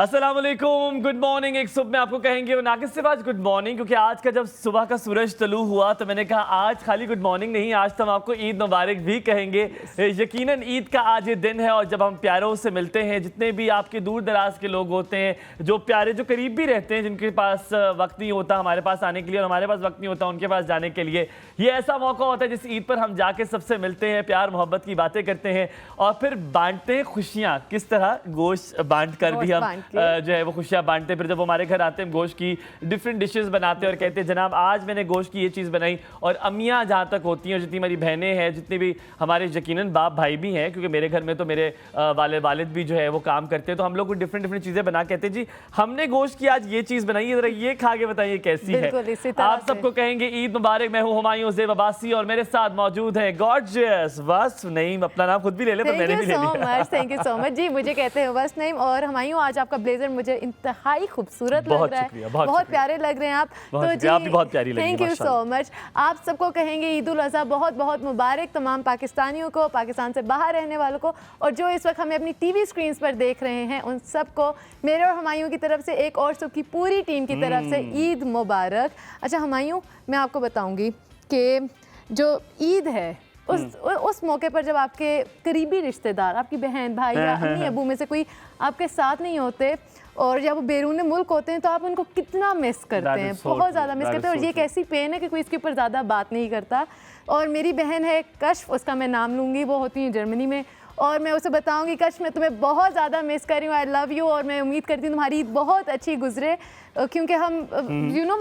अस्सलाम वालेकुम, good morning. एक सुबह में आपको कहेंगे वो नाकिस से आज गुड मॉर्निंग, क्योंकि आज का जब सुबह का सूरज तलू हुआ तो मैंने कहा आज खाली गुड मॉर्निंग नहीं, आज तो हम आपको ईद मुबारक भी कहेंगे। यकीनन ईद का आज ये दिन है और जब हम प्यारों से मिलते हैं, जितने भी आपके दूर दराज के लोग होते हैं, जो प्यारे जो करीब भी रहते हैं, जिनके पास वक्त नहीं होता हमारे पास आने के लिए और हमारे पास वक्त नहीं होता उनके पास जाने के लिए, ये ऐसा मौका होता है जिस ईद पर हम जाके सबसे मिलते हैं, प्यार मोहब्बत की बातें करते हैं और फिर बांटते हैं खुशियाँ। किस तरह गोश्त बांट कर भी हम जो है वो खुशियाँ बांटते हैं। फिर जब वो हमारे घर आते हैं गोश्त की डिफरेंट डिशेस बनाते हैं और कहते हैं जनाब आज मैंने गोश्त की ये चीज़ बनाई। और अम्मियाँ जहाँ तक होती हैं और जितनी हमारी बहनें हैं, जितने भी हमारे यकीनन बाप भाई भी हैं, क्योंकि मेरे घर में तो मेरे वालिद भी जो है वो काम करते हैं, तो हम लोग डिफरेंट डिफरेंट चीज़ें बना कहते हैं जी हमने गोश्त की आज ये चीज़ बनाई है, ज़रा ये खा के बताइए कैसी है। आप सबको कहेंगे ईद मुबारक। मैं हूँ हुमायूं ज़ेब अब्बासी और मेरे साथ मौजूद है गॉर्जियस वस्फ नईम। अपना नाम खुद भी ले ले पर मैंने भी ले लिया। थैंक यू सो मच जी। मुझे कहते हैं वस्फ नईम और हुमायूं आज आपका ब्लेजर मुझे इंतहाई खूबसूरत लग रहा है, बहुत प्यारे लग रहे हैं आप। तो जी आप भी बहुत प्यारी लग रही हैं। Thank you so much. आप सबको कहेंगे ईद उल अज़हा बहुत बहुत मुबारक, तमाम पाकिस्तानियों को, पाकिस्तान से बाहर रहने वालों को और जो इस वक्त हमें अपनी टीवी स्क्रीन पर देख रहे हैं उन सबको मेरे और हुमायूं की तरफ से एक और सबकी पूरी टीम की तरफ से ईद मुबारक। अच्छा हुमायूं, मैं आपको बताऊंगी कि जो ईद है उस मौके पर जब आपके करीबी रिश्तेदार, आपकी बहन भाई या अम्मी अबू में से कोई आपके साथ नहीं होते और जब वो बैरून मुल्क होते हैं तो आप उनको कितना मिस करते हैं, बहुत ज़्यादा मिस करते हैं। और ये एक ऐसी पेन है कि कोई इसके ऊपर ज़्यादा बात नहीं करता। और मेरी बहन है कश्फ, उसका मैं नाम लूँगी, वो होती है जर्मनी में और मैं उसे बताऊंगी कश्फ मैं तुम्हें बहुत ज़्यादा मिस कर रही हूँ, आई लव यू। और मैं उम्मीद करती हूँ तुम्हारी ईद बहुत अच्छी गुजरे, क्योंकि हम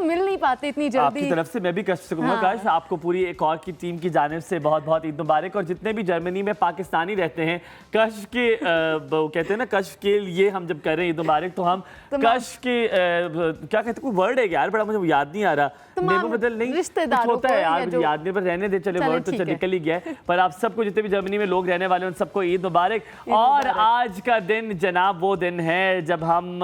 मिल नहीं पाते इतनी जल्दी। आपकी तरफ से मैं भी कश्फ से कहूँगा कश आपको पूरी एक और की टीम की जानिब से बहुत बहुत ईद मुबारक। और जितने भी जर्मनी में पाकिस्तानी रहते हैं कश्फ के कहते हैं ना, कश्फ के लिए हम जब कर रहे हैं ईद मुबारक तो हम कश्फ के क्या कहते हैं, कोई वर्ड है यार बड़ा मुझे याद नहीं आ रहा, नेमो बदल नहीं होता है यार, मुझे याद नहीं, पर रहने दे, चले वर्ड तो निकल ही गया है। पर आप सबको जितने भी जर्मनी में लोग रहने वाले हैं उन सबको ईद मुबारक। और आज का दिन जनाब वो दिन है जब हम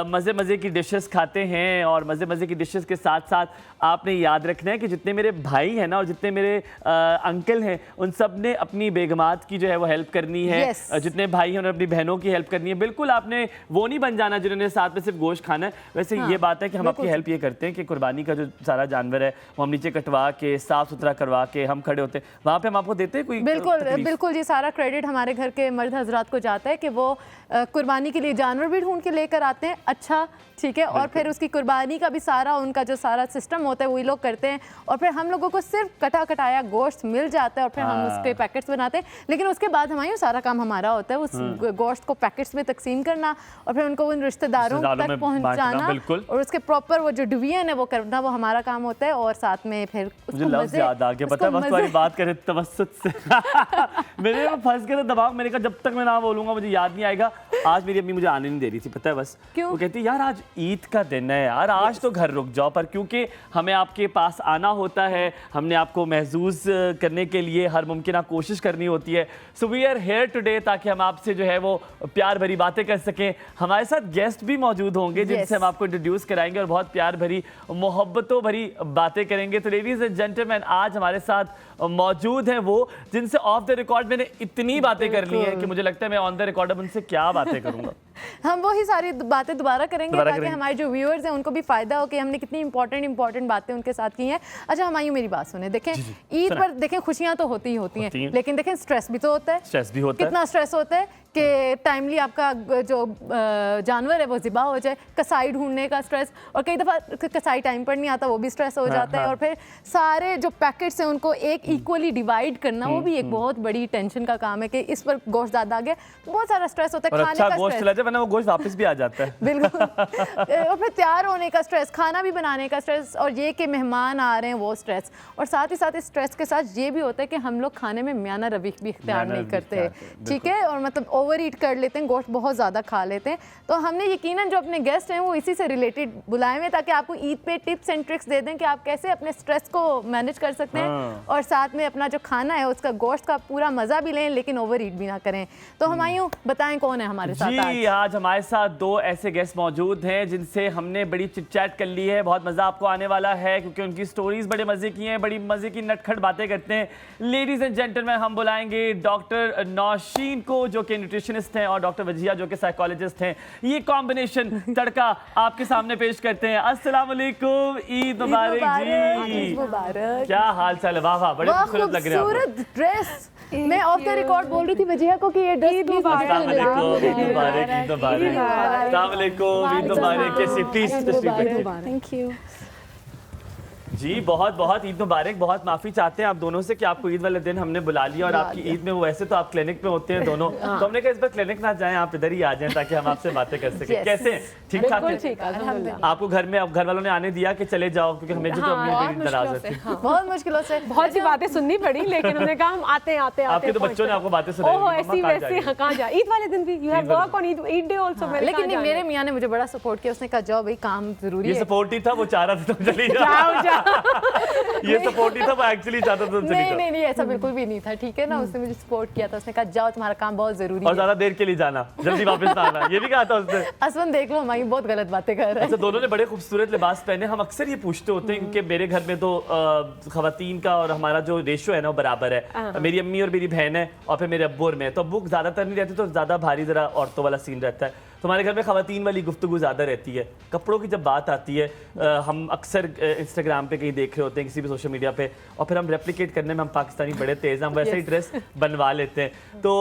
मज़े मज़े की डिशेस खाते हैं और मज़े मज़े की डिशेस के साथ साथ आपने याद रखना है कि जितने मेरे भाई हैं ना और जितने मेरे अंकल हैं उन सब ने अपनी बेगमात की जो है वो हेल्प करनी है। जितने भाई हैं उन्होंने अपनी बहनों की हेल्प करनी है। बिल्कुल आपने वो नहीं बन जाना जिन्होंने साथ में सिर्फ गोश्त खाना है। वैसे ये बात है कि हम आपकी हेल्प ये करते हैं कि कुर्बानी का जो सारा जानवर है वो हम नीचे कटवा के साफ सुथरा करवा के हम खड़े होते हैं वहाँ पे हम आपको देते हैं कोई। बिल्कुल जी, सारा क्रेडिट हमारे घर के मर्द हजरात को जाता है कि वो कुर्बानी के लिए जानवर भी ढूंढ के लेकर आते हैं। अच्छा ठीक है, और फिर उसकी कुर्बानी का भी सारा उनका जो सारा सिस्टम होता है वही लोग करते हैं और फिर हम लोगों को सिर्फ कटा कटाया गोश्त मिल जाता है और फिर हम उसके पैकेट्स बनाते हैं। लेकिन उसके बाद हमारे सारा काम हमारा होता है उस गोश्त को पैकेट्स में तकसीम करना और फिर उनको उन रिश्तेदारों तक पहुंचाना और उसके प्रॉपर वो जो डिवीजन है वो करना, वो हमारा काम होता है। और साथ में फिर मुझे लफ्ज़ याद आ गया, पता है बस वाली बात करें तवस्सुत से मेरे फंस गया दिमाग, मैंने कहा जब तक मैं ना बोलूंगा मुझे याद नहीं आएगा। आज मेरी अम्मी मुझे आने नहीं दे रही थी, पता है बस वो कहती यार आज ईद का दिन है यार, आज तो घर रुक जाओ, पर क्योंकि हमें आपके पास आना होता है, हमने आपको महसूस करने के लिए हर मुमकिन कोशिश करनी होती है। So we are here today ताकि हम आपसे जो है वो प्यार भरी बातें कर सकें। हमारे साथ गेस्ट भी मौजूद होंगे जिनसे हम आपको इंट्रोड्यूस कराएंगे और बहुत प्यार भरी मोहब्बतों भरी बातें करेंगे। तो लेडीज एंड जेंटलमैन आज हमारे साथ मौजूद हैं वो जिनसे ऑफ द रिकॉर्ड मैंने इतनी बातें कर ली हैं कि मुझे लगता है मैं ऑन द रिकॉर्ड अब उनसे क्या बातें करूंगा। हम वही सारी बातें दोबारा करेंगे ताकि हमारे जो व्यूअर्स हैं उनको भी फायदा हो कि हमने कितनी इंपॉर्टेंट बातें उनके साथ की हैं। अच्छा हुमायूं मेरी बात सुने, देखें ईद पर देखें खुशियां तो होती ही होती हैं, लेकिन देखें स्ट्रेस भी तो होता है। स्ट्रेस भी होता है, कितना स्ट्रेस होता है कि टाइमली आपका जो जानवर है वो ज़िबा हो जाए, कसाई ढूंढने का स्ट्रेस, और कई दफ़ा कसाई टाइम पर नहीं आता वो भी स्ट्रेस हो जाता है। और फिर सारे जो पैकेट्स हैं उनको एक इक्वली डिवाइड करना वो भी एक बहुत बड़ी टेंशन का काम है कि इस पर गोश्त ज़्यादा आ गया, बहुत सारा स्ट्रेस होता है। खाने का गोश्त चला जाए वरना वो गोश्त वापस भी आ जाता है। बिल्कुल। और फिर तैयार होने का स्ट्रेस, खाना भी बनाने का स्ट्रेस और ये कि मेहमान आ रहे हैं वो स्ट्रेस, और साथ ही साथ इस स्ट्रेस के साथ ये भी होता है कि हम लोग खाने में म्याना रवैया भी इख्तियार नहीं करते, ठीक है, और मतलब ओवर ईट कर लेते हैं, गोश्त बहुत ज़्यादा खा लेते हैं। तो हमने यकीनन जो अपने गेस्ट हैं वो इसी से रिलेटेड बुलाए हुए ताकि आपको ईद पे टिप्स एंड ट्रिक्स दे दें कि आप कैसे अपने स्ट्रेस को मैनेज कर सकते हैं और साथ में अपना जो खाना है उसका गोश्त का पूरा मज़ा भी लें लेकिन ओवर ईट भी ना करें। तो हुमायूं बताएं कौन है हमारे साथ जी आज हमारे साथ दो ऐसे गेस्ट मौजूद हैं जिनसे हमने बड़ी चिट-चैट कर ली है। बहुत मज़ा आपको आने वाला है क्योंकि उनकी स्टोरीज बड़े मज़े की हैं, बड़ी मज़े की नटखट बातें करते हैं। लेडीज़ एंड जेंटलमैन, हम बुलाएंगे डॉक्टर नौशीन को जो कि न्यूट्रिशनिस्ट हैं और डॉक्टर वजिया जो कि साइकोलॉजिस्ट हैं। ये कॉम्बिनेशन तड़का आपके सामने पेश करते हैं। अस्सलाम वालेकुम, ईद मुबारक जी। मुबारक। क्या हाल चाल है? वाह वाह, बड़े खूबसूरत लग रहे हैं आप। खूबसूरत ड्रेस। मैं ऑफ द रिकॉर्ड बोल रही थी वजिया को कि ये ड्रेस ईद मुबारक, ईद मुबारक, अस्सलाम वालेकुम, ईद मुबारक। कैसी? प्लीज तशरीफ रखिए। Thank you. जी बहुत बहुत ईद मुबारक। बहुत माफ़ी चाहते हैं आप दोनों से कि आपको ईद वाले दिन हमने बुला लिया और आपकी ईद में वो वैसे तो आप क्लिनिक में होते हैं दोनों, तो हमने कहा इस बार क्लिनिक ना जाएं, आप इधर ही आ जाएं ताकि हम आपसे बातें कर सकें। कैसे हैं? ठीक ठाक है? आपको घर में अब घर वालों ने आने दिया कि चले जाओ क्योंकि हमें जो अपनी नाराज थी। बहुत मुश्किलों से बहुत सी बातें सुननी पड़ी लेकिन उन्होंने कहा हम आते आते आपके तो बच्चों ने आपको बातें सुनाई। ओह ऐसी वैसे कहां जा। ईद वाले दिन भी you have work on Eid day also. लेकिन नहीं, मेरे मियां ने मुझे बड़ा सपोर्ट किया। उसने कहा जाओ भाई, काम जरूरी ये है। सपोर्ट ही था, वो चाह रहा था तुम चली जाओ। ये सपोर्ट ही था, वो एक्चुअली चाहता था तुम चली जाओ। नहीं, ऐसा बिल्कुल भी नहीं था। ठीक है ना, उसने मुझे सपोर्ट किया था। उसने कहा जाओ, तुम्हारा काम बहुत जरूरी और है ज्यादा देर के लिए जाना, जल्दी वापस ना आना, ये भी कहा था उसने। असवन देख लो, हमारी बहुत गलत बातें कर रहे हैं। अच्छा, दोनों ने बड़े खूबसूरत लिबास पहने। हम अक्सर ये पूछते होते हैं क्योंकि मेरे घर में तो खवातीन का और हमारा जो रेशो है ना वो बराबर है। मेरी अम्मी और मेरी बहन है और फिर मेरे अब्बू और मैं, तो अब्बू ज्यादातर नहीं रहते तो ज्यादा भारी जरा औरतों वाला सीन रहता है। तो हमारे घर में खवातीन वाली गुफ्तगू ज़्यादा रहती है। कपड़ों की जब बात आती है, हम अक्सर इंस्टाग्राम पे कहीं देख रहे होते हैं किसी भी सोशल मीडिया पे, और फिर हम रेप्लिकेट करने में हम पाकिस्तानी बड़े तेज हैं, हम वैसे ही ड्रेस बनवा लेते हैं। तो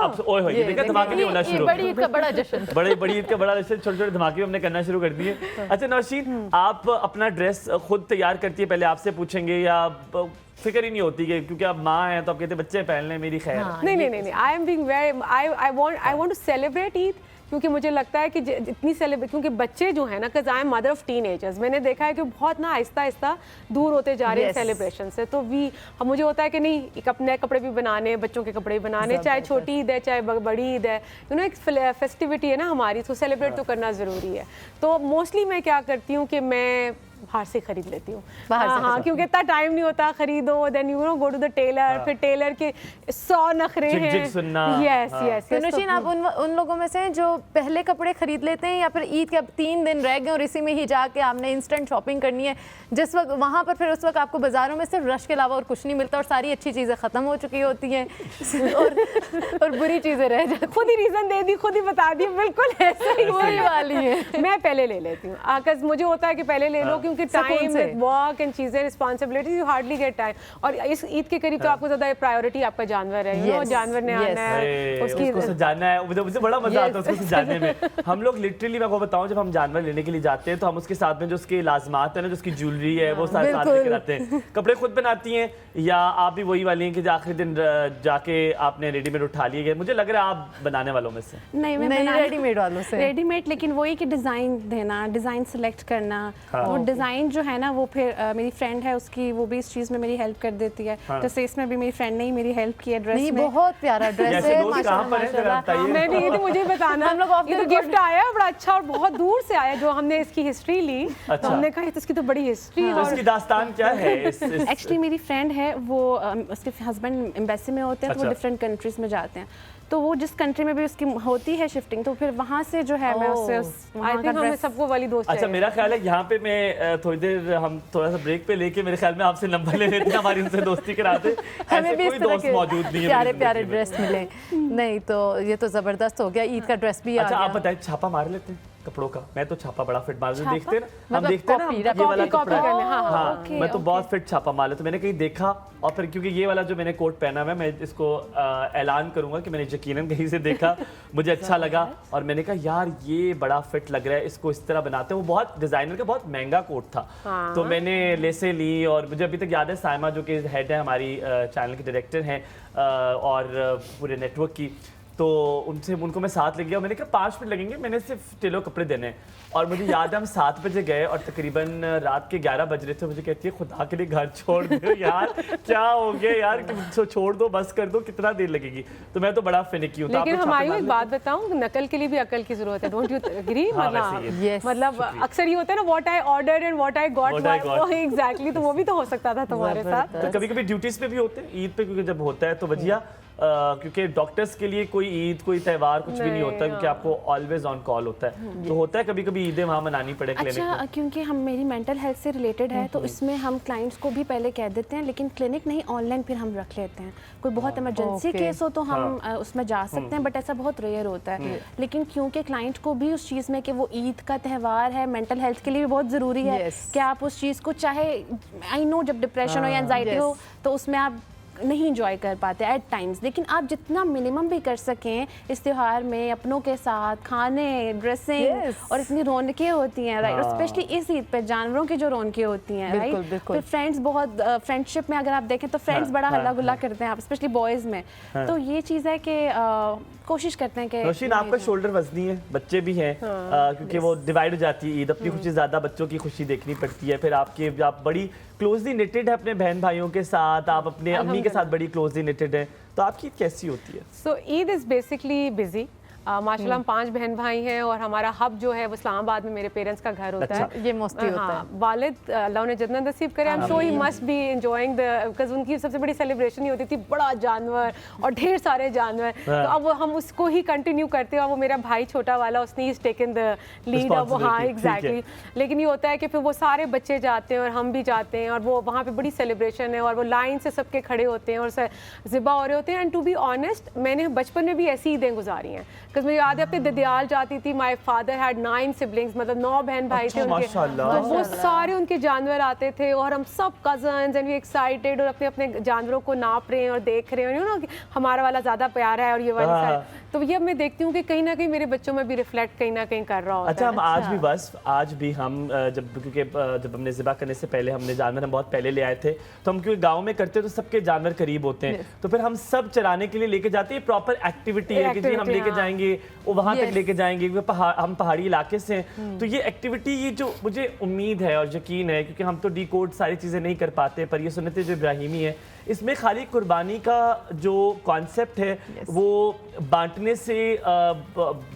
अब ओए होए, ये देखा धमाके नहीं होना शुरू, बड़ी ईद का बड़ा जश्न, बड़ी ईद का बड़ा जश्न, छोटे छोटे धमाके हमने करना शुरू कर दिए। अच्छा नौशीन, आप अपना ड्रेस खुद तैयार करती है? पहले आपसे पूछेंगे, या फिक्र ही नहीं होती कि क्योंकि आप माँ हैं तो आप कहते बच्चे पहन लें, मेरी खैर। नहीं I am being very I want to celebrate Eid क्योंकि मुझे लगता है कि इतनी सेलिब्रेट, क्योंकि बच्चे जो है ना, because I am mother of teenagers, मैंने देखा है कि बहुत ना आहिस्ता आहिस्ता दूर होते जा रहे हैं सेलिब्रेशन से। तो मुझे होता है कि नहीं, एक अपने कपड़े भी बनाने, बच्चों के कपड़े भी बनाने, चाहे छोटी ईद है चाहे बड़ी ईद है, यू नो एक फेस्टिविटी है ना हमारी, उसको सेलिब्रेट तो करना ज़रूरी है। तो मोस्टली मैं क्या करती हूँ कि मैं बाहर से खरीद लेती हूँ। हाँ, क्योंकि इतना टाइम नहीं होता, खरीदो then you know go to the tailor, फिर टेलर के 100 नखरे हैं। यस। तो नौशीन, आप उन लोगों में से जो पहले कपड़े खरीद लेते हैं या फिर ईद के अब 3 दिन रह गए और इसी में ही जाके आपने इंस्टेंट शॉपिंग करनी है, जिस वक्त वहाँ पर फिर उस वक्त आपको बाजारों में सिर्फ रश के अलावा और कुछ नहीं मिलता और सारी अच्छी चीज़ें ख़त्म हो चुकी होती हैं और बुरी चीज़ें रह जाती? खुद ही रीज़न दे दी, खुद ही बता दी, बिल्कुल ऐसा ही वही वाली है। मैं पहले ले लेती हूँ, बिकॉज़ मुझे होता है कि पहले ले लो, क्योंकि टाइम विद वर्क एंड चीजें, responsibilities, you hardly get time. और इस ईद के करीब तो आपको ज्यादा प्रायोरिटी आपका जानवर है, यू नो जानवर ने आना है, उसको सजाना है। मुझे बड़ा मजा आता है उसको सजाने में। हम लोग लिटरली, मैं आपको बताऊं, जब हम जानवर लेने के लिए जाते हैं तो हम उसके साथ में जो उसके लाजमात है ना, जो उसकी ज्वेलरी है, वो साथ लेकर आते हैं। कपड़े खुद बनाती हैं या आप भी वही वाली हैं कि आखिरी दिन जाके आपने रेडीमेड उठा लिए गए? मुझे लग रहा है आप बनाने वालों में से। नहीं, मैं रेडीमेड वालों से। रेडीमेड, लेकिन वही कि डिजाइन देना, डिजाइन सिलेक्ट करना, वो डिजाइन जो है ना वो फिर मेरी फ्रेंड है उसकी, वो भी इस चीज में मेरी हेल्प कर देती है। जैसे इसमें भी मेरी फ्रेंड ने ही मेरी हेल्प की है ड्रेस में। बहुत प्यारा ड्रेस है, माशाल्लाह। मैं भी, ये तो मुझे बताना, हम लोग ये तो गिफ्ट आया बड़ा अच्छा और बहुत दूर से आया, जो हमने इसकी हिस्ट्री ली। तो हमने कहा इसकी तो बड़ी हिस्ट्री है। इसकी दास्तान क्या है? एक्चुअली मेरी फ्रेंड है, वो उसके हस्बैंड एम्बेसी में होते हैं, तो वो डिफरेंट कंट्रीज में जाते हैं, तो वो जिस कंट्री में भी उसकी होती है शिफ्टिंग, तो फिर वहाँ से जो है मैं उससे आई थिंक हमें सबको वाली दोस्त। अच्छा, मेरा ख्याल है यहाँ पे मैं थोड़ी देर हम थोड़ा सा ब्रेक पे लेके मेरे ख्याल में आपसे नंबर ले लेते हैं, हमारी उनसे दोस्ती कराते। हमें भी कोई दोस्त मौजूद नहीं है, प्यारे प्यारे ड्रेस मिले। नहीं तो ये तो जबरदस्त हो गया, ईद का ड्रेस भी आ गया। अच्छा, आप बताएं, छापा मार लेते हैं कपड़ों का? मैं तो छापा बड़ा फिट मार, देखते हैं ना, हम देखते हैं ना ये वाला कपड़ा। हाँ, मैं तो बहुत फिट छापा मार लेता हूं। मैंने कहीं देखा और फिर क्योंकि ये वाला जो मैंने कोट पहना हुआ है, मैं इसको ऐलान करूंगा कि मैंने यकीनन कहीं से देखा, मुझे अच्छा लगा और मैंने कहा यार ये बड़ा फिट लग रहा है, इसको इस तरह बनाते हैं। वो बहुत डिजाइनर का बहुत महंगा कोट था, तो मैंने लेसे ली और मुझे अभी तक याद है, साइमा जो कि हेड है हमारी चैनल की डायरेक्टर हैं और पूरे नेटवर्क की, तो उनको मैं साथ ले गया। मैंने कहा 5 मिनट लगेंगे, मैंने सिर्फ टेलर कपड़े देने हैं। और मुझे याद है हम 7 बजे गए और तकरीबन रात के 11 बज रहे थे। मुझे कहती है खुदा के लिए घर छोड़ दो यार, क्या हो गया यार, छोड़ दो, बस कर दो, कितना देर लगेगी। तो मैं तो बड़ा फिनिकी हूँ। लेकिन हमारी एक बात बताऊँ, नकल के लिए भी अकल की जरूरत है, डोंट यू एग्री? मतलब अक्सर ये होता है ना, what I ordered and what I got, exactly, तो वो भी तो हो सकता था तुम्हारे साथ। कभी कभी ड्यूटीज पे भी होते हैं ईद पे, क्योंकि जब होता है तो वजिया क्योंकि डॉक्टर्स के लिए कोई ईद कोई त्यौहार कुछ भी नहीं होता, क्योंकि आपको ऑलवेज ऑन कॉल होता है। तो होता है कभी कभी ईदें वहाँ मनानी पड़े क्लिनिक अच्छा, में? क्योंकि हम मेरी मेंटल हेल्थ से रिलेटेड है, तो इसमें हम क्लाइंट्स को भी पहले कह देते हैं, लेकिन क्लिनिक नहीं, ऑनलाइन फिर हम रख लेते हैं। कोई बहुत इमरजेंसी Okay. केस हो तो हम उसमें जा सकते हैं, बट ऐसा बहुत रेयर होता है। लेकिन क्योंकि क्लाइंट को भी उस चीज़ में कि वो ईद का त्यौहार है, मेंटल हेल्थ के लिए भी बहुत ज़रूरी है Yes. कि आप उस चीज़ को, चाहे आई नो जब डिप्रेशन हो या एंजाइटी हो, तो उसमें आप नहीं इंजॉय कर पाते एट टाइम्स, लेकिन आप जितना मिनिमम भी कर सकें इस त्यौहार में अपनों के साथ, खाने, ड्रेसिंग, Yes. और इतनी रौनकें होती हैं, राइट, स्पेशली इस ईद पे जानवरों की जो रौनकें होती हैं, बिल्कुल, राइट। बिल्कुल। फिर फ्रेंड्स बहुत, फ्रेंडशिप में अगर आप देखें तो फ्रेंड्स बड़ा हल्ला गुल्ला करते हैं, स्पेशली बॉयज़ में। तो ये चीज़ है कि कोशिश करते हैं कि रोशीन, आपका शोल्डर वजनी है, बच्चे भी हैं, क्योंकि वो डिवाइड हो जाती है ईद, अपनी खुशी ज़्यादा बच्चों की खुशी देखनी पड़ती है। फिर आप बड़ी क्लोजली निटेड है अपने बहन भाइयों के साथ, आप अपने अम्मी के साथ बड़ी क्लोजली निटेड है, तो आपकी ईद कैसी होती है? सो ईद इज़ बेसिकली बिजी। माशाल्लाह हम 5 बहन भाई हैं और हमारा हब जो है वो इस्लामाबाद में मेरे पेरेंट्स का घर होता है। ये मोस्टली होता है। वालिद अल्लाह ने जन्नत नसीब करे, I am sure he must be enjoying the, because उनकी सबसे बड़ी सेलिब्रेशन ही होती थी बड़ा जानवर और ढेर सारे जानवर। तो अब हम उसको ही कंटिन्यू करते हैं, और वो मेरा भाई छोटा वाला, उसने ही टेकन द लीड। अब हाँ एग्जैक्टली, लेकिन ये होता है कि फिर वो सारे बच्चे जाते हैं और हम भी जाते हैं, और वो वहाँ पे बड़ी सेलिब्रेशन है, और वो लाइन से सबके खड़े होते हैं और ज़िबा हो रहे होते हैं। एंड टू बी ऑनेस्ट, मैंने बचपन में भी ऐसी ईदें गुजारी हैं, बिकॉज मुझे याद है अपने ददियाल जाती थी। माय फादर हैड 9 सिबलिंग्स, मतलब 9 बहन भाई थे उनके, माशाल्लाह। तो वो सारे उनके जानवर आते थे और हम सब कजन्स एंड वी एक्साइटेड और अपने अपने जानवरों को नाप रहे हैं और देख रहे हैं, यू नो हमारा वाला ज़्यादा प्यारा है और ये वाला हाँ। तो ये अब मैं देखती हूँ कि कहीं ना कहीं मेरे बच्चों में भी रिफ्लेक्ट कहीं ना कहीं कर रहा होता अच्छा, है। हम आज भी हम क्योंकि जब हमने ज़िबा करने से पहले हमने जानवर हम बहुत पहले ले आए थे, तो हम क्योंकि गांव में करते हैं तो सबके जानवर करीब होते हैं, तो फिर हम सब चराने के लिए लेके जाते हैं। प्रॉपर एक्टिविटी है कि जी हम लेके जाएंगे, वो वहाँ तक लेके जाएंगे, हम पहाड़ी इलाके से हैं, तो ये एक्टिविटी, ये जो मुझे उम्मीद है और यकीन है, क्योंकि हम तो डिकोड सारी चीज़ें नहीं कर पाते, पर ये सुन्नत जो इब्राहिमी है, इसमें खाली कुर्बानी का जो कॉन्सेप्ट है वो बांटने से,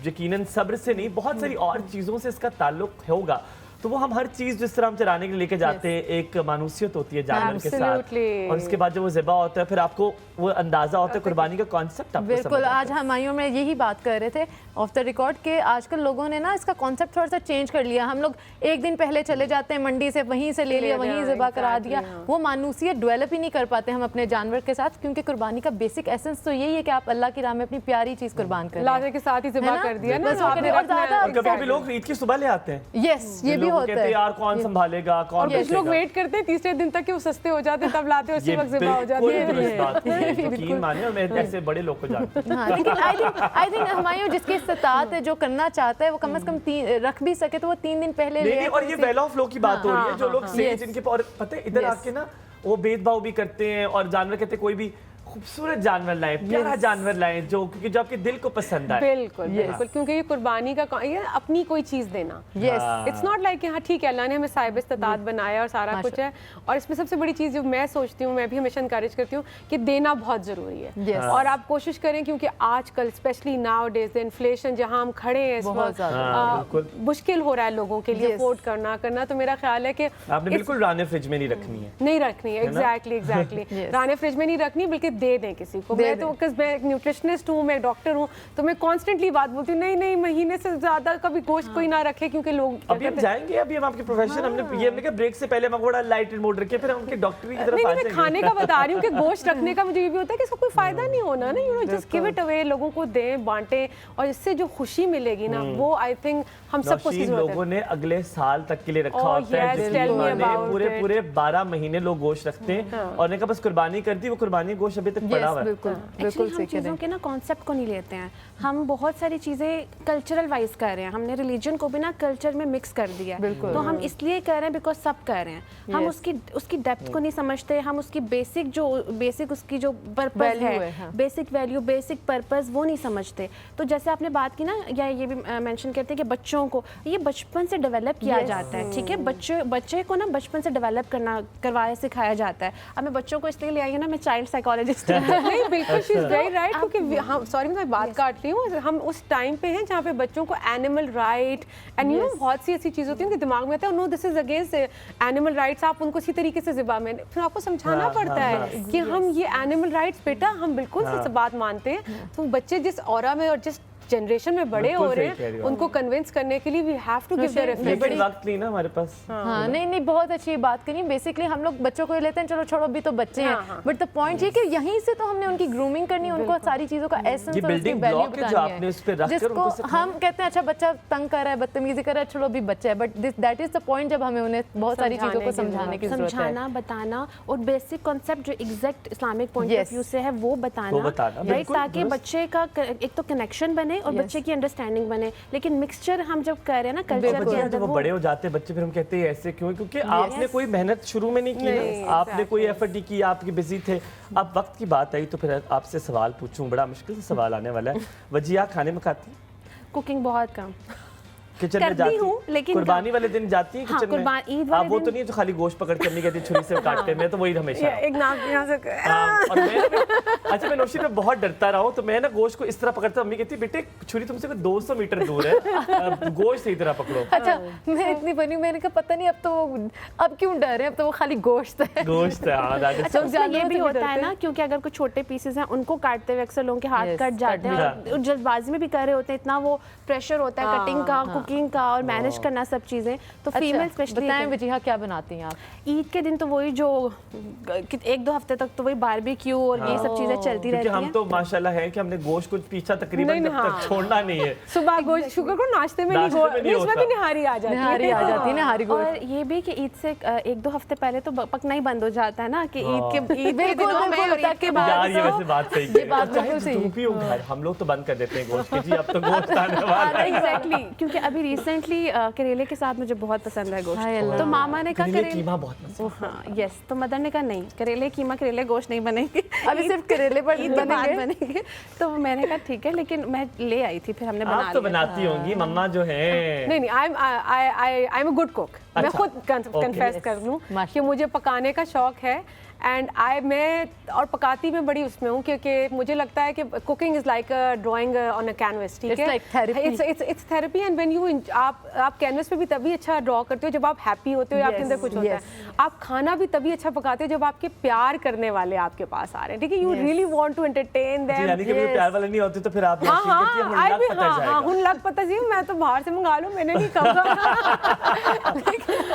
यकीनन सब्र से नहीं, बहुत सारी और चीज़ों से इसका ताल्लुक होगा। तो वो हम हर चीज़ जिस तरह हम चराने के लिए लेके जाते हैं, एक मानूसियत होती है जानवर के साथ, और उसके बाद जब वो ज़िबा होता है फिर आपको वो अंदाज़ा होता है कुर्बानी का कॉन्सेप्ट आपको बिल्कुल। आज हमायूं में यही बात कर रहे थे ऑफ द रिकॉर्ड के आजकल लोगों ने ना इसका कॉन्सेप्ट थोड़ा सा चेंज कर लिया। हम लोग एक दिन पहले चले जाते हैं मंडी से, वहीं से ले लिया, वहीं ज़िबा करा दिया, वो मानूसियत डेवलप ही नहीं कर पाते हम अपने जानवर के साथ, क्योंकि कुर्बानी का बेसिक एसेंस तो यही है कि आप अल्लाह की राह में अपनी प्यारी चीज़ कुर्बान करें, लाजे के साथ ही ज़िबा कर दिया ना, बस वो करें। और ज़्यादा और कभी लोग ईद की सुबह ले आते हैं, यस, ये भी होता है यार कौन संभालेगा, कौन और कुछ लोग वेट करते हैं तीसरे दिन तक कि वो सस्ते हो जाते, तब लाते हैं, उसी वक्त ज़िबा हो जाती है। यकीन मानिए, और मैं ऐसे बड़े लोग को जानता हूं। हाँ, लेकिन आई थिंक हमायूं जिसकी इस्तात है, जो करना चाहता है, वो कम से कम रख भी सके तो वो 3 दिन पहले ले आए। और ये वेल ऑफ लोग की बात हो रही है, जो लोग से जिनके, और पता है इधर आके ना वो भेदभाव भी करते हैं, और जानवर कहते हैं कोई भी खूबसूरत जानवर लाएं, प्यारा जानवर लाएं, जो क्योंकि जो आपके दिल को पसंद आए। बिल्कुल बिल्कुल, क्योंकि ये कुर्बानी का ये अपनी कोई चीज़ देना, इट्स नॉट लाइक कि हाँ ठीक है अल्लाह ने हमें साहिब इस्तात बनाया और सारा कुछ है। और इसमें सबसे बड़ी चीज़ जो मैं सोचती हूँ, मैं भी हमेशा इनकरेज करती हूँ कि देना बहुत ज़रूरी है। और आप कोशिश करें, क्योंकि आजकल स्पेशली नाउ डेज इन्फ्लेशन जहाँ हम खड़े हैं इस वक्त, मुश्किल हो रहा है लोगों के लिए अफोर्ड करना। तो मेरा ख्याल है कि आपने बिल्कुल राने फ्रिज में नहीं रखनी है, नहीं रखनी है, एग्जैक्टली राने फ्रिज में नहीं रखनी, बल्कि दे दें किसी को। मैं तो मैं एक न्यूट्रिशनिस्ट हूँ, मैं डॉक्टर हूँ, तो मैं कॉन्स्टेंटली बात बोलती हूँ, नहीं महीने से ज्यादा कभी गोश्त कोई ना रखे, क्योंकि लोग अभी हम जाएंगे, अभी हम आपके प्रोफेशन हमने कहा ब्रेक से पहले हम थोड़ा लाइट मोड रखे, फिर हम उनके डॉक्टरी की तरफ आ जाएंगे। मैं खाने का बता रही हूँ कि गोश्त रखने का मुझे ये भी होता है कि इसका कोई फायदा नहीं होना ना, you know just give it away, लोगों को दें, बांटें, और इससे जो खुशी मिलेगी ना, वो आई थिंक हम सबको नौशीन लोगों ने अगले साल तक के लिए रखा होता है, जिसकी पूरे 12 महीने लोग गोश्त रखते हैं, और ने कहा बस कुर्बानी कर दी, वो कुर्बानी गोश्त अभी तक पड़ा हुआ है। एक्चुअली हम चीज़ों के ना कॉन्सेप्ट को नहीं लेते हैं, हम बहुत सारी चीज़ें कल्चरल वाइज कर रहे हैं, हमने रिलीजन को भी ना कल्चर में मिक्स कर दिया है, तो हम इसलिए कर रहे हैं बिकॉज सब कर रहे हैं, हम उसकी डेप्थ को नहीं समझते, हम उसकी बेसिक उसकी जो पर्पस है, बेसिक वैल्यू, बेसिक पर्पस वो नहीं समझते। तो जैसे आपने बात की ना, या ये भी मेंशन करते हैं कि बच्चों को ये बचपन से डेवलप किया जाता है, ठीक है, बच्चे को ना बचपन से डेवलप करवाया सिखाया जाता है। अब मैं बच्चों को इसलिए ले आई हूँ ना, मैं चाइल्ड साइकोलॉजिस्ट टेस्ट नहीं बिल्कुल शी इज वेरी राइट, क्योंकि हम सॉरी मैं बात काट रही हूँ, हम उस टाइम पे हैं जहाँ पे बच्चों को animal right and you know बहुत सी ऐसी चीज़ होती है उनके दिमाग में आता है no this is against animal rights, आप उनको इसी तरीके से ज़िबा में फिर आपको समझाना पड़ता है कि हम ये एनिमल राइट्स बेटा हम बिल्कुल से बात मानते हैं। तो बच्चे जिस ऑरा में और जिस जनरेशन में बड़े हो रहे हैं उनको कन्विंस करने के लिए we have to give their effort. लेकिन वक्त नहीं ना हमारे पास। हाँ नहीं बहुत अच्छी बात करी। बेसिकली हम लोग बच्चों को ये लेते हैं चलो छोड़ो अभी तो बच्चे हैं, बट द पॉइंट ये कि यहीं से तो हमने उनकी ग्रूमिंग करनी है, उनको सारी चीजों का एसेंस और उसकी वैल्यू बतानी है। जिसको हम कहते हैं अच्छा बच्चा तंग कर रहा है, बदतमीजी कर रहा है, चलो अभी बच्चा है, but that is the point जब हमें उन्हें बहुत सारी चीजों को समझाने की जरूरत है, समझाना बताना और बेसिक कॉन्सेप्ट जो exact Islamic point of view से है वो बताना, राइट, ताकि बच्चे का एक तो कनेक्शन बने और बच्चे की अंडरस्टैंडिंग बने। लेकिन मिक्सचर हम जब कर रहे हैं ना कल्चर के अंदर, वो बड़े हो जाते हैं बच्चे फिर हम कहते हैं ऐसे क्यों, क्योंकि आपने कोई मेहनत शुरू में नहीं की, आपने कोई एफर्ट नहीं की, आपकी बिजी थे। अब वक्त की बात आई तो फिर आपसे सवाल पूछूं, बड़ा मुश्किल से सवाल आने वाला है। वजिया खाने में खाती है? कुकिंग बहुत कम किचन में जाती हूँ, लेकिन कुर्बानी वाले दिन जाती है किचन में? ईद आप वो तो नहीं है जो खाली गोश्त पकड़ के नहीं कहती छुरी से काटते हैं, मैं तो वही हमेशा एक नाक यहाँ से और अच्छा मैं नौशी में बहुत डरता रहा हूँ, तो मैं ना गोश्त को इस तरह पकड़ता, मम्मी कहती बेटे छुरी तुमसे 200 मीटर दूर है, गोश्त सही तरह पकड़ो। अच्छा मैं इतनी बनी, मैंने कहा पता नहीं अब क्यों डर रहे हैं, अब तो वो खाली गोश्त है। गोश्त है अच्छा ये भी होता है ना, क्योंकि अगर कुछ छोटे पीसेस हैं उनको काटते हुए अक्सर लोगों के हाथ कट जाते हैं और जल्दबाजी में भी कर रहे होते हैं, इतना वो प्रेशर होता है कटिंग का, कुकिंग का और मैनेज करना सब चीजें। तो फीमेल स्पेशली बताएं वजिहा क्या बनाती हैं आप? ईद के दिन तो वही जो 1-2 हफ्ते तक तो वही बारबेक्यू और ये सब चीजें चलती रहती हैं। हम तो माशाल्लाह है कि हमने गोश्त को पीछा तकरीबन जब तक छोड़ना नहीं है। सुबह गोश्त शुगर को नाश्ते में नहीं, उसमें भी निहारी आ जाती है, निहारी गोश्त। और ये भी कि ईद से 1-2 हफ्ते पहले तो पकना ही बंद हो जाता है ना, कि ईद के दिनों में और ईद के बाद यार ये वैसे बात सही है, चाहे तुम भी हो घर, हम लोग तो बंद कर देते हैं गोश्त की जी, अब तो गोश्त आने वाला है। एग्जैक्टली, क्योंकि अभी रिसेंटली करेले के साथ मुझे बहुत पसंद है गोश्त, तो मामा ने कहा करेले कीमा बहुत पसंद। हाँ यस, तो मदर ने कहा नहीं करेले कीमा करेले गोश्त नहीं बनेंगे, अभी सिर्फ करेले पर बनेंगे। तो मैंने कहा ठीक है, लेकिन मैं ले आई थी फिर हमने बना लिया। आप तो बनाती होंगी मम्मा जो है। नहीं I am a good cook, मैं खुद कन्फेस कर लूं कि मुझे पकाने का शौक है एंड मैं और पकाती मैं बड़ी उसमें हूँ, क्योंकि मुझे लगता है कि cooking is like a drawing on a canvas, ठीक है, it's therapy and when you आप कैनवस पे भी तभी अच्छा ड्रॉ करते हो जब आप हैप्पी होते हो या आपके अंदर कुछ होता है। आप खाना भी तभी अच्छा पकाते हो जब आपके प्यार करने वाले आपके पास आ रहे हैं, ठीक है, you really want to entertain them. यानी कि प्यार वाले नहीं होते तो फिर आप हुन लग पता जी मैं तो बाहर से मंगा लूं, मैंने नहीं कहा।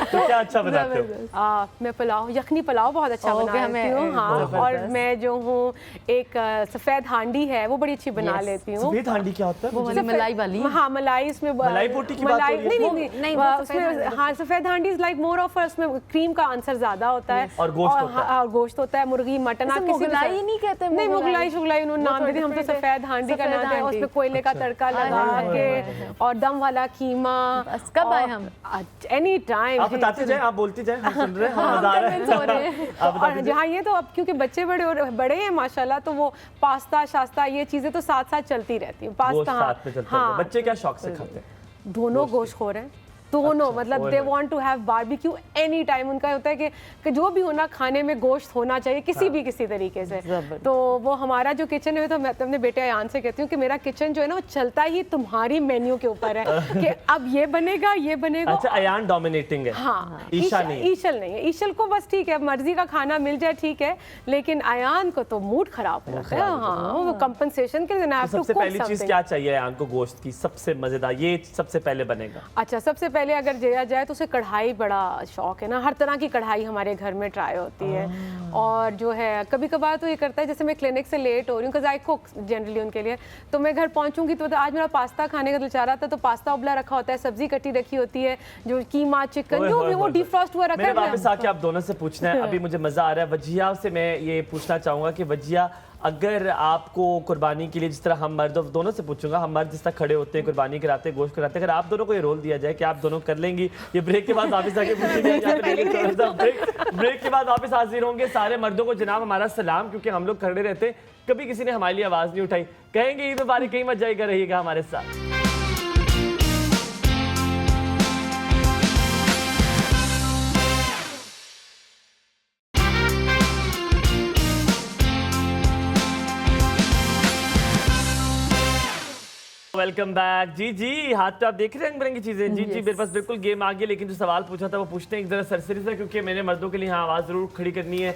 तो क्या अच्छा बनाते हो? मैं पुलाव, यखनी पुलाव बहुत अच्छा बनाती हूँ। हाँ, और मैं जो हूँ एक सफेद हांडी है वो बड़ी अच्छी बना लेती हूँ। सफेद हांडी क्या होता है? वो मलाई वाली? हाँ मलाई, उसमें मलाई बोटी की बात हो रही है? नहीं उसमें हाँ सफेद हांडी इज लाइक मोर ऑफ, उसमें क्रीम का आंसर ज्यादा होता है और गोश्त होता है, मुर्गी मटन। आप मुगलाई नहीं कहते? नहीं मुगलाई शुगलाई उन्होंने नाम दे दिया, हम तो सफेद हांडी का नाम है, उसमें कोयले का तड़का लगा के और दम वाला कीमा। कब आए हम? एनी टाइम, आप बताते जाए, आप बोलती जाए, हम सुन रहे हैं, हम मजा आ रहा है। और जहाँ ये तो अब क्योंकि बच्चे बड़े हैं माशाल्लाह, तो वो पास्ता शास्ता ये चीजें तो साथ साथ चलती रहती हैं। पास्ता हाँ, बच्चे क्या शौक से खाते हैं? दोनों गोश्त खो रहे हैं दोनों, मतलब they want to have barbecue any time. उनका होता है कि जो भी होना खाने में गोश्त होना चाहिए किसी तरीके से। तो वो हमारा जो किचन है, तो मैं अपने बेटे अयान से कहती हूँ कि मेरा किचन जो है ना वो चलता ही तुम्हारी मेन्यू के ऊपर है कि अब ये बनेगा ये बनेगा। अच्छा, अयान डोमिनेटिंग है? हाँ, ईशा नहीं? ईशल नहीं है, ईशल को बस ठीक है मर्जी का खाना मिल जाए ठीक है, लेकिन अयान को तो मूड खराब हो जाता है। हाँ, वो कंपनसेशन के लिए सबसे पहली चीज क्या चाहिए अयान को गोश्त की? सबसे मजेदार ये सबसे पहले बनेगा। अच्छा, सबसे पहले अगर जया जाए तो उसे कढ़ाई बड़ा शौक है ना, हर तरह की कढ़ाई हमारे घर में ट्राई होती है। और जो है कभी कभार तो ये करता है, जैसे मैं क्लिनिक से लेट हो रही हूँ बिकॉज़ आई कुक जनरली उनके लिए, तो मैं घर पहुंचूंगी तो आज मेरा पास्ता खाने का दिल चाह रहा था, तो पास्ता उबला रखा होता है, सब्जी कटी रखी होती है, जो कीमा चिकन जो भी वो डिफ्रॉस्ट हुआ रखा है। वापस आके आप दोनों से पूछना है, अभी मुझे मजा आ रहा है। वजिया से मैं ये पूछना चाहूंगा कि वजिया, अगर आपको कुर्बानी के लिए, जिस तरह हम मर्द, दोनों से पूछूंगा, हम मर्द जिस तरह खड़े होते हैं कुर्बानी कराते हैं, गोश्त कराते हैं, अगर आप दोनों को ये रोल दिया जाए कि आप दोनों कर लेंगी, ये ब्रेक के बाद वापस आके ब्रेक के बाद वापस हाजिर होंगे। सारे मर्दों को जनाब हमारा सलाम, क्योंकि हम लोग खड़े रहते हैं, कभी किसी ने हमारे लिए आवाज नहीं उठाई। कहेंगे ईद मुबारक, कहीं मत जाएगा, रहिएगा हमारे साथ। Welcome back. जी हाथ पे आप देख रहे हैं रंग बिरंगी चीजें। जी मेरे पास बिल्कुल गेम आ गया, लेकिन जो सवाल पूछा था वो पूछते हैं एक जरा सरसरी से, क्योंकि मैंने मर्दों के लिए यहाँ आवाज़ जरूर खड़ी करनी है।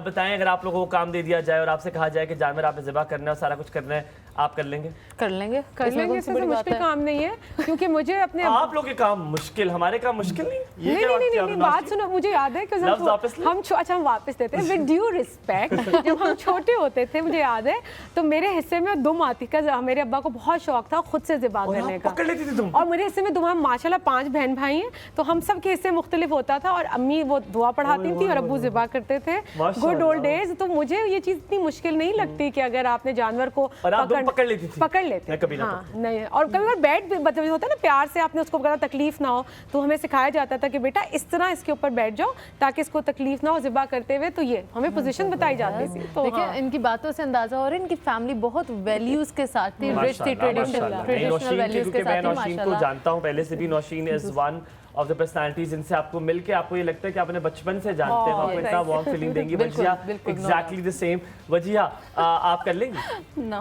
बताएं, अगर आप लोगों को काम दे दिया जाए और आपसे कहा जाए कि जानवर आपने ज़िबा करना है और सारा कुछ करना है, आप कर लेंगे? कर लेंगे इसमें कोई मुश्किल काम नहीं है, क्योंकि मुझे अपने आप लोग के काम मुश्किल, हमारे काम मुश्किल नहीं। ये क्या बात की आपने? नहीं, बात सुनो, मुझे याद है कि लफ्ज़ वापस ले? हम वापस देते हैं विद ड्यू रिस्पेक्ट। जब हम छोटे होते थे, मुझे याद है, तो मेरे हिस्से में दुम आती का मेरे अब्बा को बहुत शौक था खुद से ज़िबा और करने आप का। पकड़ लेती थी तुम? और मेरे हिस्से में दुआ, माशाल्लाह 5 बहन भाई हैं, तो हम सब के हिस्से मुख्तलिफ होता था, और अम्मी वो दुआ पढ़ाती थी और अब्बू ज़िबा करते थे। Good old days. तो मुझे ये चीज़ इतनी मुश्किल नहीं लगती कि अगर आपने जानवर को पकड़ लेती थी? पकड़ लेते मैं कभी ना हाँ, नहीं। और कभी बार बैठ भी मतलब होता है ना, प्यार से आपने उसको अगर तकलीफ ना हो, तो हमें सिखाया जाता था कि बेटा इस तरह इसके ऊपर बैठ जाओ ताकि इसको तकलीफ ना हो ज़िबा करते हुए। तो ये हमें पोजीशन बताई जाती थी। तो देखिए, हाँ। इनकी बातों से अंदाजा हो रहा है इनकी फैमिली बहुत वैल्यूज के साथ थी, रिच थी, ट्रेडिशनल वैल्यूज के साथ थी। नौशीन को जानता हूँ पहले से भी। Nausheen is one of the personalities जिनसे आपको मिलके आपको ये लगता है कि आपने बचपन से जानते हैं, आपको इतना वार्म फीलिंग देंगी। Wajiha exactly the same. Wajiha आप कर लेंगी? नो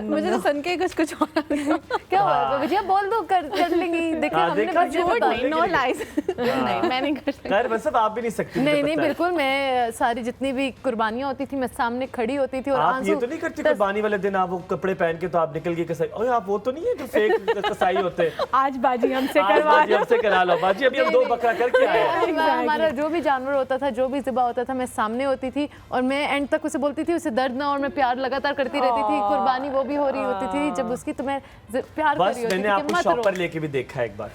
मुझे तो सुन के कुछ हो रहा है। क्या हुआ वजिया, बोल दो कर लेंगी। देखिए हमने बच्चे बता दी। No lies. नहीं, मैं नहीं कर सकती। खैर बस अब आप भी नहीं सकती। नहीं बिल्कुल, मैं सारी जितनी भी कुर्बानियां होती थी मैं सामने खड़ी होती थी। और आप ये तो नहीं करती कुर्बानी वाले दिन आप वो कपड़े पहन के तो आप निकल गए कसाई? ओए आप वो तो नहीं है जो फेक कसाई होते हैं? आज बाजी हमसे आज करवा बाजी हमसे करा लो। बाजी अभी हम 2 बकरा करके आए हैं। हमारा जो भी जानवर होता था, जो भी ज़िबा होता था, मैं सामने होती थी और मैं एंड तक उसे बोलती थी उसे दर्द ना, और मैं प्यार लगातार करती रहती थी। कुर्बानी वो भी हो रही होती थी जब उसकी, तो मैं प्यार कर बस रही होती मैंने थी आपको कि मत शॉपर रो। लेके भी देखा है एक बार।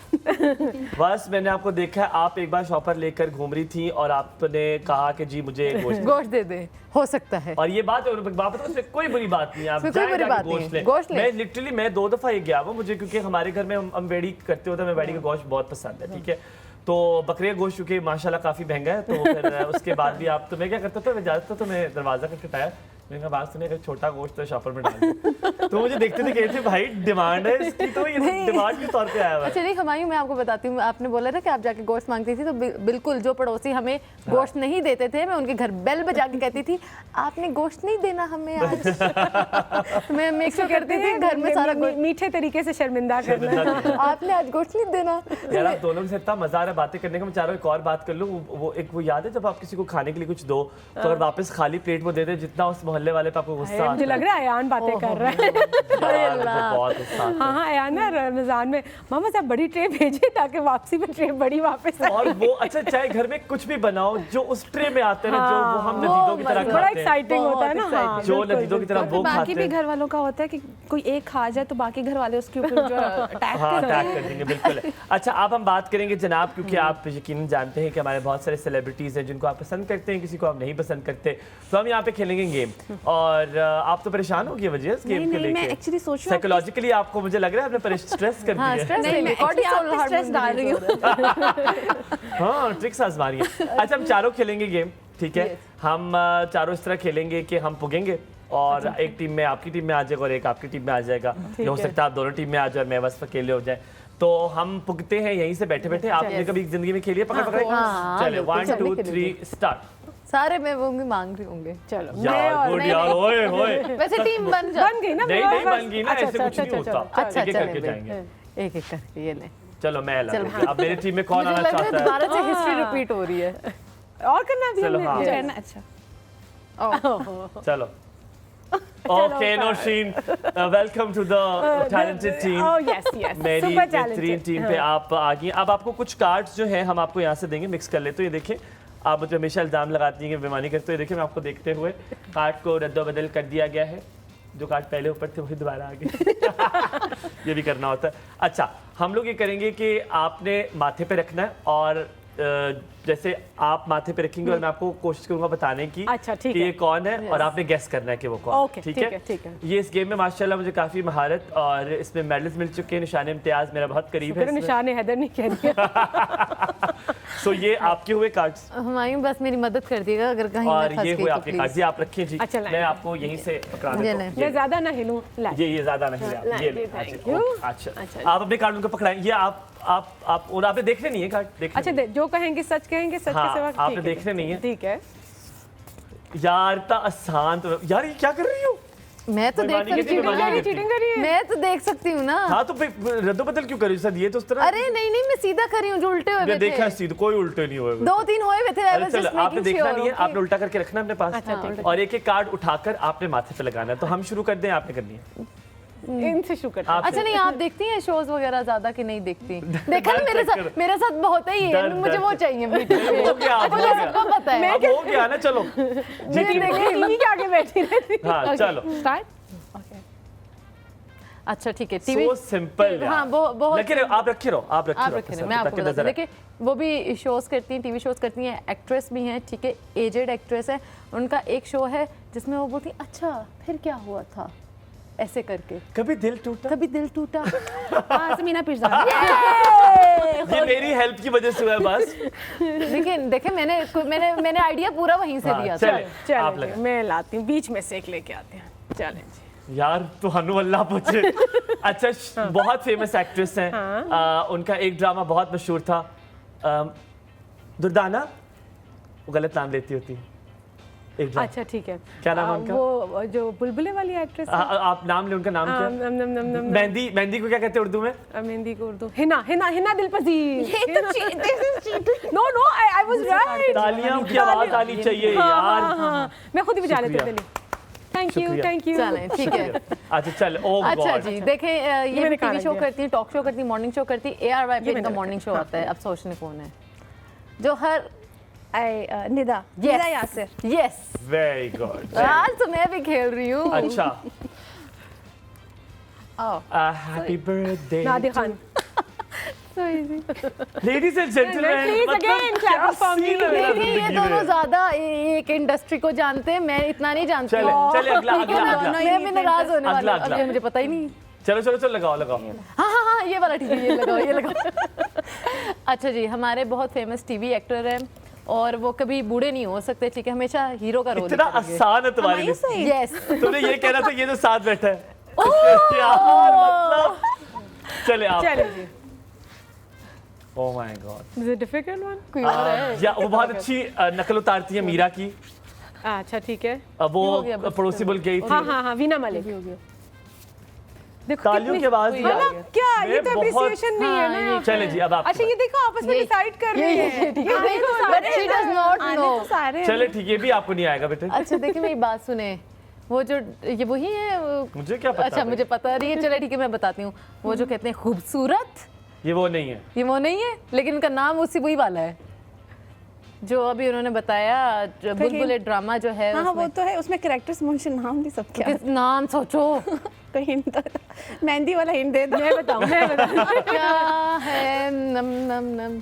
बस मैंने आपको देखा है, आप एक बार शॉपर लेकर घूम रही थी और आपने कहा कि जी मुझे गोश्त दे दे, हो सकता है। और ये बात उसमें कोई बुरी बात नहीं है। आप इसमें कोई जाएं बुरी जाके बात नहीं गोश्त है, लें। गोश्त लें। मैं लिटरली 2 दफा ये गया हूँ मुझे, क्योंकि हमारे घर में हम वेड़ी करते होते हैं, मैं वेड़ी का गोश्त बहुत पसंद है। ठीक है, तो बकरे का गोश्त चूंकि माशाल्लाह काफी महंगा है, तो फिर उसके बाद भी आप, तो मैं क्या करता था, मैं जाता था तो मैं दरवाजा खटखटाया, मैंने कहा बात सुनिए, अगर छोटा गोश्त तो शॉपर में डाल दो। तो मुझे देखते थे कहते भाई डिमांड है इसकी, तो ये डिमांड के तौर पे आया हुआ है। अच्छा नहीं हुमायूं, मैं आपको बताती हूँ, आपने बोला था कि आप जाके गोश्त मांगती थी, तो बिल्कुल जो पड़ोसी हमें गोश्त नहीं देते थे, मैं उनके घर बेल बजा के कहती थी आपने गोश्त नहीं देना हमें आज। मैं मेक श्योर करती थी घर में सारा मीठे तरीके से शर्मिंदा करना। आपने आज गोश्त नहीं देना। यार आप दोनों से इतना मजा आ रहा है बातें करने का। मैं चाह रहा हूँ एक और बात कर लूँ। वो याद है जब आप किसी को खाने के लिए कुछ दो, तो अगर वापस खाली प्लेट वो दे दे, जितना उस मोहल्ले वाले पे आपको गुस्सा आता है। मुझे लग रहा है अयान बातें कर रहा है। यार, मुझे बहुत गुस्सा आता है। हाँ अयान ना रमजान में मामा साहब बड़ी ट्रे भेजे ताकि वापसी में ट्रे बड़ी वापस आए। और वो अच्छा, चाहे घर में कुछ भी बनाओ, जो उस ट्रे में आते हैं ना, जो वो हम नदीदों की तरह बड़ा खाते हैं, एक्साइटिंग होता है ना। हाँ, जो नदीदों की तरह वो खाते बाकी भी हैं। घर वालों का होता है कि कोई एक खा जाए तो बाकी घर वाले उसके ऊपर जो अटैक हाँ करते अटैक हैं। कर देंगे, बिल्कुल है। अच्छा अब हम बात करेंगे जनाब, क्योंकि आप यकीनन जानते हैं कि हमारे बहुत सारे सेलिब्रिटीज़ हैं जिनको आप पसंद करते हैं, किसी को आप नहीं पसंद करते, तो हम यहाँ पे खेलेंगे गेम। और आप तो परेशान हो गई वजह इस गेम के नहीं, मैं लेके। एक्चुअली सोच रही हूँ साइकोलॉजिकली आपको मुझे लग रहा है आपने स्ट्रेस कर हाँ, दिया है। स्ट्रेस नहीं, मैं actually आप पे स्ट्रेस डाल रही हूँ। हाँ ट्रिक्स आजमा रही है। अच्छा हम चारों खेलेंगे गेम, ठीक है? हम चारों इस तरह खेलेंगे कि हम पुगेंगे और एक टीम में आपकी टीम में आ जाएगा और एक आपकी टीम में आ जाएगा। ये हो सकता है आप दोनों टीम में आ जाए और मैं बस अकेले हो जाए। तो हम पुगते हैं यहीं से बैठे बैठे। आपने कभी जिंदगी में खेली है पकड़ पकड़ाई? चले 1 2 3 स्टार्ट। सारे मैं वो भी मांग रही होंगे। चलो यार गुड यार, ओए ओए वैसे टीम बन गई ना। नहीं नहीं बन गई ना, अच्छा, ऐसे कुछ अच्छा, नहीं अच्छा, होता। अच्छा एक एक करके चले जाएंगे। एक एक करके ये ले। चलो मैं अब मेरी टीम में कौन मुझे आना लग रहा है चाहता है? दोबारा से हिस्ट्री रिपीट हो रही है। और करना भी चलो, हमने। हाँ। चलो। अच्छा चलो okay Nausheen, welcome to the talented team. Oh, yes, yes. मेरी Super बेहतरीन talented. टीम पे आप आ गई। अब आपको कुछ कार्ड्स जो हैं हम आपको यहाँ से देंगे, मिक्स कर ले। तो ये देखिए, आप मुझे हमेशा इल्ज़ाम लगाती हैं कि बेईमानी करते हो। ये देखिए मैं आपको देखते हुए कार्ड को रद्दोबदल कर दिया गया है। जो कार्ड पहले ऊपर थे वही दोबारा आ गए। ये भी करना होता है। अच्छा हम लोग ये करेंगे कि आपने माथे पे रखना है और जैसे आप माथे पे रखेंगे और मैं आपको कोशिश करूंगा बताने की अच्छा, ठीक कि है। ये कौन है और आपने गेस करना है कि वो कौन। ओके, ठीक है, ठीक है। ये इस गेम में माशाल्लाह मुझे काफी महारत और इसमें मेडल्स मिल चुके हैं। निशान इम्तियाज मेरा बहुत करीब है इसमें। निशान हैदर नहीं कह रही है। सो ये आपके हुए कार्ड्स हुमायूं बस मेरी मदद कर दिएगा अगर कहीं और मैं फंस ये गई हुए तो आपके प्लीज। कार्ड्स। ये आप रखें जी। अच्छा, मैं आपको यहीं से पकड़ा ये देता लें। हूँ। मैं ज्यादा ना हिलूं। ये ज्यादा नहीं है। ला, ये जी, अच्छा, thank you। ओके, अच्छा आप अपने कार्ड उनको पकड़ाएं। ये आप और आपने देखने नहीं है कार्ड, देखने अच्छा नहीं है। जो कहेंगे सच कहेंगे, सच हाँ, के सिवा आपने ठीक है, देखने नहीं है। ठीक है। यार इतना आसान तो यार ये क्या कर रही हो? मैं तो देख बेईमानी सकती की हूँ ना। बेईमानी चीटिंग करी है। मैं तो देख सकती हूँ ना। हाँ तो फिर रद्दो-बदल क्यों करी सर, ये तो उस तरह अरे नहीं नहीं, मैं सीधा करी हूँ, जो उल्टे हुए मैं हुए देखा थे। सीधे कोई उल्टे नहीं हुए। 2-3 हुए हुए थे। I अरे was चलो, just आपने making देखना sure, नहीं है, okay? आपने उल्टा करके रखना है अपने पास। अच्छा, ठीक है। और एक एक कार्ड उठाकर आपने माथे पे लगाना है। तो हम शुरू कर दें, आपने करनी है। इनसे शुरू करते हैं। आप अच्छा नहीं, आप देखती हैं शोज वगैरह ज्यादा कि नहीं देखती? देखा ना डर मेरे चेक करो। साथ, मेरे साथ बहुत है ये, डर, मुझे डर वो चेक। चाहिए मीटिंग नहीं, हो गया, अब हो मुझे गया। सबको पता है। अब हो गया ना, चलो मैंने जीत गए। देखी। टीवी के आगे बैठी रहती हूँ। हाँ चलो। स्टार्ट। अच्छा ठीक है, टीवी सो सिंपल। हाँ, बहुत लेकिन आप रखे रहो, आप रखे आप रहो रखें, अपने मैं साथ, आपको ताकि बताती नजर हूँ। आए। देखिए वो भी शोज करती हैं, टीवी शोज करती हैं, एक्ट्रेस भी हैं, ठीक है, एजेड एक्ट्रेस है। उनका एक शो है जिसमें वो बोलती हैं, अच्छा फिर क्या हुआ था, ऐसे करके, कभी दिल टूटा, कभी दिल टूटा। हाँ समीना पिरज़ाद। ये मेरी हेल्प की वजह से हुआ है बस। लेकिन देखे मैंने आइडिया पूरा वहीं से हाँ, दिया था। चले आप चलिए, लगे। मैं लाती हूँ, बीच में से एक लेके आते हैं। चलें जी। यार तो हनु अल्लाह पूछे। अच्छा बहुत फेमस एक्ट्रेस हैं। उनका एक ड्रामा बहुत मशहूर था, दुर्दाना, वो गलत नाम लेती होती है एक ड्रामा। अच्छा ठीक है। क्या नाम है उनका? वो जो बुलबुले वाली एक्ट्रेस है। आप नाम ले, उनका नाम क्या है? नम नम नम नम मेहंदी, मेहंदी को क्या कहते हैं उर्दू में? मेहंदी को उर्दू हिना हिना हिना दिल पजीर। No no I was right. तालियों की आवाज आनी चाहिए यार। हाँ मैं खुद ही बजा लेती हूँ। थैंक यू शुक्रिया। Thank you. चलें ठीक है। अच्छा चल, ओह अच्छा गॉड। जी देखें, ये मैंने भी कहा टीवी शो दिया। करती है, टॉक शो करती है, मॉर्निंग शो करती है। ARY पे इनका मैंने मॉर्निंग शो आता है, अब सोचने कौन है जो हर Nida Nida Yasir. Yes, very good. आज तो मैं भी खेल रही हूँ। अच्छा, Oh, happy birthday Nadia Khan. so easy. Ladies and gentleman. Please again, clap for me. देखिए ये दोनों ज्यादा एक इंडस्ट्री को जानते हैं, मैं इतना नहीं जानती चले हूँ। चले, अगला ठीक है अगला ना? अगला। मैं भी नाराज होने वाली अगला, हूँ, अगला। अभी मुझे पता ही नहीं। चलो चलो चलो, लगाओ लगाओ। हाँ हाँ हाँ, ये वाला ठीक है, ये लगाओ ये लगाओ। अच्छा जी, हमारे बहुत फेमस टीवी एक्टर हैं और वो कभी बूढ़े नहीं हो सकते, ठीक है, हमेशा हीरो का रोल इतना आसान है तुम्हारे लिए। यस। तूने ये कहना था, ये जो साथ बैठा है यार, मतलब चले आप। चलो जी। Oh my God. Is it a difficult one? कोई और है? या वो बहुत अच्छी नकल उतारती है मीरा की। अच्छा ठीक है। वो हो गया बस। पड़ोसी बोल गई थी। हाँ हाँ हाँ वीना मलिक। देखो तालियों की आवाज कोई दी। आ है ना? गया। क्या ये मैं तो बहुत- अप्रिसिएशन नहीं है हाँ, ना ये यहाँ पे। चले जी, अब आप। अच्छा ये देखो आपस में ये- डिसाइड कर रहे ये हैं। ठीक है, but she does not आने know. तो सारे चले ठीक है, ये भी आपको नहीं आएगा बेटे। अच्छा देखिए मेरी बात सुने, वो जो ये वही है मुझे क्या पता अच्छा भाई? मुझे पता नहीं है, चले ठीक है मैं बताती हूँ। वो जो कहते हैं खूबसूरत, ये वो नहीं है। ये वो नहीं है, लेकिन उनका नाम उसी वही वाला है जो अभी उन्होंने बताया, जो बुलबुल ड्रामा जो है हाँ वो उसमें। तो है, उसमें कैरेक्टर्स मुझे नाम भी सब क्या किस नाम सोचो कोई हिंट तो मेहंदी वाला हिंट दे दो। मैं बताऊँ क्या है, नम नम नम।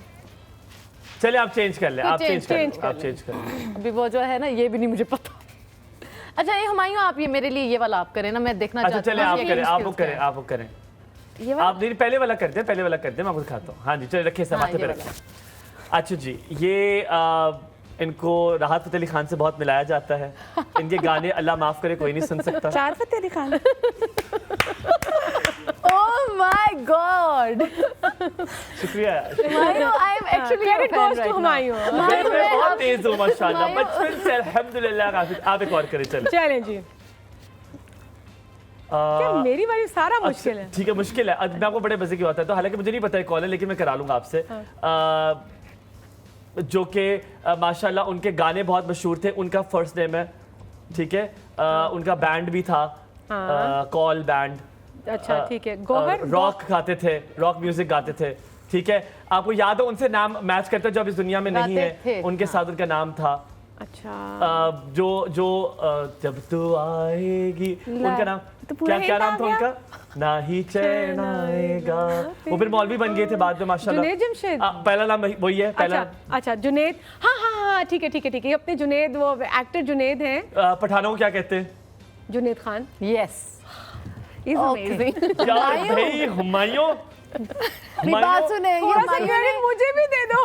चले आप चेंज कर ले, तो आप चेंज change कर ले, कर आप चेंज कर ले। अभी वो जो है ना, ये भी नहीं मुझे पता। अच्छा ये हुमायूं, आप ये मेरे लिए ये वाला आप करें ना, मैं देखना अच्छा चाहती चले हूँ आप ये करें, game आप वो skills क्या करें, है। आप वो करें। ये वाला आप नहीं, पहले वाला करते हैं, पहले वाला करते हैं, मैं आपको दिखाता हूँ। हाँ जी चले, रखिए हाँ, माथे पे ये रखिए। अच्छा जी, ये इनको राहत फतेह अली खान से बहुत मिलाया जाता है। इनके गाने अल्लाह माफ करे कोई नहीं सुन सकता। चार Fateh Ali Khan. Oh my God! शुक्रिया यार। Humayun, I am actually your Credit fan goes to right now. Humayun. मैं बहुत तेज हूँ माशाल्लाह, हुमायूं। बचपन से अल्हम्दुलिल्लाह। काफी, आप एक और करें चले। चलें जी। क्या मेरी बारी सारा मुश्किल है। ठीक है, मुश्किल है। अब मैं आपको बड़े मजे की बात है, तो हालांकि मुझे नहीं पता है कौन है, लेकिन मैं करा लूंगा आपसे। जो कि माशाल्लाह उनके गाने बहुत मशहूर थे। उनका फर्स्ट नेम है, ठीक है, उनका बैंड भी था, कॉल बैंड। अच्छा ठीक है। गौहर रॉक गाते थे, रॉक म्यूजिक गाते थे, ठीक है। आपको याद हो उनसे नाम मैच करता है जो अब इस दुनिया में नहीं गाते है, थे, उनके साथ उनका नाम था अच्छा जो जो जब तू आएगी, उनका नाम तो पूरा क्या क्या hint नाम आ था गया। उनका? ना ही चैन आएगा। वो फिर मौलवी बन गए थे बाद में माशाल्लाह। जुनैद जमशेद। पहला नाम वही है, पहला। अच्छा अच्छा जुनैद। हाँ हाँ हाँ ठीक है ठीक है ठीक है। ये अपने जुनैद, वो एक्टर जुनैद हैं, पठानों को क्या कहते हैं? Junaid Khan. Yes. He's Okay. amazing। यार भाई हुमायूं, मेरी बात सुने, ये थोड़ा सा हुमायूं क्रेडिट ने- मुझे भी दे दो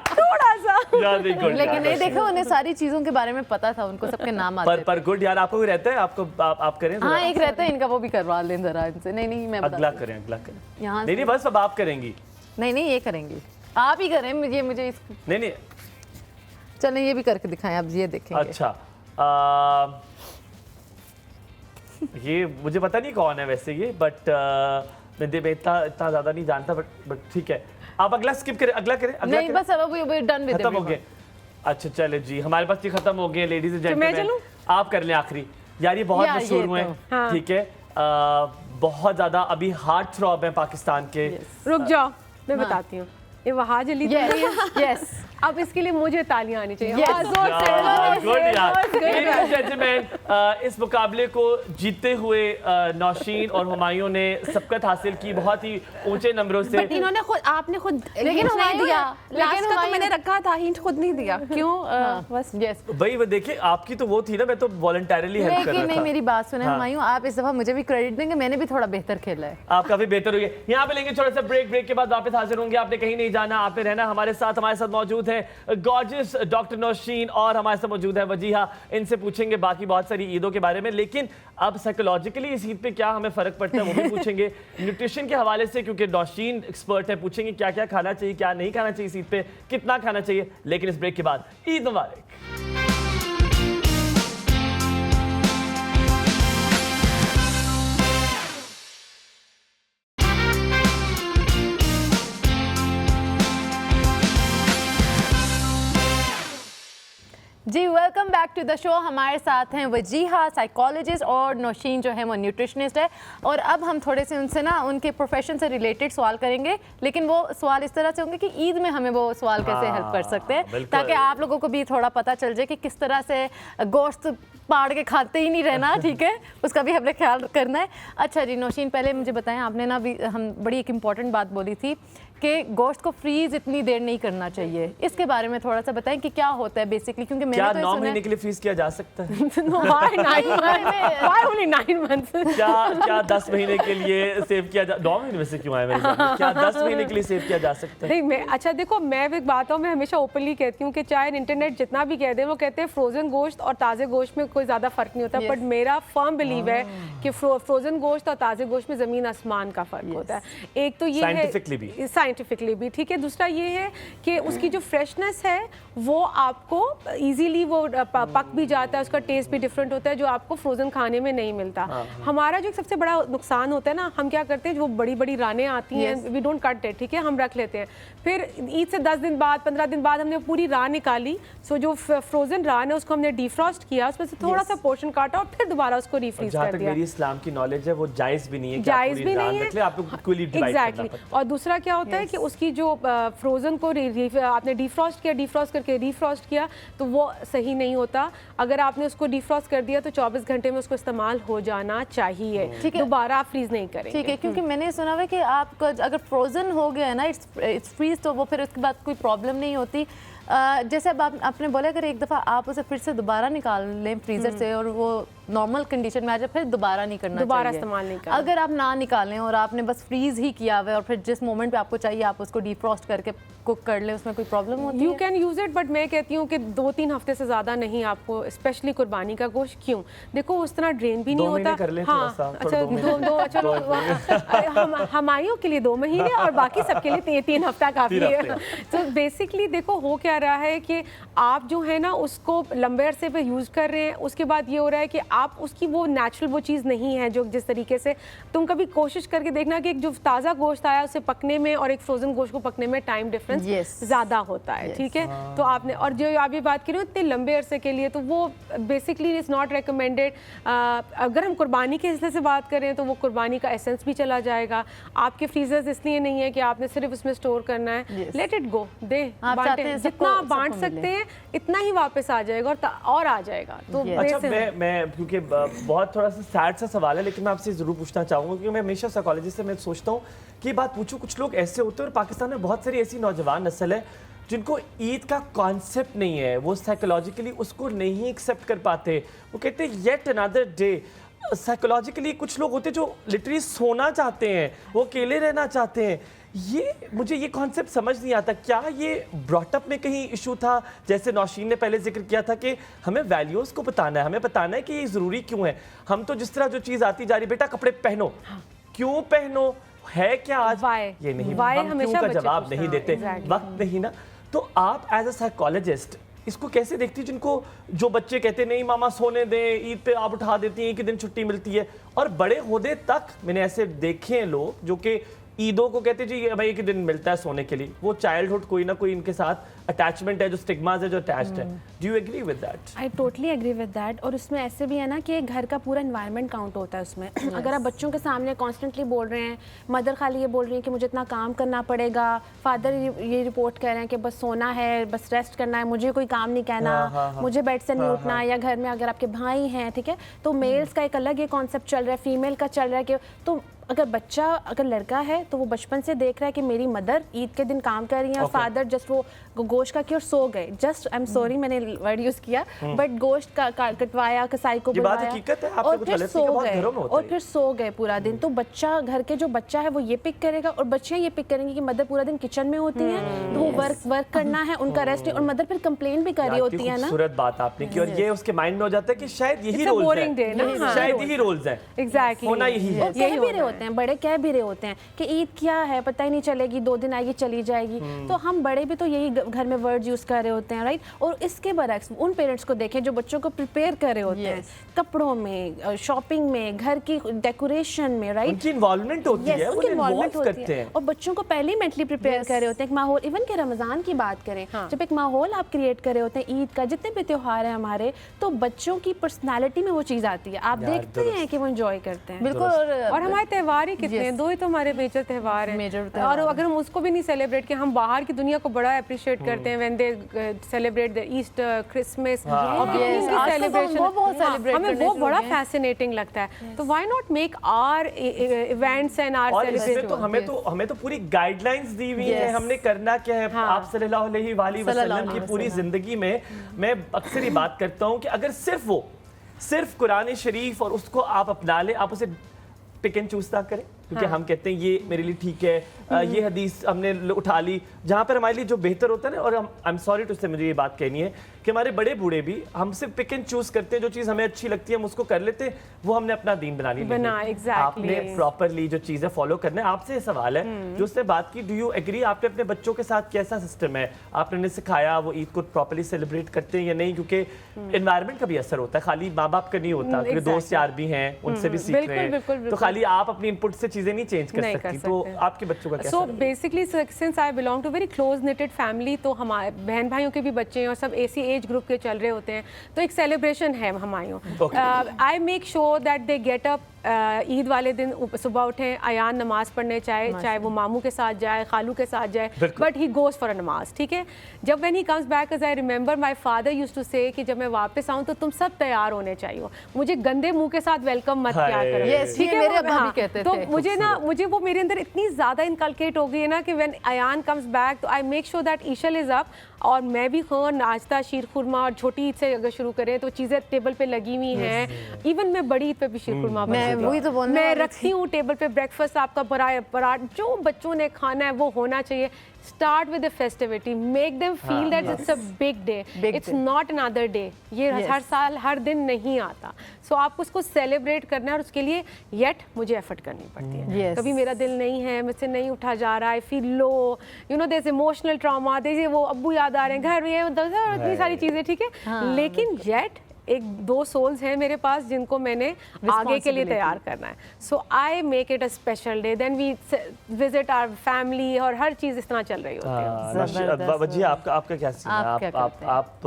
थोड़ा सा। यार very good, लेकिन यार, नहीं बस। देखो, उन्हें सारी चीजों के बारे में पता था, उनको सबके नाम आते पर गुड यार, आपको भी रहता है, आपको आप करें हाँ जरा। एक रहता है इनका, वो भी करवा लें जरा इनसे। नहीं नहीं मैं अगला बता करें, अगला करें। यहाँ नहीं नहीं, बस अब आप करेंगी। नहीं नहीं ये करेंगे, आप ही करें, मुझे नहीं नहीं, चलें ये भी करके दिखाएं, आप ये देखेंगे। अच्छा ये मुझे पता नहीं कौन है वैसे ये, बट मैं इतना ज़्यादा नहीं जानता, बट ठीक है। आप अगला स्किप करें, अगला करें, अगला नहीं करें? बस अब वी डन विद खत्म हो गए। अच्छा चले जी, हमारे पास ये खत्म हो गए लेडीज एंड मैं जेंटलमैन। चलूं? आप कर लें आखिरी। यार ये बहुत या, मशहूर ये हुए तो, हैं, हाँ। ठीक है। बहुत ज्यादा अभी हार्ट थ्रॉब है पाकिस्तान के। रुक जाओ, मैं बताती हूँ। ये वहाँ जली तो नहीं है। यस अब इसके लिए मुझे तालियां आनी चाहिए। Yes. हाँ, जोर से, जोर गुड से, यार। जोर से। लेडीज एंड जेंटलमैन, इस मुकाबले को जीतते हुए नौशीन और हुमायूं ने सबकत हासिल की बहुत ही ऊंचे नंबरों से। बट इन्होंने खुद, आपने खुद लेकिन hint नहीं हुमायूं दिया। ने- लास्ट लेकिन का तो हुमायूं मैंने रखा था, हिंट खुद नहीं दिया। क्यों? बस यस भाई वो देखिए, आपकी तो वो थी ना, मैं तो वॉलंटरली हेल्प कर लेकिन रहा नहीं, था। मेरी बात सुने हाँ। हुमायूं, आप इस दफा मुझे भी क्रेडिट देंगे, मैंने भी थोड़ा बेहतर खेला है। आप काफी बेहतर हुए। यहाँ पे लेंगे छोटा सा ब्रेक, ब्रेक के बाद वापस हाजिर होंगे। आपने कहीं नहीं जाना, आपने रहना हमारे साथ मौजूद है गॉर्जियस डॉक्टर नौशीन और हमारे साथ मौजूद है वजीहा। इनसे पूछेंगे बाकी बहुत सारी ईदों के बारे में, लेकिन अब साइकोलॉजिकली इस ईद पे क्या हमें फर्क पड़ता है वो भी पूछेंगे। न्यूट्रिशन के हवाले से, क्योंकि नौशीन एक्सपर्ट है, पूछेंगे क्या क्या खाना चाहिए, क्या नहीं खाना चाहिए इस ईद पे, कितना खाना चाहिए। लेकिन इस ब्रेक के बाद ईद मुबारक। जी welcome back to the show. हमारे साथ हैं वजीहा साइकोलॉजिस्ट और नौशीन जो है वो न्यूट्रिशनिस्ट है। और अब हम थोड़े से उनसे ना उनके प्रोफेशन से रिलेटेड सवाल करेंगे, लेकिन वो सवाल इस तरह से होंगे कि ईद में हमें वो सवाल कैसे हेल्प कर सकते हैं, बिल्कुल। ताकि आप लोगों को भी थोड़ा पता चल जाए कि किस तरह से गोश्त पाड़ के खाते ही नहीं रहना, ठीक है, उसका भी हमें ख्याल करना है। अच्छा जी नौशीन, पहले मुझे बताएं, आपने ना भी हम बड़ी एक इम्पॉर्टेंट बात बोली थी कि गोश्त को फ्रीज इतनी देर नहीं करना चाहिए। इसके बारे में थोड़ा सा बताएं कि क्या होता है बेसिकली, क्योंकि मैंने क्या तो ये 9 सुना महीने है के लिए फ्रीज किया जा सकता है? Why 9 months? Why only 9 months? क्या 10 महीने के लिए सेव किया जा 9 महीने में से क्यों आया मेरे ख्याल में? क्या 10 महीने के लिए सेव किया जा सकता है? नहीं, मैं अच्छा देखो, मैं एक बात हूँ, मैं हमेशा ओपनली कहती हूँ कि चाहे इंटरनेट जितना भी कह दे, वो कहते हैं फ्रोजन गोश्त और ताज़े गोश्त में कोई ज़्यादा फर्क नहीं होता। Yes. बट मेरा फर्म बिलीव है कि फ्रोजन गोश्त और ताज़े गोश्त में ज़मीन आसमान का फ़र्क होता है। एक तो ये Scientifically भी। है साइंटिफिकली भी, ठीक है। दूसरा ये है कि उसकी जो फ्रेशनेस है वो आपको इजीली वो पक भी जाता है, उसका टेस्ट भी डिफरेंट होता है, जो आपको फ्रोजन खाने में नहीं मिलता। हमारा जो सबसे बड़ा नुकसान होता है ना, हम क्या करते हैं, जो बड़ी बड़ी रानें आती हैं, वी डोंट कट इट, ठीक है, हम रख लेते हैं। फिर ईद से 10 दिन बाद 15 दिन बाद हमने पूरी रान निकाली, सो जो फ्रोजन रान है उसको हमने डिफ्रॉस्ट किया, उसमें से थोड़ा सा पोर्शन काटा और फिर दोबारा उसको रिफ्रीज जहाँ कर तक दिया। मेरी इस्लाम की नॉलेज है वो जायज़ भी नहीं है कि आप जायज़ पूरी भी रान नहीं रख ले, है, आपको इक्वली डिवाइड करना एग्जैक्टली। पड़ता है। और दूसरा क्या होता है कि उसकी जो फ्रोजन को आपने डिफ्रॉस्ट किया, डिफ्रॉस्ट करके रिफ्रॉस्ट किया, तो वो सही नहीं होता। अगर आपने उसको डिफ्रॉस्ट कर दिया तो 24 घंटे में उसको इस्तेमाल हो जाना चाहिए, ठीक है। दोबारा आप फ्रीज नहीं करेंगे। ठीक है, क्योंकि मैंने सुना हुआ है कि आपका अगर फ्रोजन हो गया है ना, इट्स फ्रीज, तो वो फिर उसके बाद कोई प्रॉब्लम नहीं होती। जैसे अब आपने बोला अगर एक दफ़ा आप उसे फिर से दोबारा निकाल लें फ्रीज़र से और वो नॉर्मल कंडीशन में आ जाए, फिर दोबारा नहीं करना दोबारा चाहिए। इस्तेमाल नहीं करना। अगर आप ना निकालें और आपने बस फ्रीज ही किया हुआ है और फिर जिस मोमेंट पे आपको चाहिए आप उसको डीफ्रॉस्ट करके कुक कर लें, उसमें कोई प्रॉब्लम होती यू है? कैन यूज़ इट, बट मैं कहती हूँ कि 2-3 हफ्ते से ज़्यादा नहीं आपको, स्पेशली कुर्बानी का गोश्त। क्यों? देखो उस तरह ड्रेन भी नहीं 2 महीने होता। कर लें हाँ, थोड़ा सा, अच्छा, थोड़ा 2 महीने। दो चलो हमायों के लिए 2 महीने और बाकी सबके लिए 3 हफ्ता काफ़ी 3 है। तो बेसिकली देखो हो क्या रहा है कि आप जो है ना उसको लंबे अरसे पे यूज़ कर रहे हैं, उसके बाद ये हो रहा है कि आप उसकी वो नेचुरल वो चीज़ नहीं है जो जिस तरीके से तुम कभी कोशिश करके देखना कि एक जो ताज़ा गोश्त आया उसे पकने में और एक फ्रोजन गोश्त को पकने में टाइम डिफरेंस Yes. ज़्यादा होता है, ठीक है। तो आपने, और जो आप ये बात करें इतने लंबे अरसे के लिए, तो वो बेसिकली इज़ नॉट रिकमेंडेड। अगर हम कुर्बानी के हिस्से से बात करें तो वो कुर्बानी का एसेंस भी चला जाएगा। आपके फ्रीजर्स इसलिए नहीं है कि आपने सिर्फ उसमें स्टोर करना है, Yes. लेट इट गो, दे आप चाहते हैं सबको- जितना आप बांट सबको मिले। सकते हैं इतना ही वापस आ जाएगा और आ जाएगा। तो Yes. अच्छा, वैसे- मैं क्योंकि बहुत थोड़ा सा सैड सा सवाल है, लेकिन मैं आपसे ज़रूर पूछना चाहूँगा, क्योंकि मैं हमेशा साइकोलॉजिस्ट से मैं सोचता हूँ कि ये बात पूछूं। कुछ लोग ऐसे होते हैं और पाकिस्तान में बहुत सारी ऐसी नौजवान नस्ल है जिनको ईद का कॉन्सेप्ट नहीं है, वो साइकोलॉजिकली उसको नहीं एक्सेप्ट कर पाते। वो कहते हैं येट अनदर डे। साइकोलॉजिकली कुछ लोग होते हैं जो लिटरली सोना चाहते हैं, वो अकेले रहना चाहते हैं। मुझे ये कॉन्सेप्ट समझ नहीं आता, क्या ये ब्रॉटअप में कहीं इशू था? जैसे नौशीन ने पहले जिक्र किया था कि हमें वैल्यूज़ को बताना है, हमें बताना है कि ये ज़रूरी क्यों है। हम तो जिस तरह जो चीज़ आती जा रही, बेटा कपड़े पहनो, क्यों पहनो, है क्या आज, Why? ये नहीं, Why हम क्यों हमेशा का बच्चे जवाब पूछते नहीं हैं। देते, Exactly. वक्त नहीं ना। तो आप एज अ साइकोलॉजिस्ट इसको कैसे देखती है, जिनको जो बच्चे कहते नहीं मामा सोने दें, ईद पे आप उठा देती हैं, एक ही दिन छुट्टी मिलती है, और बड़े होदे तक मैंने ऐसे देखे हैं लोग जो कि ईदों को कहते जी भाई एक ही दिन मिलता है सोने के लिए, वो चाइल्डहुड कोई ना कोई इनके साथ अटैचमेंट है, जो स्टिग्मास है जो अटैच्ड है। Do you agree with that? I totally agree with that. और उसमें ऐसे भी है ना कि घर का पूरा एनवायरनमेंट काउंट होता है उसमें। अगर आप बच्चों के सामने कॉन्स्टेंटली बोल रहे हैं, मदर खाली ये बोल रही है कि मुझे इतना काम करना पड़ेगा, फादर ये रिपोर्ट कर रहे हैं कि बस सोना है, बस रेस्ट करना है, मुझे कोई काम नहीं कहना, मुझे बेड से नहीं उठना, या घर में अगर आपके भाई हैं, ठीक है, तो मेल्स का एक अलग ये कॉन्सेप्ट चल रहा है, फीमेल का चल रहा है कि तो अगर बच्चा अगर लड़का है तो वो बचपन से देख रहा है कि मेरी मदर ईद के दिन काम कर रही है, फादर जस्ट वो गोश्त का की और सो गए, जस्ट आई एम सॉरी मैंने वर्ड यूज किया, बट गोश्त का कटवाया, कसाई को बुलाया और फिर सो गए, और फिर सो गए पूरा दिन। तो बच्चा, घर के जो बच्चा है वो ये पिक करेगा, और बच्चियां ये पिक करेंगी कि मदर पूरा दिन किचन में होती हैं, तो वो वर्क करना है, उनका रेस्ट, और मदर फिर कंप्लेन भी कर रही होती है ना। खूबसूरत बात आपने की, और ये उसके माइंड में हो जाता है कि शायद यही रोल्स हैं, शायद यही रोल्स हैं, एग्जैक्टली होना यही है। कह भी रहे होते हैं, बड़े कह भी रहे होते हैं कि ईद क्या है पता ही नहीं चलेगी, 2 दिन आएगी चली जाएगी, तो हम बड़े भी तो यही घर में वर्ड यूज कर रहे होते हैं, राइट। और इसके बरक्स उन पेरेंट्स को देखें जो बच्चों को प्रिपेयर कर रहे होते हैं, कपड़ों में, शॉपिंग में, घर की डेकोरेशन में, राइट, उनकी इन्वॉल्वमेंट होती है, उनकी इन्वॉल्वमेंट होती है, और बच्चों को पहले ही मेंटली प्रिपेयर कर रहे होते हैं। एक माहौल, इवन के रमजान की बात करें, जब एक माहौल आप क्रिएट कर रहे होते हैं ईद का, जितने भी त्योहार हैं हमारे, तो बच्चों की पर्सनैलिटी में वो चीज़ आती है, आप देखते हैं कि वो एंजॉय करते हैं। बिल्कुल। और हमारे त्योहार ही कितने हैं, 2 ही तो हमारे मेजर त्यौहार हैं, और अगर हम उसको भी नहीं सेलिब्रेट किया, हम बाहर की दुनिया को बड़ा अप्रिशिएट करते हैं when they celebrate the Easter, Christmas, हमें वो बड़ा फैसिनेटिंग लगता है। तो why not make our events and our celebration. तो हमें तो पूरी गाइडलाइंस दी हुई है, हमने करना क्या है। आप सल्लल्लाहु अलैहि वसल्लम की पूरी जिंदगी में मैं अक्सर ही बात करता हूँ कि अगर सिर्फ कुरान शरीफ और उसको आप अपना ले, आप उसे पिक एंड चूज ना करें, क्योंकि हम कहते हैं ये मेरे लिए ठीक है, ये हदीस हमने उठा ली, जहाँ पर हमारे लिए जो बेहतर होता है ना। और आई एम सॉरी टू से मुझे ये बात कहनी है कि हमारे बड़े बूढ़े भी हमसे पिक एंड चूज करते हैं, जो चीज़ हमें अच्छी लगती है हम उसको कर लेते हैं, वो हमने अपना दीन बना लिया। आपने प्रॉपरली जो चीज़ें फॉलो करना है। आपसे सवाल है जो उसने बात की, डू यू एग्री, आपने अपने बच्चों के साथ कैसा सिस्टम है, आपने उन्हें सिखाया वो ईद को प्रॉपरली सेलिब्रेट करते हैं या नहीं? क्योंकि एनवायरमेंट का भी असर होता है, खाली माँ बाप का नहीं होता, क्योंकि दोस्त यार भी हैं, उनसे भी सीख रहे हैं, तो खाली आप अपनी इनपुट से चीज़ें नहीं चेंज कर सकती। तो आपके बच्चों का so basically since I belong to very close knitted family, तो हमारे बहन भाइयों के भी बच्चे हैं और सब ऐसी एज ग्रुप के चल रहे होते हैं, तो एक सेलिब्रेशन है हमारे। आई make sure that they get up Eid वाले दिन सुबह उठें, अयान नमाज पढ़ने चाहे वो मामू के साथ जाए, खालू के साथ जाए, but he goes for a namaz, ठीक है। जब when he comes back, as I remember my father used to say कि जब मैं वापस आऊँ तो तुम सब तैयार होने चाहिए, मुझे गंदे मुंह के साथ वेलकम मत किया करो, ठीक है। मेरे अब्बा भी कहते तो थे। मुझे वो मेरे अंदर इतनी ज़्यादा इनकलकेट हो गई है ना कि व्हेन अयान कम्स बैक, तो I make sure that Eshal is up, और मैं भी नाश्ता, शीर खुरमा, और छोटी ईद से अगर शुरू करें तो चीज़ें टेबल पे लगी हुई हैं। इवन मैं बड़ी ईद पे भी शीर खुरमा मैं रखती हूँ टेबल पे। ब्रेकफास्ट आपका पराठ जो बच्चों ने खाना है वो होना चाहिए। Start with the festivity, make them feel that it's a big day, it's not another day. ये हर साल हर दिन नहीं आता, so आपको उसको सेलिब्रेट करना है, और उसके लिए येट मुझे एफर्ट करनी पड़ती है। कभी मेरा दिल नहीं है, मुझसे नहीं उठा जा रहा है, फील लो, you know, there is emotional trauma, there वो अब्बू याद आ रहे हैं, घर में इतनी सारी चीज़ें, ठीक है। लेकिन येट 1-2 सोल्स हैं मेरे पास जिनको मैंने आगे के लिए तैयार करना है। So I make it a special day, then we visit our family, और हर चीज़ इस तरह चल रही होती है। वजिया, आपका क्या सीन है? आप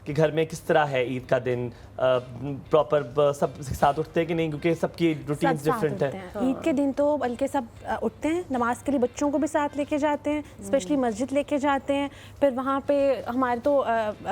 के घर में किस तरह है ईद का दिन? प्रॉपर सब साथ उठते हैं कि नहीं, क्योंकि सबकी रूटीन डिफरेंट है। ईद के दिन तो बल्कि सब उठते हैं, नमाज के लिए बच्चों को भी साथ लेके जाते हैं, स्पेशली मस्जिद लेके जाते हैं। फिर वहाँ पे हमारे तो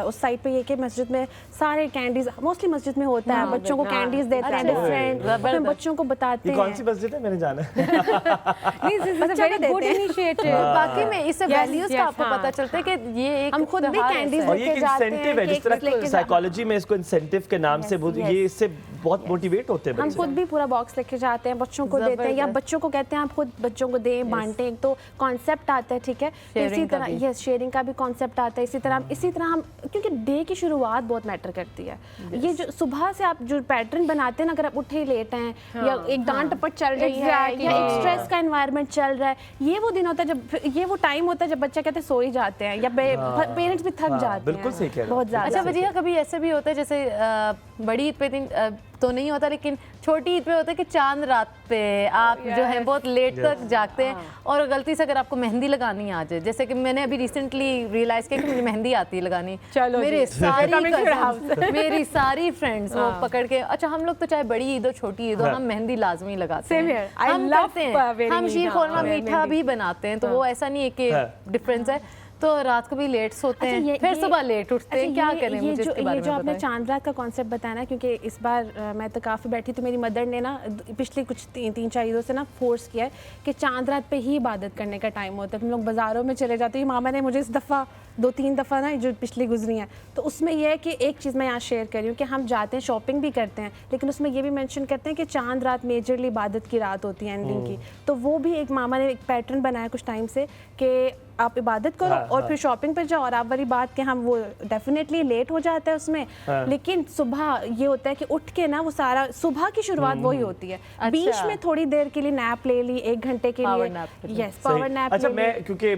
उस साइड पे ये कि मस्जिद में सारे कैंडीज मोस्टली मस्जिद में होता है, बच्चों को कैंडीज देते हैं डिफरेंट, बच्चों को बताते हैं। कौन सी मस्जिद है, मैंने जाना है। नहीं, this is a very good initiative. बाकी में इससे वैल्यूज का आपको पता चलता है कि ये एक हम खुद भी कैंडीज और ये एक इंसेंटिव है, जिस तरह साइकोलॉजी में इसको इंसेंटिव के नाम से ये इससे बहुत मोटिवेट होते हैं। हम खुद भी पूरा बॉक्स लेके जाते हैं, बच्चों को देते हैं, या बच्चों को कहते हैं आप खुद बच्चों को दें, बांटें, तो कॉन्सेप्ट आता है, ठीक है। इसी तरह शेयरिंग का भी कॉन्सेप्ट आता है। इसी तरह हम, क्योंकि डे की शुरुआत बहुत मैटर करती है, ये जो सुबह से आप जो पैटर्न बनाते हैं ना, अगर आप उठे ही लेट हैं या एक डांट टपट चल रही है या एक स्ट्रेस का एनवायरनमेंट चल रहा है, ये वो दिन होता है जब ये वो टाइम होता है जब बच्चा कहते हैं सो ही जाते हैं या पेरेंट्स भी थक जाते हैं। बिल्कुल सही कह रहे हो। बहुत ज्यादा। अच्छा वजीहा, कभी ऐसे भी होता है जैसे बड़ी ईद पे दिन तो नहीं होता, लेकिन छोटी ईद पे होता है कि चांद रात पे आप जो है बहुत लेट तक जागते हैं और गलती से अगर आपको मेहंदी लगानी आ जाए, जैसे कि मैंने अभी रिसेंटली रियलाइज किया कि मुझे मेहंदी आती है लगानी, चलो मेरे सारी Coming to your house. मेरी सारी फ्रेंड्स वो पकड़ के, अच्छा हम लोग तो चाहे बड़ी ईद हो छोटी ईद हो हम मेहंदी लाजमी लगाते Same हैं, here. I हम love करते हैं, wearing हम शीर खोरमा मेहंदी. मीठा भी बनाते हैं, तो वो ऐसा नहीं है कि डिफरेंस है। तो रात को भी लेट सोते अच्छा, हैं, फिर सुबह लेट उठते हैं, क्या करें मुझे इसके बारे ये जो में आपने बताएं। चांद रात का कॉन्सेप्ट बताया ना, क्योंकि इस बार मैं तो काफ़ी बैठी तो मेरी मदर ने ना पिछले कुछ 3-4 ईदों से ना फोर्स किया है कि चांद रात पे ही इबादत करने का टाइम होता है। तुम लोग बाज़ारों में चले जाते हो, मामा ने मुझे इस दफ़ा 2-3 दफ़ा ना जो पिछली गुजरी हैं, तो उसमें यह है कि एक चीज़ मैं यहाँ शेयर कर रही हूँ कि हम जाते हैं शॉपिंग भी करते हैं, लेकिन उसमें ये भी मेंशन करते हैं कि चांद रात मेजरली इबादत की रात होती है, एंडिंग की। तो वो भी एक मामा ने एक पैटर्न बनाया कुछ टाइम से कि आप इबादत करो और फिर शॉपिंग पर जाओ। और आप वाली बात कि हम वो डेफिनेटली लेट हो जाता है उसमें, लेकिन सुबह ये होता है कि उठ के ना वो सारा सुबह की शुरुआत वही होती है। बीच में थोड़ी देर के लिए नैप ले ली, 1 घंटे के Power लिए, nap यस पावर नैप। अच्छा मैं क्योंकि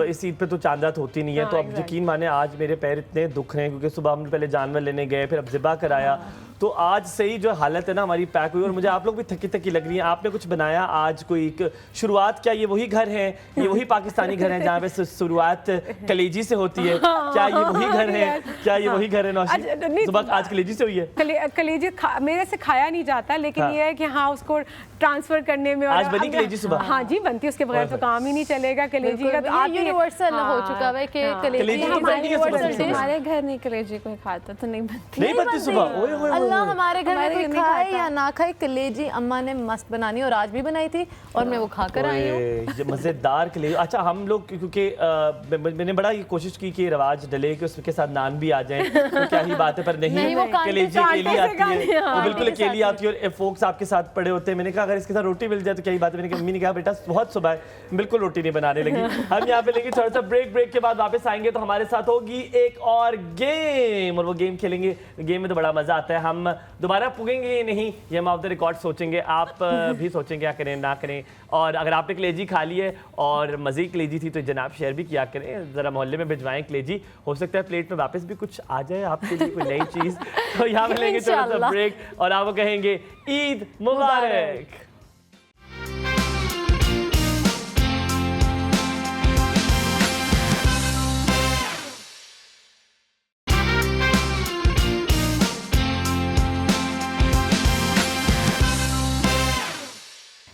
इस ईद पे तो चांद रात होती नहीं है, तो अब यकीन माने आज मेरे पैर इतने दुख रहे हैं क्योंकि सुबह हमने पहले जानवर लेने गए, फिर अब ज़िबा कराया, तो आज से ही जो हालत है ना हमारी पैक हुई और मुझे आप लोग भी थकी थकी लग रही हैं। आपने कुछ बनाया आज, कोई शुरुआत, क्या ये वही घर है, ये वही पाकिस्तानी घर है जहाँ पे शुरुआत कलेजी से होती है? क्या ये वही घर है? क्या ये वही घर है नौशी? सुबह आज कलेजी से हुई है? कलेजी मेरे से खाया नहीं जाता, लेकिन ये है कि हाँ उसको ट्रांसफर करने में। आज बनी कलेजी सुबह? हाँ जी बनती, उसके बगैर तो काम ही नहीं चलेगा। कलेजी का यूनिवर्सल हो चुका है कि कलेजी हमारे घर नहीं कलेजी कोई खाता तो नहीं बनती, नहीं बनती सुबह। अल्लाह हमारे घर में कोई खाए या ना खाए, कलेजी अम्मा ने मस्त बनानी और आज भी बनाई थी और मैं वो खाकर आई हूँ। ये मजेदार कलेजी। अच्छा हम लोग क्योंकि मैंने बड़ा ये कोशिश की कि रवाज डले कि उसके साथ नान भी आ जाए, तो क्या ही बात है, पर नहीं, कलेजी अकेली आती है, वो बिल्कुल अकेली आती है और फोक्स आपके साथ पड़े होते हैं। मैंने कहा अगर इसके साथ रोटी मिल जाए तो क्या ही बात है। मैंने कहा, मम्मी ने कहा बेटा बहुत सुबह है, बिल्कुल रोटी नहीं बनाने लगी। हम यहाँ पे लेंगे थोड़ा सा ब्रेक, ब्रेक के बाद वापस आएंगे तो हमारे साथ होगी एक और गेम, और वो गेम खेलेंगे। गेम में तो बड़ा मजा आता है, हम दोबारा पुगेंगे नहीं, ये हम ऑफ द रिकॉर्ड सोचेंगे, आप भी सोचेंगे क्या करें ना करें। और अगर आपने कलेजी खा ली है और मज़े की कलेजी थी तो जनाब शेयर भी किया करें, ज़रा मोहल्ले में भिजवाएं कलेजी, हो सकता है प्लेट में वापस भी कुछ आ जाए आपके लिए, कोई नई चीज़। तो यहाँ पे लेंगे थोड़ा सा ब्रेक और आपको कहेंगे ईद मुबारक।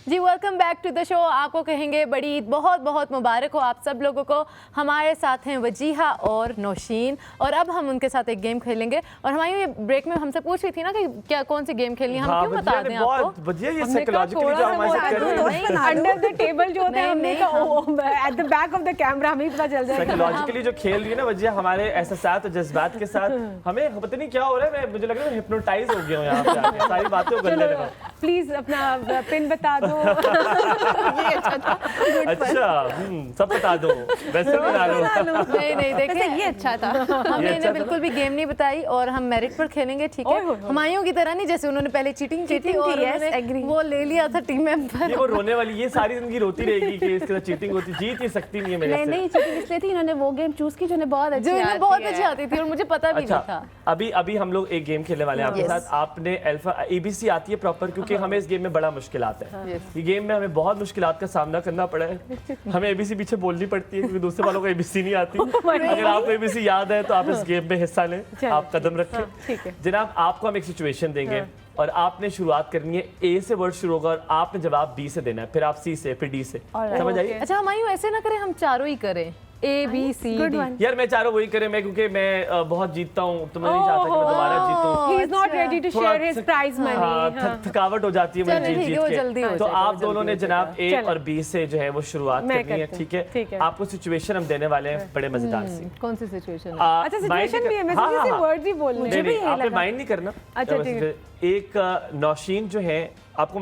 जी welcome back to the show. आपको कहेंगे बड़ी ईद बहुत बहुत मुबारक हो आप सब लोगों को। हमारे साथ हैं वजीहा और नौशीन, और अब हम उनके साथ एक गेम खेलेंगे। और हमारी ये ब्रेक में हमसे पूछ रही थी ना कि क्या कौन सी गेम खेलनी है, हम क्यों बता दें आपको। ये साइकोलॉजिकली जो हमारे साथ कर रहे हैं, अंडर द टेबल जो होता है, हमने कहा at the back of the camera, हमें पता चल जाएगा। साइकोलॉजिकली जो खेल रही है ना वजिया हमारे एहसास और जज्बात के साथ, हमें पता नहीं क्या हो रहा है, मुझे लग रहा है हिप्नोटाइज हो गया हूं यहाँ पे आके, सारी बातें कर ले रहा हूं। प्लीज अपना पिन बता दो। ये अच्छा था। अच्छा सब बता दो, वैसे भी ना लो। नहीं देखिए ये अच्छा था। हमने इन्हें बिल्कुल भी गेम नहीं बताई और हम मेरिट पर खेलेंगे, ठीक है। हुमायूं की तरह नहीं, जैसे उन्होंने पहले चीटिंग की थी और उन्होंने वो ले लिया था टीम मेंबर। ये वो रोने वाली, ये सारी जिंदगी रोती रहेगी कि इसके साथ चीटिंग होती, जीत ही सकती नहीं है मेरे से। नहीं चीटिंग इसलिए थी, इन्होंने वो गेम चूज की जो इन्हें बहुत जो इन्हें बहुत अच्छी आती थी और मुझे पता भी नहीं था। अभी हम लोग एक गेम खेलने वाले हैं आपके साथ। आपने अल्फा ABC आती है प्रॉपर, क्योंकि हमें इस गेम में बड़ा मुश्किल आता है। ये गेम में हमें बहुत मुश्किलात का सामना करना पड़ा है, हमें ABC पीछे बोलनी पड़ती है क्योंकि दूसरे वालों को ABC नहीं आती। अगर आपको ABC याद है तो आप इस गेम में हिस्सा लें, आप कदम रखें। जनाब आपको हम एक सिचुएशन देंगे और आपने शुरुआत करनी है, A से वर्ड शुरू होगा और आपने जवाब B से देना है, फिर आप C से, फिर D से, समझ आइए। अच्छा हुमायूं ऐसे ना करें, हम चारों ही करें, ABCD। यार मैं चारों वही करें, मैं क्योंकि मैं बहुत जीतता हूँ तो मैं नहीं चाहता कि मैं दोबारा जीतूं। He is not ready to share his prize money। थकावट हो जाती है मुझे जीत के। तो आप दोनों ने जनाब A और B से जो है वो शुरुआत करनी है, ठीक है। आपको सिचुएशन हम देने वाले हैं बड़े मजेदार सी। कौन सी सिचुएशन? अच्छा सिचुएशन भी है, मैं सिर्फ वर्ड्स ही बोलने। नहीं आपने माइंड नहीं करना। अच्छा ठीक है। एक नौशीन जो है आपको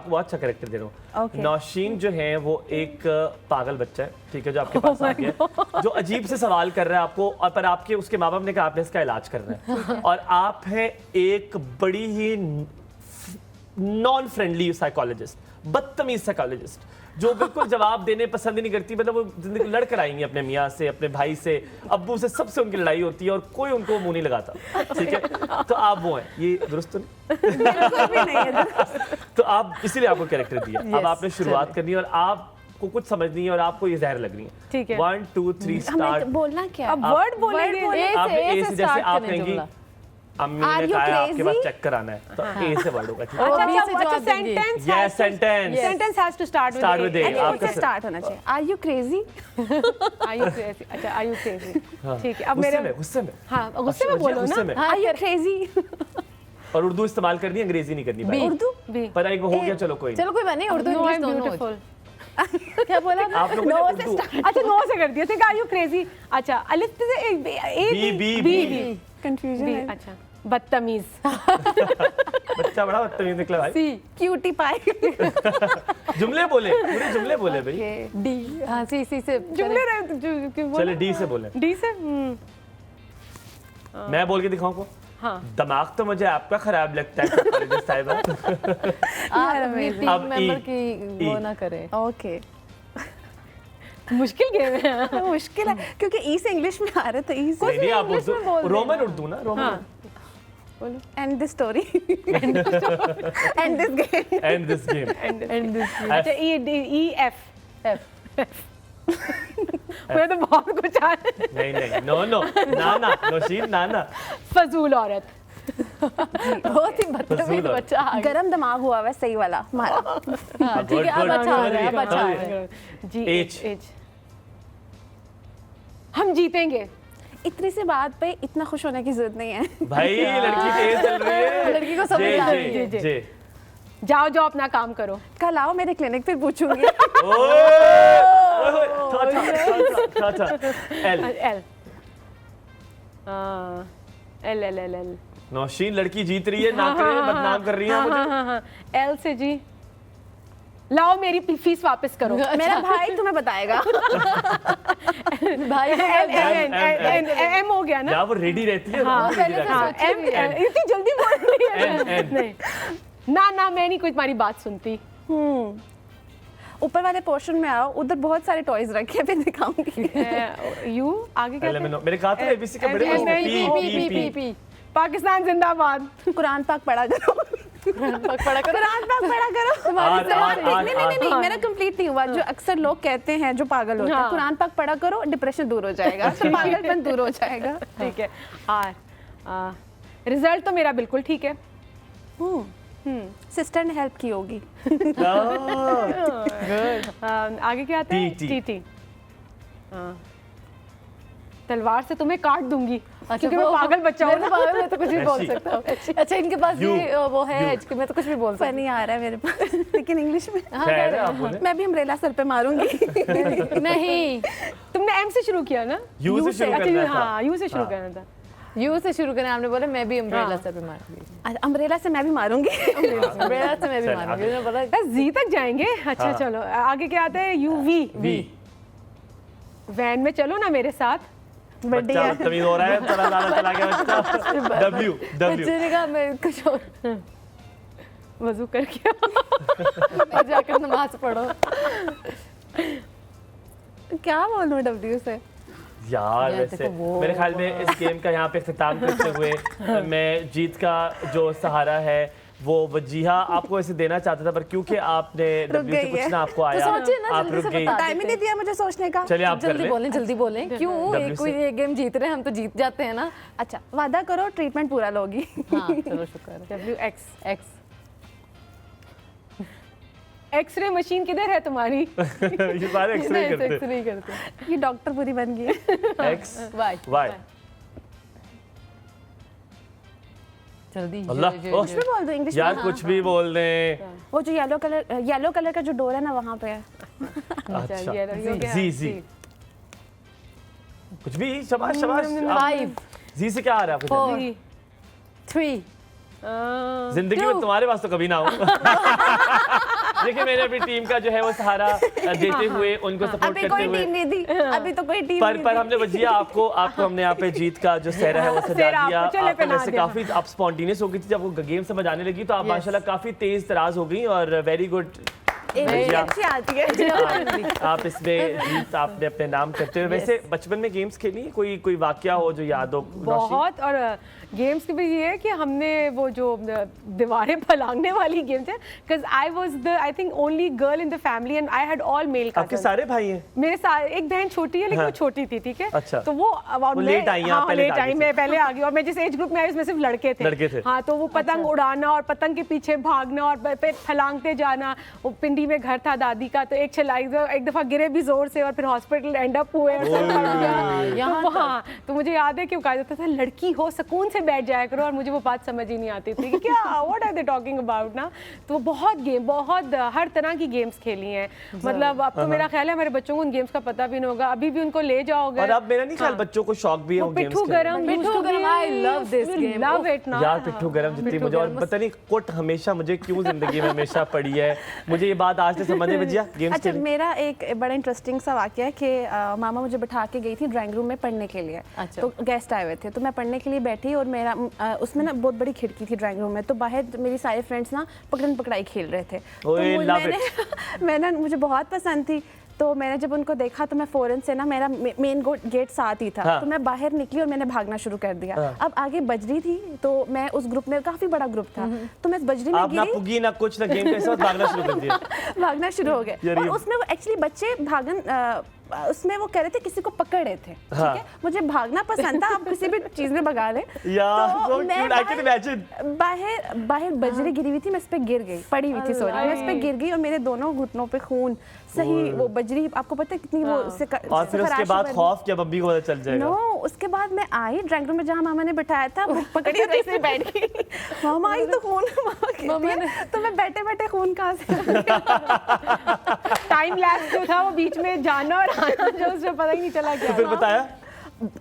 बहुत अच्छा कैरेक्टर दे रहा हूँ। Okay. नौशीन जो है वो एक पागल बच्चा है, ठीक है, जो आपके पास आ गया, जो अजीब से सवाल कर रहा है आपको, और पर आपके उसके माँ बाप ने कहा आपने इसका इलाज करना है, और आप हैं एक बड़ी ही नॉन फ्रेंडली साइकोलॉजिस्ट, बदतमीज साइकोलॉजिस्ट, जो बिल्कुल जवाब देने पसंद ही नहीं करती। मतलब वो जिंदगी लड़ कर आएंगी अपने मियाँ से, अपने भाई से, अब्बू से, सबसे उनकी लड़ाई होती है और कोई उनको मुंह नहीं लगाता, ठीक है। तो आप वो हैं, ये दुरुस्त तो नहीं? बिल्कुल भी नहीं है। तो आप इसीलिए आपको कैरेक्टर दिया। अब आपने शुरुआत करनी है और आपको कुछ समझनी है और आपको ये जहर लग रही है। ठीक है। 1 2 3 हमें स्टार्ट। बोलना क्या अब है? वर्ड बोलेंगे। आपने A ए से से जैसे start आप करें कहेंगी जुमला। अम्मी Are ने you कहा आपके पास crazy? चेक कराना है, तो ए से वर्ड होगा, ठीक है। और B से अच्छा, जवाब देंगे। sentence Yes, has to- sentence. sentence has to start Start with with A. A. अच्छा, आपका उससे स्टार्ट होना चाहिए। Are you crazy? Are you crazy? अच्छा, are you crazy? ठीक है, अब गुस्से मेरे में, गुस्से में। हाँ गुस्से में अच्छा, बोलो गुस्से ना। में। Are you crazy? और उर्दू इस्तेमाल करनी है, अंग्रेजी नहीं करनी भाई। उर्दू? भी पर एक वो हो गया, चलो कोई नहीं। चलो कोई बात नहीं, उर्दू No, इंग्लिश I'm दोनों। beautiful. क्या बोला आपने? आप लोगों ने उर्दू अच्छा, नो से कर दिया। ठीक है, are you crazy? अच्छा, अलिफ से एक बी। Confusion B. है। अच्छा, बदतमीज। बच्चा बड़ा बदतमीज निकला भाई। सी। Cutie pie. जुमले बोले, पूरे जुमले बोले भाई। डी, हाँ सी से जुमले रहे जो क्यों बोला? चले डी से बोले। डी से मैं बोल के दिखाऊं को? हाँ। दिमाग तो मुझे आपका खराब लगता है psychologist साहिबा। अपनी टीम अब मेंबर E. की वो E. ना करें। Okay. मुश्किल गेम है। मुश्किल है क्योंकि ई से इंग्लिश में आ रहा है तो ई से नहीं नहीं, आप English में बोल उर्दू, देना। रोमन उर्दू ना, रोमन। हाँ। And this story and this game and this game. And this अच्छा, ई एफ। एफ। मैं तो बहुत कुछ आ नहीं नहीं, नो नो, ना नौशीन, ना। फजूल औरत। बहुत ही बदतमीज फजूल है। बच्चा आ गया। गरम दिमाग हुआ है सही वाला हमारा। हाँ, ठीक है, अब Good, अच्छा आ good. रहा है, अब अच्छा आ समझ रहा है। जी H. एच। हम जीतेंगे। इतनी सी बात पे इतना खुश होने की जरूरत नहीं है। भाई लड़की तेज चल रही है। लड़की को समझ आ रही है। जे। जे। जाओ जाओ अपना काम करो। कल आओ मेरे क्लिनिक फिर पूछूंगी। था L. L. L L L L. Nausheen लड़की जीत रही है, नाकरे बदनाम कर रही है मुझे। हाँ। एल से जी, लाओ मेरी फीस वापस करो। मेरा भाई तुम्हें बताएगा। भाई एम हो गया ना। या वो रेडी रहती है, हाँ, वो ready रहती है। हाँ, एम इतनी जल्दी बोल रही है। N. नहीं, ना मैं नहीं कोई तुम्हारी बात सुनती। ऊपर वाले पोर्शन में आओ, उधर बहुत सारे टॉयज रखे हैं, फिर दिखाऊंगी। यू आगे क्या LMNO मेरे कहा था एबीसी का बड़े N, मस्त N, पी। पाकिस्तान जिंदाबाद। कुरान पाक पढ़ा करो। पढ़ा करो। कुरान पाक पढ़ा करो। नहीं, मेरा कंप्लीट नहीं हुआ। जो अक्सर लोग कहते हैं जो पागल होते हैं, हाँ। कुरान पाक पढ़ा करो, डिप्रेशन दूर हो जाएगा, तो पागलपन दूर हो जाएगा। ठीक है। आर रिजल्ट तो मेरा बिल्कुल ठीक है। सिस्टर ने हेल्प की होगी। आगे क्या आता है? T. टी। तलवार से तुम्हें काट दूंगी क्योंकि मैं वो- पागल बच्चा हूँ मैं तो पागल, मैं तो कुछ भी बोल ऐसी। सकता हूँ। अच्छा, इनके पास You. ये वो है एज कि मैं तो कुछ भी बोल सकती फनी आ रहा है मेरे पास, लेकिन इंग्लिश में हूँ। खैर है, आप बोले। मैं भी अम्ब्रेला सर पे मारूंगी। नहीं, तुमने एम से शुरू किया ना? U से शुरू अच्छा, करना था। हाँ, यू से शुरू हाँ। करना था। यू से शुरू करें, आपने बोला मैं भी अम्ब्रेला हाँ। सर पे मारूंगी। अम्ब्रेला से मैं भी मारूंगी। अम्ब्रेला से मैं भी चल, मारूंगी। आगे। मैंने बोला बस जी तक जाएंगे। अच्छा हाँ। चलो, आगे क्या आता है? You we. वी। वैन में चलो ना मेरे साथ। बच्चा बदतमीज हो रहा है, चला ज़्यादा चला गया बच्चा। W। बच्चे ने कहा मैं कुछ और वजू करके जाकर नमाज पढ़ो। क्या बोलूं डब्ल्यू से? यार यार, वैसे देखो वो- मेरे ख्याल में इस गेम का यहाँ पे इख्तिताम करते हुए मैं जीत का जो सहारा है वो वजीहा आपको ऐसे देना चाहता था, पर क्योंकि आपने डब्ल्यू से गई है। पूछना आपको आया, सोचिए ना, आप जल्दी रुक से गई। बता टाइम ही नहीं दिया मुझे सोचने का। चलिए आप कर जल्दी लें। बोलें, जल्दी बोलें। क्यों W कोई से। एक गेम जीत रहे हैं, हम तो जीत जाते हैं ना। अच्छा, वादा करो ट्रीटमेंट पूरा लोगी। हाँ, चलो शुक्र है। W X. X. X-ray machine किधर है तुम्हारी? ये सारे एक्सरे नहीं, करते एक्स नहीं करते। ये डॉक्टर पूरी बन गई है। X Y. वाई। जल्दी अल्लाह, ओह। इंग्लिश में बोल दो, इंग्लिश यार में। कुछ भी बोल दें। वो जो येलो कलर का जो डोर है ना, वहाँ पे है। अच्छा ये हो गया। जी कुछ भी। शाबाश शाबाश। 5 जी से क्या आ रहा है आपको? 4 3 जिंदगी में तुम्हारे पास तो कभी ना हो। देखिए मैंने अपनी टीम का जो है वो सहारा देते हुए उनको सपोर्ट अभी करते कोई हुए टीम नहीं दी, अभी तो कोई टीम पर हमने भजिया आपको हमने यहाँ पे जीत का जो सहरा है वो सजा सेहरा दिया। आपको चले आपको पहना वैसे दिया। काफी आप स्पॉन्टेनियस हो गई थी जब वो गेम समझ आने लगी तो आप माशाल्लाह काफी तेज तराज हो गई और वेरी गुड। भजिया, अच्छी आती है। आप इसमें जीत आपने अपने नाम करते हुए वैसे बचपन में गेम्स खेली कोई वाकया हो जो याद हो? रोशी? बहुत। और गेम्स की भी ये है कि हमने वो जो दीवारें फलांगने वाली गेम्स है, because I was the I think only girl in the family and I had all mail आपके सारे भाई हैं? मेरे साथ एक बहन छोटी है लेकिन वो छोटी थी, ठीक है। अच्छा। तो वो लेट आई हैं, आप पहले लेट आ आई, गई मैं पहले आ गई और मैं जिस एज ग्रुप में आई उसमें सिर्फ लड़के थे। हाँ, तो वो पतंग उड़ाना और पतंग के पीछे भागना और पे फलांगते जाना। वो पिंडी में घर था दादी का, तो एक चलाई एक दफा गिरे भी जोर से और फिर हॉस्पिटल एंड अप हुए और सर फट गया। तो हाँ, तो मुझे याद है कि वो कहा जाता था लड़की हो सुकून से बैठ जाया करो, और मुझे वो बात समझ ही नहीं आती थी कि क्या what are they talking about ना। तो बहुत हर तरह की गेम्स खेली हैं। मतलब अब तो मेरा ख्याल है हमारे बच्चों को उन गेम्स का पता भी नहीं होगा, अभी भी उनको ले जाओगे। और अब मेरा नहीं ख्याल बच्चों को शौक भी है वो गेम्स पिट्ठू गरम, I love this game. Love it ना यार पिट्ठू गरम जितनी मुझे और पता नहीं कुट हमेशा मुझे क्यों जिंदगी में हमेशा पड़ी है, मुझे ये बात आज से समझ में भजिया गेम्स अच्छा, खेली। मेरा एक बड़ा इंटरेस्टिंग सा वाकया है कि मामा मुझे बिठा के गई थी ड्राइंग रूम में पढ़ने के लिए। अच्छा। तो गेस्ट आए हुए थे तो मैं पढ़ने के लिए बैठी और मेरा उसमें ना बहुत बड़ी खिड़की थी ड्राइंग रूम में, तो बाहर मेरी सारे फ्रेंड्स ना पकड़न पकड़ाई खेल रहे थे। तो ओए, love मैंने मुझे बहुत पसंद थी, तो मैंने जब उनको देखा तो मैं फौरन से ना, मेरा मेन गेट साथ ही था। हाँ। तो मैं बाहर निकली और मैंने भागना शुरू कर दिया। अब आगे बजरी थी तो मैं उस ग्रुप में, काफी बड़ा ग्रुप था, तो मैं बजरी में आप ना गिरी, पुगी ना कुछ ना गेम के साथ भागना शुरू कर दिया। भागना शुरू हो गए। यार और ये- उसमें वो एक्चुअली बच्चे उसमें वो कह रहे थे किसी को पकड़ रहे थे, हाँ। ठीक है। मुझे भागना पसंद था, आप किसी भी चीज में भगा ले। यार तो so मैं cute, I can imagine. बाहर बजरी गिरी हुई थी, मैं इस पे गिर गई, पड़ी हुई थी, सॉरी, मैं इस पे गिर गई और मेरे दोनों घुटनों पे खून। सही वो बजरी, आपको पता है कितनी वो और फिर उसके बाद खौफ क्या मम्मी को पता चल जाएगा? नो, उसके बाद मैं आई ड्राइंग रूम में जहाँ मामा ने बिठाया था, वो पकड़ी और ऐसे ही बैठ गई। मामा आई तो खून, मामा ने तो मैं बैठे बैठे खून कहाँ से टाइम लैप्स जो था वो बीच में जाना और आना जो उसमें पता ही नहीं चला तो क्या। फिर बताया?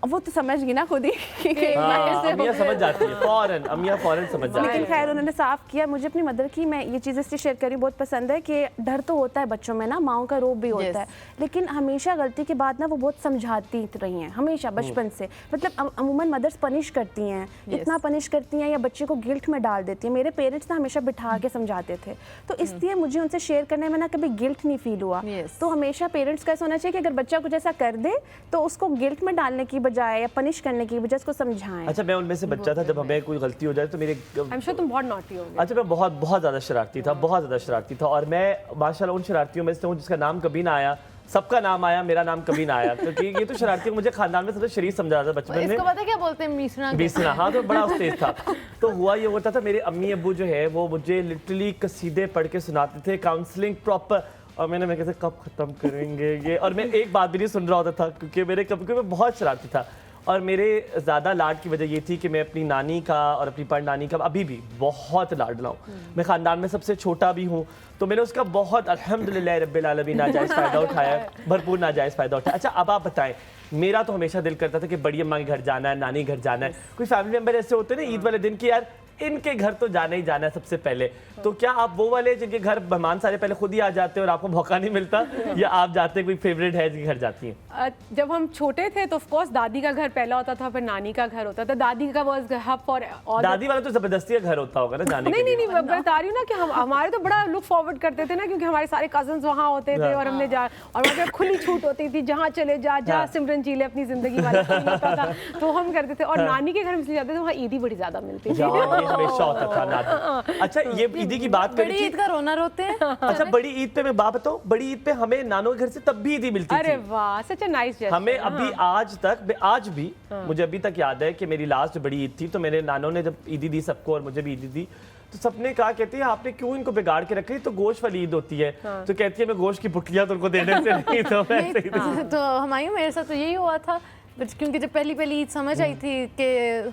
वो तो समझ गई ना खुद ही कि हाँ, कैसे अमिया समझ जाती है फौरन, अमिया फौरन समझ जाती लेकिन है। खैर उन्होंने साफ किया। मुझे अपनी मदर की, मैं ये चीज़ इसलिए शेयर करी, बहुत पसंद है कि डर तो होता है बच्चों में ना, माओ का रोब भी होता है, लेकिन हमेशा गलती के बाद ना वो बहुत समझाती रही हैं, हमेशा बचपन से। मतलब अमूमन मदर्स पनिश करती हैं, इतना पनिश करती हैं या बच्चे को गिल्ट में डाल देती हैं। मेरे पेरेंट्स ना हमेशा बिठा के समझाते थे, तो इसलिए मुझे उनसे शेयर करने में ना कभी गिल्ट नहीं फील हुआ। तो हमेशा पेरेंट्स का ऐसा होना चाहिए कि अगर बच्चा कुछ ऐसा कर दे तो उसको गिल्ट में डालने की बजाय या पनिश करने की बजाय उसको समझाएं। अच्छा, मैं उनमें से बच्चा था, जब हमें कोई गलती हो जाए तो मेरे आई एम श्योर तुम बहुत नॉटी हो गए। अच्छा, मैं बहुत ज़्यादा शरारती था, बहुत ज़्यादा शरारती था, और मैं माशाल्लाह उन शरारतियों में से हूँ जिसका नाम कभी ना आया। सबका नाम आया, मेरा नाम कभी ना आया, क्योंकि ये तो शरारती मुझे खानदान में सबसे शरीफ समझा था बचपन में। इसको पता है क्या बोलते हैं? मीसना। बीसना, हाँ, तो बड़ा तेज था। तो हुआ ये होता था, मेरे अम्मी अब्बू जो है वो मुझे लिटरली कसीदे पढ़ के सुनाते थे, काउंसलिंग प्रॉपर, और मैं कैसे कब खत्म करेंगे ये, और मैं एक बात भी नहीं सुन रहा होता था क्योंकि मेरे कभी मैं बहुत शरारती था। और मेरे ज़्यादा लाड की वजह ये थी कि मैं अपनी नानी का और अपनी परनानी का अभी भी बहुत लाडला हूँ। मैं ख़ानदान में सबसे छोटा भी हूँ, तो मैंने उसका बहुत अल्हम्दुलिल्लाह रब्बिल आलमीन नाजायज़ फ़ायदा उठाया है, भरपूर नाजायज़ फ़ायदा उठाया। अच्छा, अब आप बताएं, मेरा तो हमेशा दिल करता था कि बड़ी अम्मा के घर जाना है, नानी घर जाना है। कोई फैमिली मेम्बर ऐसे होते हैं ना ईद वाले दिन की, यार इनके घर तो जाना ही जाना है सबसे पहले। तो क्या आप वो वाले जिनके घर मेहमान सारे पहले खुद ही आ जाते हैं और आपको मौका नहीं मिलता, या आप जाते हैं, कोई फेवरेट है जिनके घर जाती हैं? जब हम छोटे थे तो ऑफ कोर्स दादी का घर पहला होता था, फिर नानी का घर होता था। दादी का वाज हब फॉर ऑल। दादी वाला तो जबरदस्ती का घर होता होगा ना जाने के लिए। नहीं, मैं बता रही हूँ ना कि हमारे तो बड़ा लुक फॉरवर्ड करते थे ना, क्योंकि हमारे सारे कजन्स वहाँ होते थे और हमने और वहाँ पे खुली छूट होती थी, जहाँ चले जहाँ सिमरन जी ले अपनी जिंदगी वाला feel होता था, तो हम करते थे। और नानी के घर में इसलिए जाते थे, वहाँ ईदी बड़ी ज्यादा मिलती थी। यार, ये हमेशा होता था नानी। अच्छा, ये ईदी की बात बड़ी करी ईद का रोना रोते हैं। अच्छा, बड़ी ईद पे मैं बात बताऊं, बड़ी ईद पे हमें नानों के घर से तब भी ईदी मिलती अरे थी। वाह, सच अ नाइस जेस्चर। हमें अभी आज भी मुझे अभी तक याद है कि मेरी लास्ट बड़ी ईद थी, तो मेरे नानों ने जब ईदी दी सबको और मुझे भी ईदी दी, तो सबने कहा, कहती है आपने क्यों इनको बिगाड़ के रखा है, तो गोश्त वाली ईद होती है। तो कहती है मैं गोश्त की पुटलियां तो उनको देने से नहीं, तो मैं ऐसे ही दूं। तो हमायूं, मेरे साथ तो यही हुआ था, क्योंकि जब पहली ईद समझ आई थी कि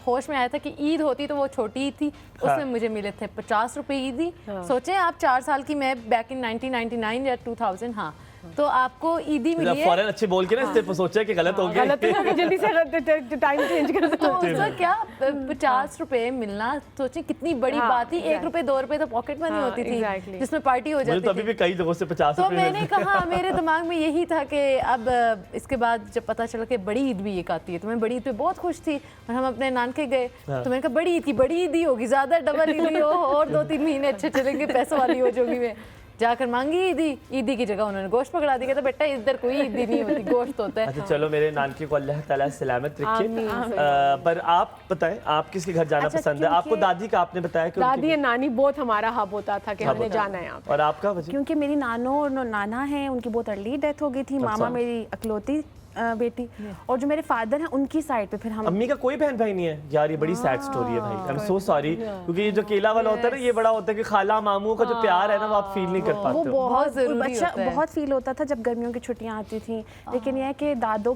होश में आया था कि ईद होती तो वो छोटी ईद थी, उसमें मुझे मिले थे 50 रुपए ईदी। सोचें आप, 4 साल की मैं, बैक इन 1999 या 2000, हाँ तो आपको ईदी मिली है। फौरन अच्छे बोल के ना इससे सोचा कि गलत हो गया। गलत है कि जल्दी से टाइम चेंज कर तो उसका क्या 50 रुपए मिलना, सोचिए कितनी बड़ी बात थी। 1 रुपए 2 रुपए तो पॉकेट मनी होती थी जिसमें पार्टी हो मुझे जाती तो अभी थी। भी कई जगहों से 50 तो रुपए मैंने कहा, मेरे दिमाग में यही था कि अब इसके बाद जब पता चला कि बड़ी ईद भी एक आती है, तो मैं बड़ी ईद पे बहुत खुश थी और हम अपने नानके गए। तो मैंने कहा बड़ी ईद की बड़ी ईद ही होगी, ज्यादा डबल ईदी हो और 2-3 महीने अच्छे चलेंगे, पैसों वाली हो जाऊंगी मैं। जाकर मांगी ईदी की जगह उन्होंने गोश्त पकड़ा दिया। तो बेटा इधर कोई ईदी नहीं होती, गोश्त होता है। अच्छा चलो, मेरे नानके को अल्लाह ताला सलामत रखे। पर आप बताएं, आप किसके घर जाना पसंद है? आपको दादी का आपने बताया कि दादी या नानी बहुत हमारा हब होता था कि हमने जाना है यहाँ पे। और आपका वजह? क्योंकि मेरी नानो और नाना है, उनकी बहुत अर्ली डेथ हो गई थी। मामा मेरी अकलौती बेटी, और जो मेरे फादर हैं उनकी साइड पे फिर हम। अम्मी का कोई बहन भाई नहीं है यार, ये बड़ी सैड स्टोरी है भाई। आई एम सो सॉरी, क्योंकि ये जो केला वाला होता है ना, ये बड़ा होता है कि खाला मामू का जो प्यार है ना, वो आप फील नहीं कर वो पाते हो। बहुत जरूरी अच्छा होता है। बहुत फील होता था जब गर्मियों की छुट्टियां आती थी। लेकिन यह है कि दादों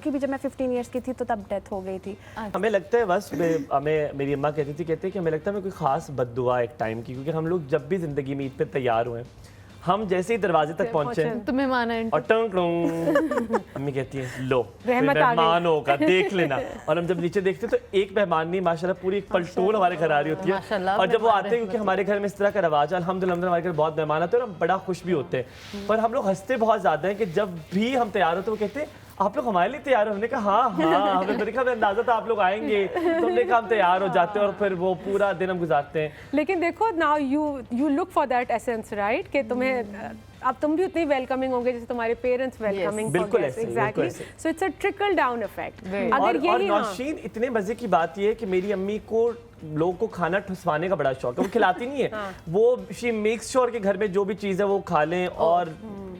की भी जब मैं 15 इयर्स की थी तो तब डेथ हो गई थी। हमें लगता है बस हमें, मेरी अम्मा कहती है कि हमें लगता है हमें कोई खास बद्दुआ एक टाइम की, क्योंकि हम लोग जब भी जिंदगी में ईद पे तैयार हुए, हम जैसे ही दरवाजे तक पहुंचे तो मेहमान है और टंग टंग, अम्मी कहती है लो रहमत आ गई। मेहमान होगा, देख लेना। और हम जब नीचे देखते तो एक मेहमान नहीं, माशाल्लाह पूरी एक पलटून हमारे घर आ रही होती है। माशाल्लाह, और जब वो मेहमान आते हैं, क्योंकि हमारे घर में इस तरह का रवाज है, अल्हम्दुलिल्लाह हमारे घर बहुत मेहमान आते हैं और हम बड़ा खुश भी होते हैं। पर हम लोग हंसते बहुत ज्यादा हैं कि जब भी हम तैयार होते हैं, वो कहते हैं आप लोग हमारे लिए तैयार हो। हमने कहा हाँ, हमें मेरे ख्याल में अंदाजा था आप लोग आएंगे, तो हमने कहा हम तैयार हो जाते हैं और फिर वो पूरा दिन हम गुजारते हैं। लेकिन देखो, now you look for that essence, right, कि तुम्हें अब तुम भी उतनी वेलकमिंग होंगे जैसे तुम्हारे पेरेंट्स वेलकमिंग। बिल्कुल ऐसे, एग्जैक्टली। बिल्कुल ऐसे। So it's a trickle down effect. और अगर यही नौशीन, इतने मजे की बात ये है कि मेरी अम्मी को लोगों को खाना ठुसवाने का बड़ा शौक है। वो खिलाती नहीं है, वो शी मेक्स श्योर कि घर में जो भी चीज़ है वो खा लें। और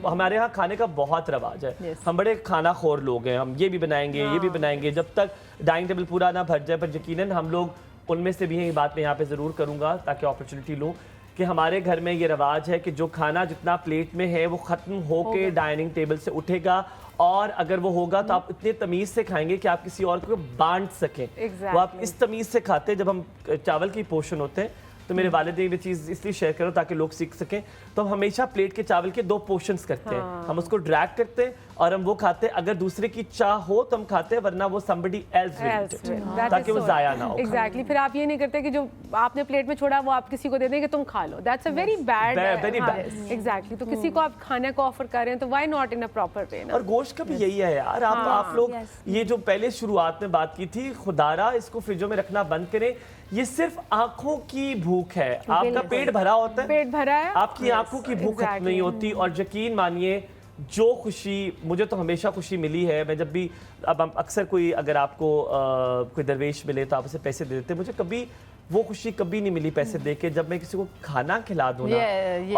हमारे यहाँ खाने का बहुत रवाज है। हम बड़े खाना खोर लोग हैं, हम ये भी बनाएंगे, ये भी बनाएंगे, जब तक डाइनिंग टेबल पूरा ना भर जाए। पर यकीनन हम लोग उनमें से भी हैं। ये बात मैं यहाँ पे ज़रूर करूँगा ताकि अपॉर्चुनिटी लूँ कि हमारे घर में ये रवाज है कि जो खाना जितना प्लेट में है वो ख़त्म होके डाइनिंग टेबल से उठेगा। और अगर वो होगा तो आप इतने तमीज़ से खाएंगे कि आप किसी और को बांट सकें। वो आप इस तमीज़ से खाते हैं। जब हम चावल की पोर्शन होते हैं तो मेरे वालिद ये चीज़ इसलिए शेयर करो ताकि लोग सीख सकें। तो हम हमेशा प्लेट के चावल के 2 पोर्शंस करते हैं। हम उसको ड्रैग करते हैं और हम वो खाते हैं। अगर दूसरे की चाह हो तो हम खाते हैं, वरना वो somebody else will eat it, ताकि वो ज़ाया ना हो। एग्जैक्टली। फिर आप ये नहीं करते कि जो आपने प्लेट में छोड़ा वो आप किसी को दे देंगे तुम खा लो। That's a very bad. Very bad. Exactly. तो किसी को आप खाने को ऑफर कर रहे हैं तो why not in a proper way ना। और गोश्त का भी यही है यार। आप लोग ये जो पहले शुरुआत में बात की थी, खुदारा इसको फ्रिजों में रखना बंद करें। ये सिर्फ आंखों की भूख है। आपका पेट भरा होता है, पेट भरा है, आपकी आंखों की भूख खत्म नहीं होती। और यकीन मानिए, जो खुशी मुझे तो हमेशा खुशी मिली है, मैं जब भी, अब हम अक्सर कोई अगर आपको कोई दरवेश मिले तो आप उसे पैसे दे देते, मुझे कभी वो खुशी कभी नहीं मिली पैसे दे के जब मैं किसी को खाना खिला दूं ना।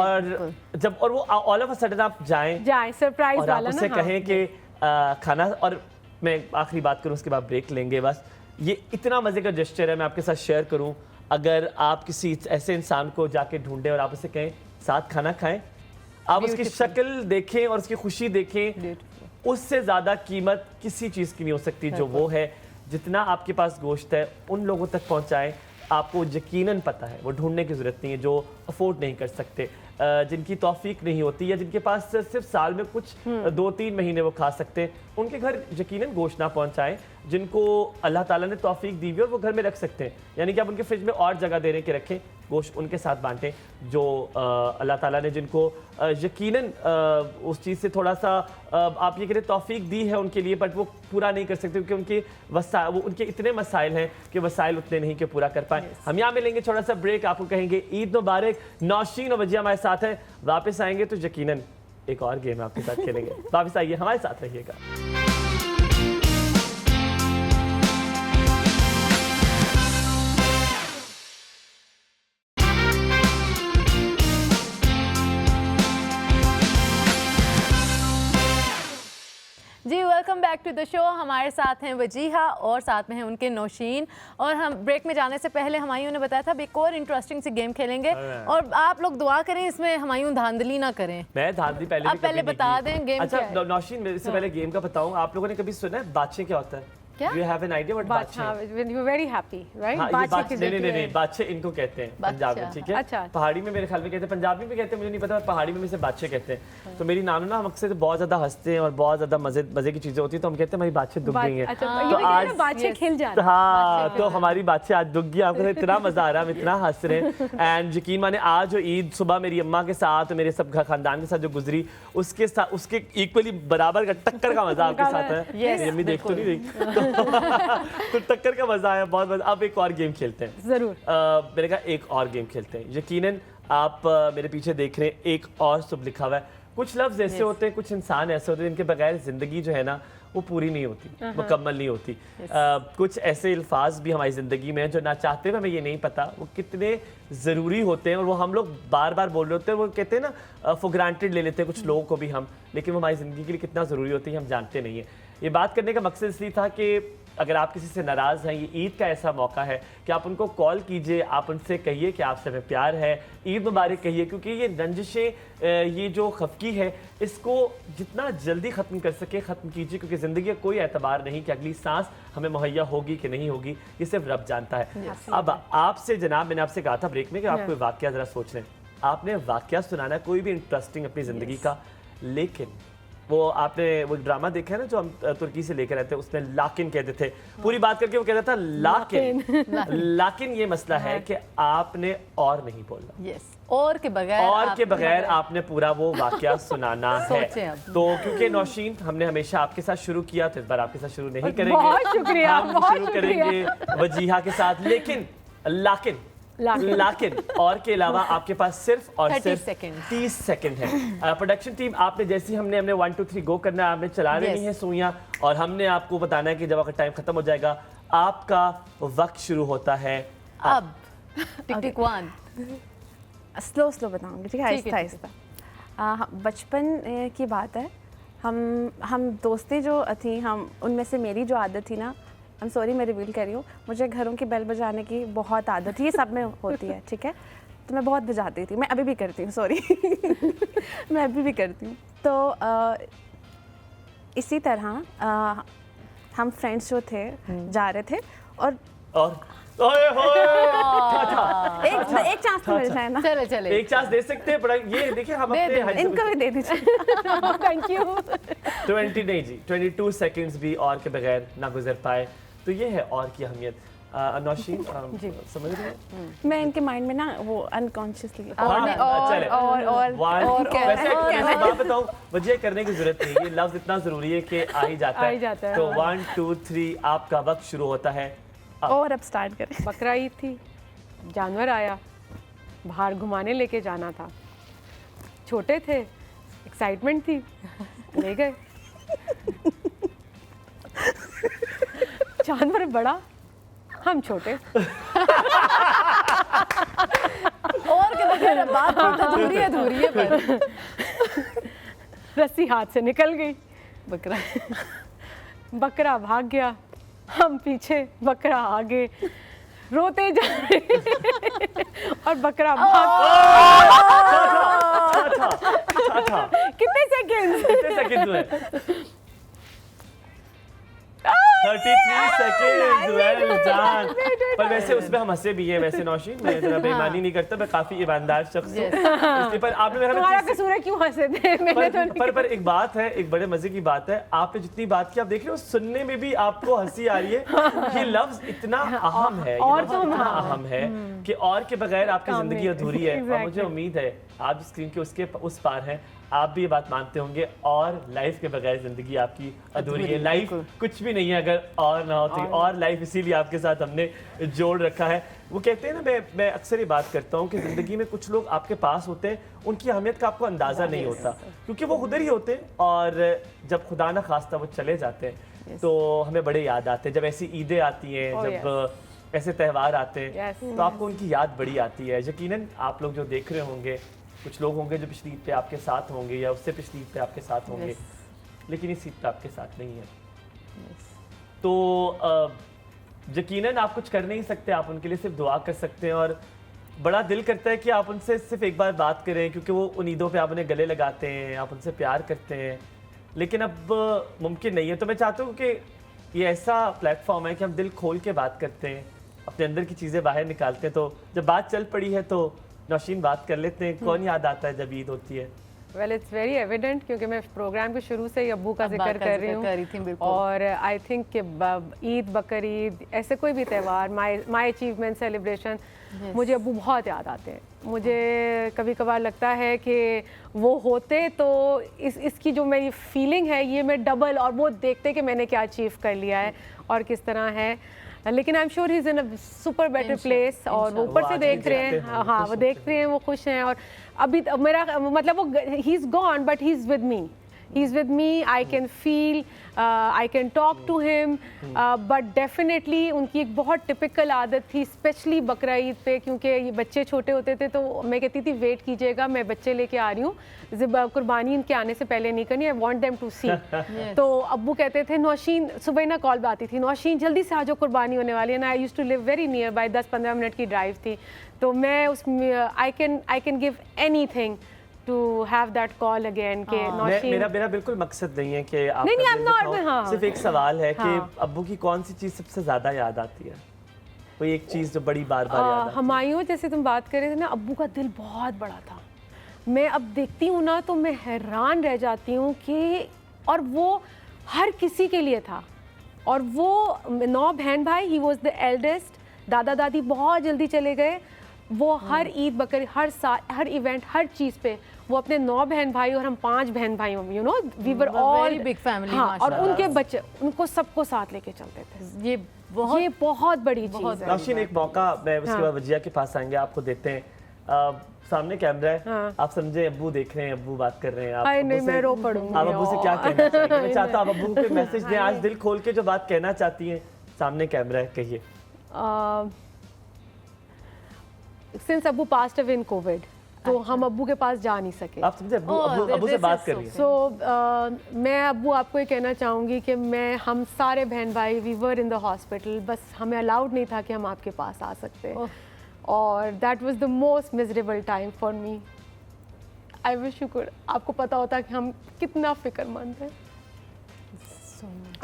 और जब और वो ऑल ऑफ अ सडन आप जाएं सरप्राइज और आप वाला उससे ना। कहें कि खाना। और मैं आखिरी बात करूं, उसके बाद ब्रेक लेंगे। बस ये इतना मजे का जेस्चर है, मैं आपके साथ शेयर करूं। अगर आप किसी ऐसे इंसान को जाके ढूंढें और आप उसे कहें साथ खाना खाएं, आप उसकी शक्ल देखें और उसकी खुशी देखें, उससे ज़्यादा कीमत किसी चीज़ की नहीं हो सकती जो वो है। जितना आपके पास गोश्त है उन लोगों तक पहुंचाएं। आपको यकीनन पता है, वो ढूंढने की ज़रूरत नहीं है, जो अफोर्ड नहीं कर सकते, जिनकी तौफीक नहीं होती, या जिनके पास सिर्फ साल में कुछ 2-3 महीने वो खा सकते हैं, उनके घर यकीनन गोश्त ना पहुंचाएं। जिनको अल्लाह ताला ने तौफीक दी हुई और वो घर में रख सकते हैं, यानी कि आप उनके फ्रिज में और जगह देने के रखें, गोश्त उनके साथ बांटें। जो अल्लाह ताला ने जिनको यकीनन उस चीज़ से थोड़ा सा आप ये करें तौफीक दी है उनके लिए, बट वो पूरा नहीं कर सकते क्योंकि उनके इतने मसाइल हैं कि वसाइल उतने नहीं कि पूरा कर पाए। हम यहाँ मिलेंगे थोड़ा सा ब्रेक, आपको कहेंगे ईद मुबारक। नौशीन और वजिया हमारे साथ है। वापस आएंगे तो यकीनन एक और गेम आपके साथ खेलेंगे। वापस आइए, हमारे साथ रहिएगा। जी welcome back to the show. हमारे साथ हैं वजीहा और साथ में हैं उनके नौशीन। और हम ब्रेक में जाने से पहले हमायूं ने बताया था एक और इंटरेस्टिंग सी गेम खेलेंगे और आप लोग दुआ करें इसमें हमायूं धांधली ना करें। मैं धांधली पहले आप पहले बता दें गेम क्या है। अच्छा नौशीन, इससे पहले गेम का बताऊं, आप लोगों ने कभी सुना है बादशाह क्या होता है? क्या? You have an idea what बादशाह हाँ, है? when you were very happy, right? हाँ, ये बादशाह बादशाह किसे नहीं बादशाह इनको कहते हैं पंजाब में, ठीक है? अच्छा। पहाड़ी में मेरे ख्याल में कहते हैं, पंजाबी में कहते हैं मुझे नहीं पता, पहाड़ी में इसे बादशाह कहते हैं। तो मेरी नानू ना हम अक्सर बहुत ज्यादा हंसते हैं और बहुत ज्यादा मजे की चीजें होती है, तो हम कहते हैं हमारी बादशाह दुख गई है। अच्छा, तो ये भी आज कहते हैं बादशाह खिल जा रहा है। हाँ, तो हमारी बादशाह आज दुख गई, आपको इतना मजा आ रहा है, हम इतना हंस रहे हैं। एंड यकीन माने आज जो ईद सुबह मेरी अम्मा के साथ मेरे सब खानदान के साथ जो गुजरी, उसके साथ उसके इक्वली बराबर का टक्कर का मजा आपके साथ है। मेरी अम्मी देख तो नहीं रही, तो टक्कर का मजा आया, बहुत मजा। अब एक और गेम खेलते हैं जरूर। मैंने कहा एक और गेम खेलते हैं। यकीनन आप मेरे पीछे देख रहे हैं एक और शुभ लिखा हुआ है। कुछ लफ्ज ऐसे होते हैं, कुछ इंसान ऐसे होते हैं जिनके बगैर जिंदगी जो है ना वो पूरी नहीं होती, मुकम्मल नहीं होती। कुछ ऐसे अल्फाज भी हमारी ज़िंदगी में हैं जो ना चाहते हुए हमें ये नहीं पता वो कितने ज़रूरी होते हैं, और वो हम लोग बार बार बोल रहे होते हैं। वो कहते हैं ना फॉर ग्रांटेड ले लेते हैं कुछ लोगों को भी हम, लेकिन वो हमारी ज़िंदगी के लिए कितना ज़रूरी होती है हम जानते नहीं हैं। ये बात करने का मकसद इसलिए था कि अगर आप किसी से नाराज़ हैं, ये ईद का ऐसा मौका है कि आप उनको कॉल कीजिए, आप उनसे कहिए कि आपसे हमें प्यार है, ईद मुबारक कहिए, क्योंकि ये रंजिशें, ये जो खफकी है, इसको जितना जल्दी ख़त्म कर सके ख़त्म कीजिए, क्योंकि ज़िंदगी का कोई एतबार नहीं कि अगली सांस हमें मुहैया होगी कि नहीं होगी, ये सिर्फ रब जानता है। अब आपसे जनाब, मैंने आपसे कहा था ब्रेक में कि आप कोई वाक़या ज़रा सोच लें। आपने वाक़या सुनाना कोई भी इंटरेस्टिंग अपनी ज़िंदगी का, लेकिन वो आपने वो ड्रामा देखा है ना जो हम तुर्की से लेकर आए थे, उसमें लाकिन कहते थे, पूरी बात करके वो कहता था लाकिन। लाकिन ये मसला है कि आपने और नहीं बोलना, यस, और के बगैर आपने पूरा वो वाकया सुनाना है। सोचें अब। तो क्योंकि नौशीन हमने हमेशा आपके साथ शुरू किया, तो इस बार आपके साथ शुरू नहीं करेंगे, बहुत शुक्रिया, हम बहुत शुरू करेंगे वजीहा के साथ, लेकिन लाकिन और के अलावा आपके पास सिर्फ और 30 सिर्फ सेकंड 30 सेकंड है। प्रोडक्शन टीम, आपने जैसे ही हमने 1 2 3 गो करना है, आपने चला लेनी है सुइयां, और हमने आपको बताना है कि जब आपका टाइम खत्म हो जाएगा आपका वक्त शुरू होता है अब। टिक टिक 1। स्लो बताऊंगी, ठीक है, आहिस्ता आहिस्ता। बचपन की बात है, हम दोस्तें जो थी, हम उनमें से मेरी जो आदत थी ना, आई एम सॉरी मैं रिवील कर रही हूँ, मुझे घरों की बेल बजाने की बहुत आदत थी, ये सब में होती है, ठीक है, तो मैं बहुत बजाती थी, मैं अभी भी करती हूँ, सॉरी मैं अभी भी करती हूँ। तो इसी तरह हम फ्रेंड्स जो थे जा रहे थे, और ओए होए एक चांस तो मिल जाए ना, चले एक चांस दे सकते हैं, पर ये देखिए हम अपने इनको भी दे दीजिए। Thank you. 20 नहीं जी, 22 सेकंड्स भी और के बगैर ना गुजर पाए, तो ये है और की अहमियत। नौशीन समझ रहे हैं? मैं इनके माइंड में ना वो अनकॉन्शियसली वैसे एक बात बताऊं, वजह करने की जरूरत नहीं, ये लफ्ज इतना जरूरी है कि आ ही जाता है। तो 1 2 3 आपका वक्त शुरू होता है। और अब स्टार्ट करें। बकरा ईद थी, जानवर आया, बाहर घुमाने लेके जाना था, छोटे थे, एक्साइटमेंट थी, ले गए। जानवर बड़ा, हम छोटे। और के बगैर बात तो अधूरी है पर रस्सी हाथ से निकल गई, बकरा भाग गया, हम पीछे, बकरा आगे, रोते जा रहे और बकरा भाग। कितने सेकंड हुए? 33 सेकंड। Well done. पर वैसे उसमें हम हंसे भी हैं, वैसे नौशीन, मैं जरा बेईमानी नहीं करता, मैं काफी ईमानदार शख्स हूँ, इसलिए। पर आपने मेरा तुम्हारा कसूर है, क्यों हंसे थे? मैंने तो नहीं। पर एक बात है, एक बड़े मजे की बात है, आपने जितनी बात की आप देख रहे हो, सुनने में भी आपको हंसी आ रही है। ये लफ्ज इतना अहम है, और तो इतना अहम है कि और के बगैर आपकी जिंदगी अधूरी है। और मुझे उम्मीद है आप स्क्रीन के उसके उस पार हैं, आप भी ये बात मानते होंगे, और लाइफ के बगैर जिंदगी आपकी अधूरी है। लाइफ कुछ भी नहीं है अगर और ना होती, और लाइफ इसीलिए आपके साथ हमने जोड़ रखा है। वो कहते हैं ना, मैं अक्सर ये बात करता हूँ कि ज़िंदगी में कुछ लोग आपके पास होते हैं, उनकी अहमियत का आपको अंदाज़ा नहीं होता, क्योंकि वो उधर ही होते हैं, और जब खुदा ना खास्ता वो चले जाते हैं तो हमें बड़े याद आते हैं। जब ऐसी ईदें आती हैं, जब ऐसे त्यौहार आते हैं, तो आपको उनकी याद बड़ी आती है। यकीनन आप लोग जो देख रहे होंगे, कुछ लोग होंगे जो पिछली ईद पे आपके साथ होंगे या उससे पिछली ईद पे आपके साथ होंगे, लेकिन इस ईद पे आपके साथ नहीं है। तो यकीनन आप कुछ कर नहीं सकते, आप उनके लिए सिर्फ दुआ कर सकते हैं, और बड़ा दिल करता है कि आप उनसे सिर्फ एक बार बात करें, क्योंकि वो उन ईदों पे आप उन्हें गले लगाते हैं, आप उनसे प्यार करते हैं, लेकिन अब मुमकिन नहीं है। तो मैं चाहता हूँ कि ये ऐसा प्लेटफॉर्म है कि हम दिल खोल के बात करते हैं, अपने अंदर की चीज़ें बाहर निकालते हैं। तो जब बात चल पड़ी है तो नौशीन बात कर लेते हैं, कौन याद आता है जब ईद होती है? वेल इट्स वेरी एविडेंट क्योंकि मैं प्रोग्राम के शुरू से ही अब्बू का जिक्र कर रही हूँ और आई थिंक कि ईद, बकर ईद, ऐसे कोई भी त्यौहार, माई अचीवमेंट सेलिब्रेशन, मुझे अब्बू बहुत याद आते हैं। मुझे कभी कभार लगता है कि वो होते तो इसकी जो मेरी फीलिंग है ये मैं डबल, और वो देखते कि मैंने क्या अचीव कर लिया है और किस तरह है। लेकिन I am sure he is in a super better place और वो ऊपर से देख रहे हैं, हाँ वो देख रहे हैं, वो खुश हैं। और अभी मेरा मतलब वो he is gone but he is with me, he is with me, I can feel, I can talk to him, but definitely उनकी एक बहुत टिपिकल आदत थी, स्पेशली बकरा ईद पे, क्योंकि ये बच्चे छोटे होते थे तो मैं कहती थी वेट कीजिएगा, मैं बच्चे लेके आ रही हूँ, कुर्बानी इनके आने से पहले नहीं करनी, I want them to see। तो अब्बू कहते थे नौशीन, सुबह ना कॉल आती थी, नौशीन जल्दी से आ जाओ कुर्बानी होने वाली है ना। I used to live very nearby, 10-15 minute की ड्राइव थी, तो मैं उसमें I can give anything to have that call again के नौशीन। मेरा बिल्कुल मकसद नहीं है कि आप नहीं I'm not, हाँ। सिर्फ एक सवाल है कि हाँ। अब्बू की कौन सी चीज़ सबसे ज़्यादा याद आती है, कोई एक चीज़ जो बड़ी बार बार याद आती है? हुमायूं, जैसे तुम बात कर रहे थे ना, अब्बू का दिल बहुत बड़ा था। मैं अब देखती हूँ ना तो मैं हैरान रह जाती हूँ कि, और वो हर किसी के लिए था, और वो 9 बहन भाई, ही वॉज द एल्डेस्ट, दादा दादी बहुत जल्दी चले गए, वो हर ईद, बकर, हर साल, हर इवेंट, हर चीज़ पे वो अपने 9 बहन भाई और हम 5 बहन भाई, you know we were all big family. हाँ, और उनके बच्चे, उनको सबको साथ लेके चलते थे। ये बहुत बड़ी चीज़ है। नौशीन, एक मौका मैं उसके बाद वजिया के पास आएंगे, आपको देते हैं, सामने कैमरा है, आप समझे अब्बू देख रहे हैं, अब्बू बात कर रहे हैं, आप नहीं, मैं रो पड़ूंगी। आप अब्बू से क्या कहना चाहेंगे? मैं चाहता हूँ आप अब्बू को मैसेज दें, आज दिल खोल के जो बात कहना चाहती हैं, सामने कैमरा है, कहिए। सिंस अब्बू पास्ट अवे इन कोविड, तो हम अब्बू के पास जा नहीं सके। आप समझे, अब्बू से बात करिए। मैं अब्बू आपको ये कहना चाहूँगी कि हम सारे बहन भाई, we were in the hospital, बस हमें अलाउड नहीं था कि हम आपके पास आ सकते, और that was the most miserable time for me. I wish you could, आपको पता होता कि हम कितना फिक्रमंद हैं।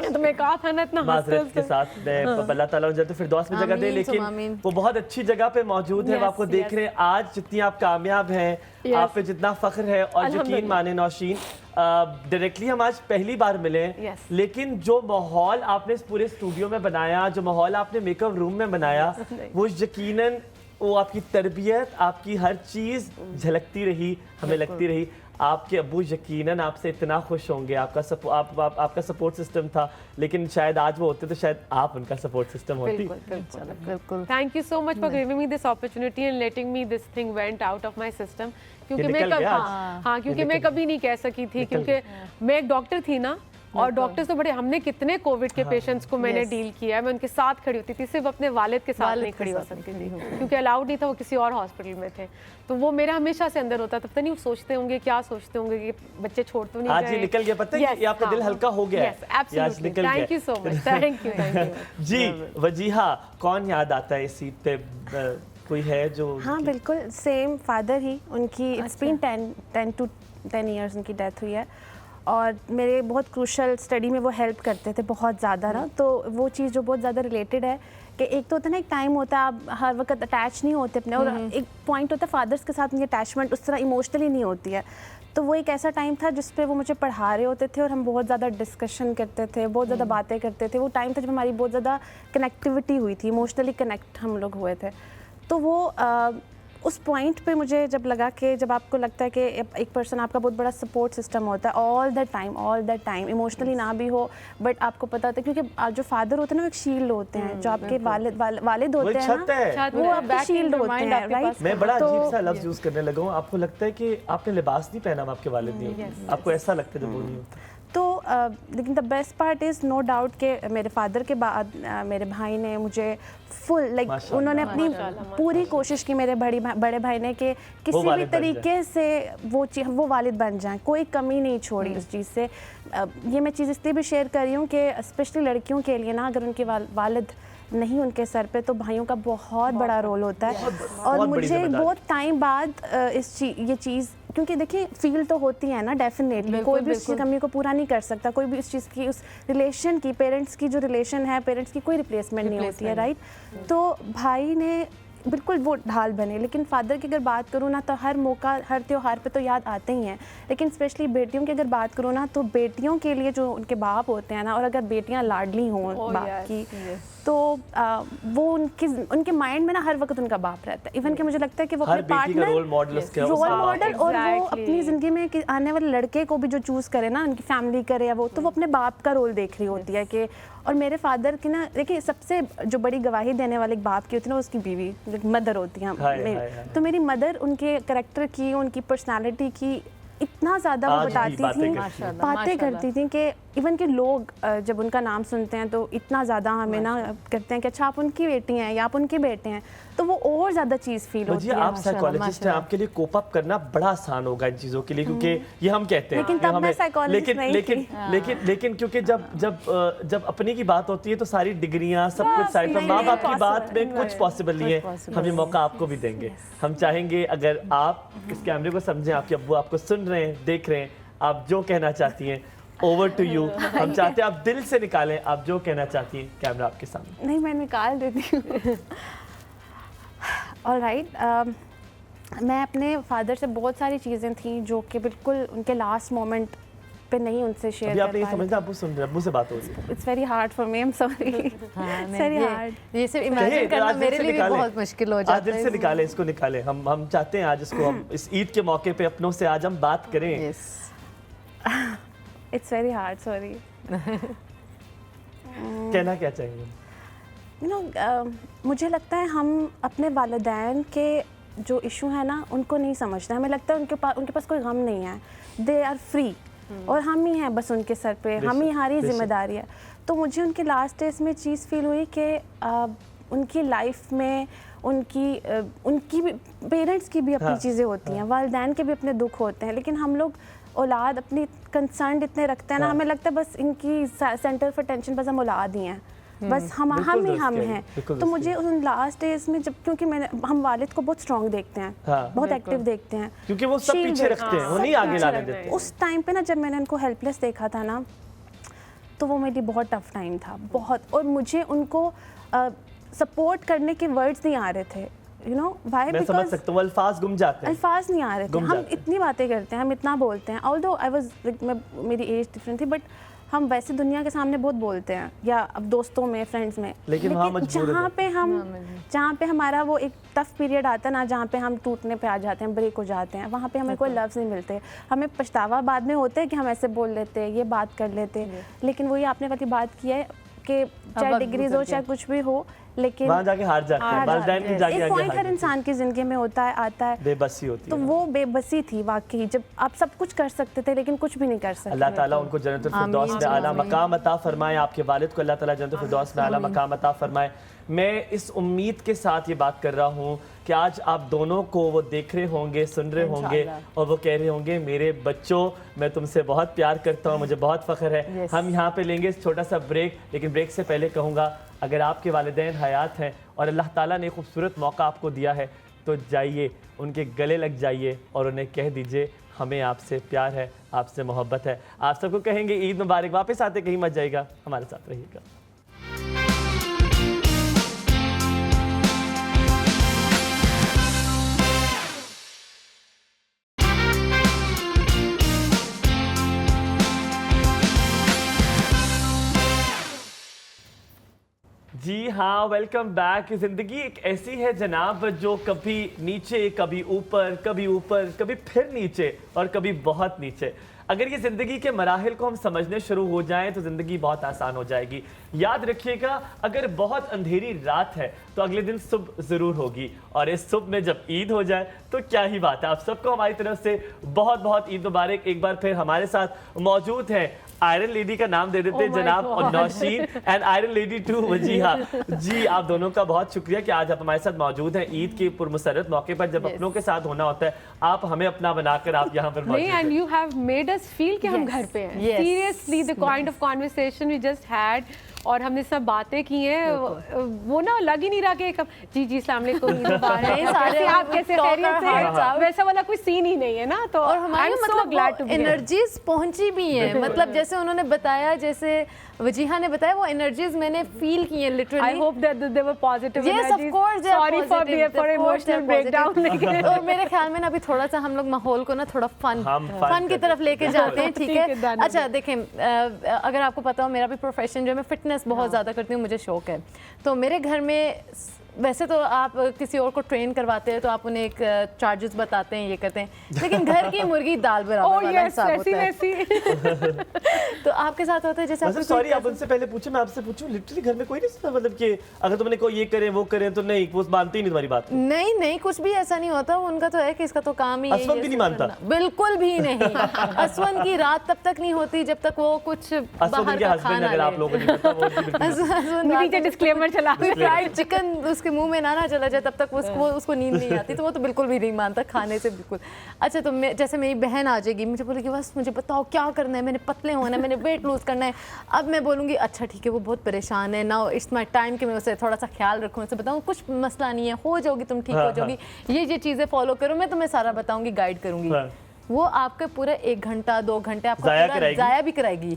तो मैं कहा था ना, इतना माजरत के साथ मैं अल्लाह ताला उन्हें तो फिर दुआ में जगह दे, लेकिन वो बहुत अच्छी जगह पे मौजूद है, वो आपको देख रहे हैं। आज जितनी आप कामयाब हैं, आप पे जितना फख्र है, और यकीन माने नौशीन, डायरेक्टली हम आज पहली बार मिले हैं, लेकिन जो माहौल आपने इस पूरे स्टूडियो में बनाया, जो माहौल आपने मेकअप रूम में बनाया, वो यकीनन वो आपकी तरबियत, आपकी हर चीज़ झलकती रही, हमें लगती रही। आपके अब्बू यकीनन आपसे इतना खुश होंगे, आपका सपोर्ट सिस्टम था, लेकिन शायद आज वो होते तो शायद आप उनका सपोर्ट सिस्टम होती। बिल्कुल। Thank you so much for giving me this opportunity and letting me this thing went out of my system, क्योंकि मैं कभी नहीं कह सकी थी, क्योंकि मैं एक डॉक्टर थी ना, और डॉक्टर्स तो बड़े, हमने कितने कोविड के पेशेंट्स को मैंने डील किया है, मैं उनके साथ खड़ी होती थी, सिर्फ अपने वालिद के साथ नहीं खड़ी हो सकती थी, क्योंकि अलाउड नहीं था, वो किसी और हॉस्पिटल में थे, तो वो मेरा हमेशा से अंदर होता था। पता नहीं वो सोचते होंगे, क्या सोचते होंगे कि बच्चे छोड़ तो नहीं आज ये निकल गया, पता है, ये आपका दिल हल्का हो गया है, आज निकल गया। Thank you so much, thank you. जी वजीहा, कौन याद आता है इस सीट पे, कोई है जो? हाँ बिल्कुल, सेम फादर ही, उनकी इट्स बीन 10 to 10 years उनकी डेथ हुई है, और मेरे बहुत क्रूशल स्टडी में वो हेल्प करते थे बहुत ज़्यादा ना, तो वो चीज़ जो बहुत ज़्यादा रिलेटेड है कि एक तो होता है ना, एक टाइम होता है आप हर वक्त अटैच नहीं होते अपने, और एक पॉइंट होता है फादर्स के साथ उनकी अटैचमेंट उस तरह इमोशनली नहीं होती है, तो वो एक ऐसा टाइम था जिस पे वो मुझे पढ़ा रहे होते थे, और हम बहुत ज़्यादा डिस्कशन करते थे, बहुत ज़्यादा बातें करते थे। वो टाइम था जब हमारी बहुत ज़्यादा कनेक्टिविटी हुई थी, इमोशनली कनेक्ट हम लोग हुए थे। तो वो उस पॉइंट पे मुझे जब लगा कि जब आपको लगता है कि एक पर्सन आपका बहुत बड़ा सपोर्ट सिस्टम होता है ऑल द टाइम, इमोशनली ना भी हो, बट आपको पता होता है, क्योंकि जो फादर होते हैं ना, वो एक शील्ड होते हैं, जो आपके वालिद होते हैं ना, वो आपके शील्ड होते हैं, राइट। मैं बड़ा अजीब सा लफ्ज़ यूज़ करने लगा हूँ, आपको लगता है कि आपने लिबास नहीं पहना, आपके वालिद ने, आपको ऐसा लगता है जब वो नहीं होता? तो लेकिन the best part is no doubt के मेरे फादर के बाद मेरे भाई ने मुझे फुल उन्होंने अपनी पूरी कोशिश की, मेरे बड़े भाई ने, कि किसी भी तरीके से वो वालिद बन जाएं, कोई कमी नहीं छोड़ी उस चीज़ से। ये मैं चीज़ इसलिए भी शेयर कर रही हूँ कि स्पेशली लड़कियों के लिए ना, अगर उनके वालिद नहीं उनके सर पे, तो भाइयों का बहुत बड़ा रोल होता है। और मुझे बहुत टाइम बाद ये चीज़ क्योंकि देखिए फील तो होती है ना डेफिनेटली, कोई भी उसकी कमी को पूरा नहीं कर सकता, कोई भी उस चीज़ की, उस रिलेशन की, पेरेंट्स की जो रिलेशन है, पेरेंट्स की कोई रिप्लेसमेंट नहीं होती है, राइट। तो भाई ने बिल्कुल वो ढाल बने, लेकिन फादर की अगर बात करूँ ना तो हर मौका, हर त्योहार पे तो याद आते ही हैं, लेकिन स्पेशली बेटियों की अगर बात करूँ ना तो बेटियों के लिए जो उनके बाप होते हैं ना, और अगर बेटियां लाडली हों बाप की, तो वो उनके माइंड में ना हर वक्त उनका बाप रहता है। इवन कि मुझे लगता है कि वो अपने पार्टनर, रोल मॉडल और वो अपनी ज़िंदगी में कि आने वाले लड़के को भी जो चूज़ करे ना, उनकी फैमिली करे या वो, तो वो अपने बाप का रोल देख रही होती है कि। और मेरे फादर की ना, देखिए सबसे जो बड़ी गवाही देने वाले एक बाप की होती है ना, उसकी बीवी, मदर होती है। तो मेरी मदर उनके करैक्टर की, उनकी पर्सनालिटी की इतना ज़्यादा वो बताती थी, बातें करती थी कि इवन के लोग जब उनका नाम सुनते हैं तो इतना ज़्यादा हमें ना करते हैं कि अच्छा आप उनकी बेटी हैं या आप उनके बेटे हैं, तो वो और ज़्यादा चीज़ फील होती है। आप साइकोलॉजिस्ट हैं, आपके लिए कोप अप करना बड़ा आसान होगा इन चीज़ों के लिए, क्योंकि ये हम कहते हैं, लेकिन तब मैं साइकोलॉजिस्ट नहीं थी। लेकिन क्योंकि जब अपने की बात होती है तो सारी डिग्रियां सब कुछ साइड पर, माँ बाप की बात में कुछ पॉसिबल नहीं है। हम ये मौका आपको भी देंगे। हम चाहेंगे अगर आप इस कैमरे को समझें, आपके अब्बू आपको सुन रहे हैं, देख रहे हैं, आप जो कहना चाहती हैं, ओवर टू यू। हम चाहते हैं आप दिल से निकालें, आप जो कहना चाहती हैं, कैमरा आपके सामने। नहीं, मैं निकाल देती हूँ। ऑलराइट, मैं अपने फादर से बहुत सारी चीज़ें थी जो कि बिल्कुल उनके लास्ट मोमेंट पे नहीं उनसे शेयर कर आपने ये समझा, अब्बू सुन रहे, अब्बू से बात हो रही है। It's very hard for me, I am sorry, it's very hard. ये सिर्फ इमेजिन करना मेरे लिए भी बहुत मुश्किल हो जाता है। आज दिल से निकालें, इसको निकालें। हम चाहते हैं आज इसको, हम इस ईद के मौके पे अपनों से आज हम बात करें। It's very hard, sorry. कहना क्या चाहेंगे? यू नो, मुझे लगता है हम अपने वालिदैन के जो इशू है ना उनको नहीं समझते। हमें लगता है उनके पास कोई गम नहीं है, दे आर फ्री, और हम ही हैं बस उनके सर पे, हम ही हमारी जिम्मेदारी है। तो मुझे उनके लास्ट डेज में चीज़ फील हुई कि उनकी लाइफ में उनकी भी, पेरेंट्स की भी अपनी चीज़ें होती हैं, वालिदैन के भी अपने दुख होते हैं, लेकिन हम लोग औलाद अपनी कंसर्न इतने रखते हैं ना, हमें लगता है बस इनकी सेंटर ऑफ अटेंशन बस हम औलाद ही हैं, बस हम ही हैं। तो मुझे उन लास्ट डेज में जब, क्योंकि हम वालिद को बहुत स्ट्रॉन्ग देखते हैं, बहुत एक्टिव देखते हैं, क्योंकि वो सब पीछे रखते हैं, वो नहीं आगे लाने देते। उस टाइम पे ना जब मैंने उनको हेल्पलेस देखा था ना, तो वो मेरे लिए बहुत टफ टाइम था, बहुत। और मुझे उनको सपोर्ट करने के वर्ड्स नहीं आ रहे थे, यू नो व्हाई, मैं समझ सकता हूँ, अल्फाज गुम जाते हैं, अल्फाज नहीं आ रहे थे। हम इतनी बातें करते हैं, हम इतना बोलते हैं, ऑल्दो मेरी एज डिफरेंट थी, बट हम वैसे दुनिया के सामने बहुत बोलते हैं, या अब दोस्तों में, फ्रेंड्स में, लेकिन जहाँ पे हमारा वो एक टफ पीरियड आता है ना, जहाँ पे हम टूटने पे आ जाते हैं, ब्रेक हो जाते हैं, वहाँ पे हमें कोई लफ्ज़ नहीं मिलते। हमें पछतावा बाद में होता है कि हम ऐसे बोल लेते, ये बात कर लेते, लेकिन वही आपने वाली बात की है कि चाहे डिग्रीज हो, चाहे कुछ भी हो, लेकिन वहाँ जाके हार जाते हैं, वालिदैन की जाके एक पॉइंट हर इंसान की जिंदगी में होता है, आता है, बेबसी होती है। तो वो बेबसी थी वाकई, जब आप सब कुछ कर सकते थे लेकिन कुछ भी नहीं कर सकते। अल्लाह ताला उनको जन्नतुल फिरदौस में आला मकाम अता फरमाए, आपके वालिद को अल्लाह ताला जन्नतुल फिरदौस में आला मकाम अता फरमाए। मैं इस उम्मीद के साथ ये बात कर रहा हूँ कि आज आप दोनों को वो देख रहे होंगे, सुन रहे होंगे, और वो कह रहे होंगे, मेरे बच्चों, मैं तुमसे बहुत प्यार करता हूँ, मुझे बहुत फ़ख्र है। हम यहाँ पे लेंगे छोटा सा ब्रेक, लेकिन ब्रेक से पहले कहूँगा, अगर आपके वालिदैन हयात हैं और अल्लाह ताला ने खूबसूरत मौका आपको दिया है, तो जाइए, उनके गले लग जाइए और उन्हें कह दीजिए, हमें आपसे प्यार है, आपसे मोहब्बत है। आप सबको कहेंगे ईद मुबारक। वापस आते कहीं मत जाइएगा, हमारे साथ रहिएगा। जी हाँ, वेलकम बैक। ज़िंदगी एक ऐसी है जनाब जो कभी नीचे, कभी ऊपर, कभी फिर नीचे और कभी बहुत नीचे। अगर ये ज़िंदगी के मराहिल को हम समझने शुरू हो जाएं तो ज़िंदगी बहुत आसान हो जाएगी। याद रखिएगा, अगर बहुत अंधेरी रात है तो अगले दिन सुबह ज़रूर होगी, और इस सुबह में जब ईद हो जाए तो क्या ही बात है। आप सबको हमारी तरफ से बहुत बहुत ईद मुबारक। एक बार फिर हमारे साथ मौजूद हैं, आयरन लेडी का नाम दे देते हैं जनाब Nausheen, and iron lady 2 Wajiha ji. आप दोनों का बहुत शुक्रिया कि आज आप हमारे साथ मौजूद हैं। ईद के पुरमसरत मौके पर जब अपनों के साथ होना होता है, आप हमें अपना बनाकर आप यहाँ पर मौजूद हैं। And you have made us feel कि हम घर पे हैं। Seriously the kind of conversation we just had और हमने सब बातें की हैं, वो ना लग ही नहीं रहा कि जी जी अस्सलाम वालेकुम, ईद मुबारक, कैसे आप, कैसे खैरियत से, वैसा वाला कोई सीन ही नहीं है ना। तो और हमारी मतलब एनर्जीज पहुंची भी हैं, मतलब जैसे उन्होंने बताया, जैसे वजीहा ने बताया, वो एनर्जीज मैंने फील की हैं literally. I hope that they were positive Yes, of course they are sorry positive. For Of course emotional they are breakdown. positive. और मेरे ख्याल में ना अभी थोड़ा सा हम लोग माहौल को ना थोड़ा फन की तरफ लेके जाते हैं, ठीक है। अच्छा देखें, अगर आपको पता हो मेरा भी प्रोफेशन जो है, मैं फिटनेस बहुत ज़्यादा करती हूँ, मुझे शौक है। तो मेरे घर में वैसे तो आप किसी और को ट्रेन करवाते हैं तो आप उन्हें एक चार्जेस बताते हैं, ये करते हैं, लेकिन घर की मुर्गी दाल बराबर वाला हिसाब होता है। तो आपके साथ होता है जैसे आप सॉरी, आप उनसे पहले पूछे, मैं आपसे पूछूं, लिटरली घर में कोई नहीं सुनता, मतलब कि अगर तुमने कोई ये करे वो करे तो नहीं, वो मानते ही नहीं तुम्हारी बात। नहीं नहीं, कुछ भी ऐसा नहीं होता, उनका तो है कि इसका तो काम ही है। असवन भी नहीं मानता? बिल्कुल भी नहीं। असवन की रात तब तक नहीं होती जब तक वो कुछ बाहर का खाना, अगर आप लोगों को नहीं पता, वो डिस्क्लेमर चला, फ्राइड चिकन उसके मुंह में ना चला जाए तब तक उसको नींद नहीं आती, तो वो तो बिल्कुल भी नहीं मानता खाने से, बिल्कुल। अच्छा, तो जैसे मेरी बहन आ जाएगी, मुझे बोलेगी बस मुझे बताओ क्या करना है, मैंने पतले होना है, मैंने वेट लूज करना है। अब मैं बोलूँगी अच्छा ठीक है, वो बहुत परेशान है ना, इट्स माई टाइम कि मैं उसे थोड़ा सा ख्याल रखूँ, उसे बताऊँ कुछ मसला नहीं है, हो जाओगी तुम, ठीक हो जाओगी, ये चीज़ें फॉलो करो, मैं तुम्हें सारा बताऊँगी, गाइड करूँगी। वो आपका पूरा 1 घंटा 2 घंटे आपको ज़ाया भी कराएगी,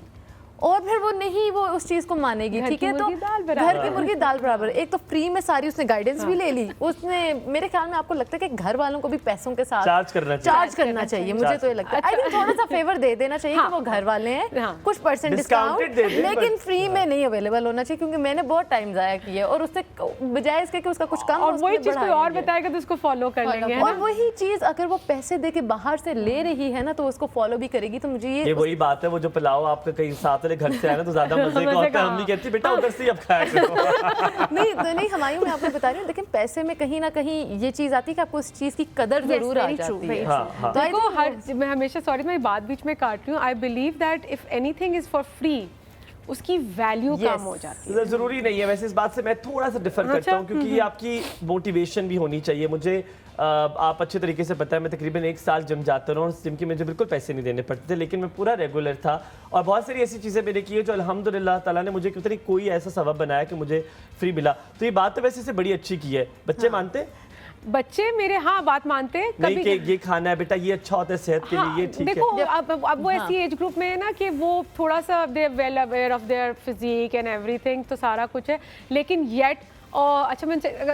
और फिर वो नहीं, वो उस चीज को मानेगी, ठीक है। तो घर की मुर्गी दाल बराबर। एक तो फ्री में सारी उसने गाइडेंस भी ले ली, उसने, मेरे ख्याल में आपको लगता है कि घर वालों को भी पैसों के साथ चार्ज करना चाहिए। मुझे तो ये लगता है, आई थिंक थोड़ा सा फेवर दे देना चाहिए कि वो घर वाले हैं, कुछ % डिस्काउंट, लेकिन फ्री में नहीं अवेलेबल होना चाहिए, क्योंकि मैंने बहुत टाइम जाया किया और उससे बजाय इसके कि उसका कुछ कम, और वही चीज कोई और बताएगा तो उसको फॉलो कर लेंगे। और वही चीज अगर वो पैसे दे के बाहर से ले रही है ना, तो उसको फॉलो भी करेगी। तो मुझे ये वही बात है, वो जो पुलाव आपका कहीं साथ वाले घर से आया ना तो ज्यादा मजे का होता है, हम नहीं कहती बेटा उधर से अब खाया करो। नहीं हमारी, मैं आपको बता रही हूँ, लेकिन पैसे में कहीं ना कहीं ये चीज आती है कि आपको उस चीज की कदर जरूर आ जाती है। देखो मैं हमेशा, सॉरी मैं बात बीच में काट रही हूँ, I believe that if anything is for free उसकी वैल्यू कम हो जाती है। जरूरी नहीं है, वैसे इस बात से मैं थोड़ा सा डिफर करता हूँ, क्योंकि ये आपकी मोटिवेशन भी होनी चाहिए। मुझे आप अच्छे तरीके से पता है, मैं तकरीबन 1 साल जिम जाता रहा हूँ, जिम के मुझे बिल्कुल पैसे नहीं देने पड़ते थे, लेकिन मैं पूरा रेगुलर था, और बहुत सारी ऐसी चीज़ें मैंने की है जो अल्हम्दुलिल्लाह ताला ने मुझे कितनी कोई ऐसा सबब बनाया कि मुझे फ्री मिला। तो ये बात तो वैसे से बड़ी अच्छी की है। बच्चे मानते, बच्चे मेरे बात मानते हैं नहीं कि ये खाना है बेटा, ये अच्छा होता है सेहत के लिए, ये ठीक है। देखो अब वो ऐसी एज ग्रुप में है ना कि वो थोड़ा सा they well aware of their physique and everything, तो सारा कुछ है, लेकिन येट और अच्छा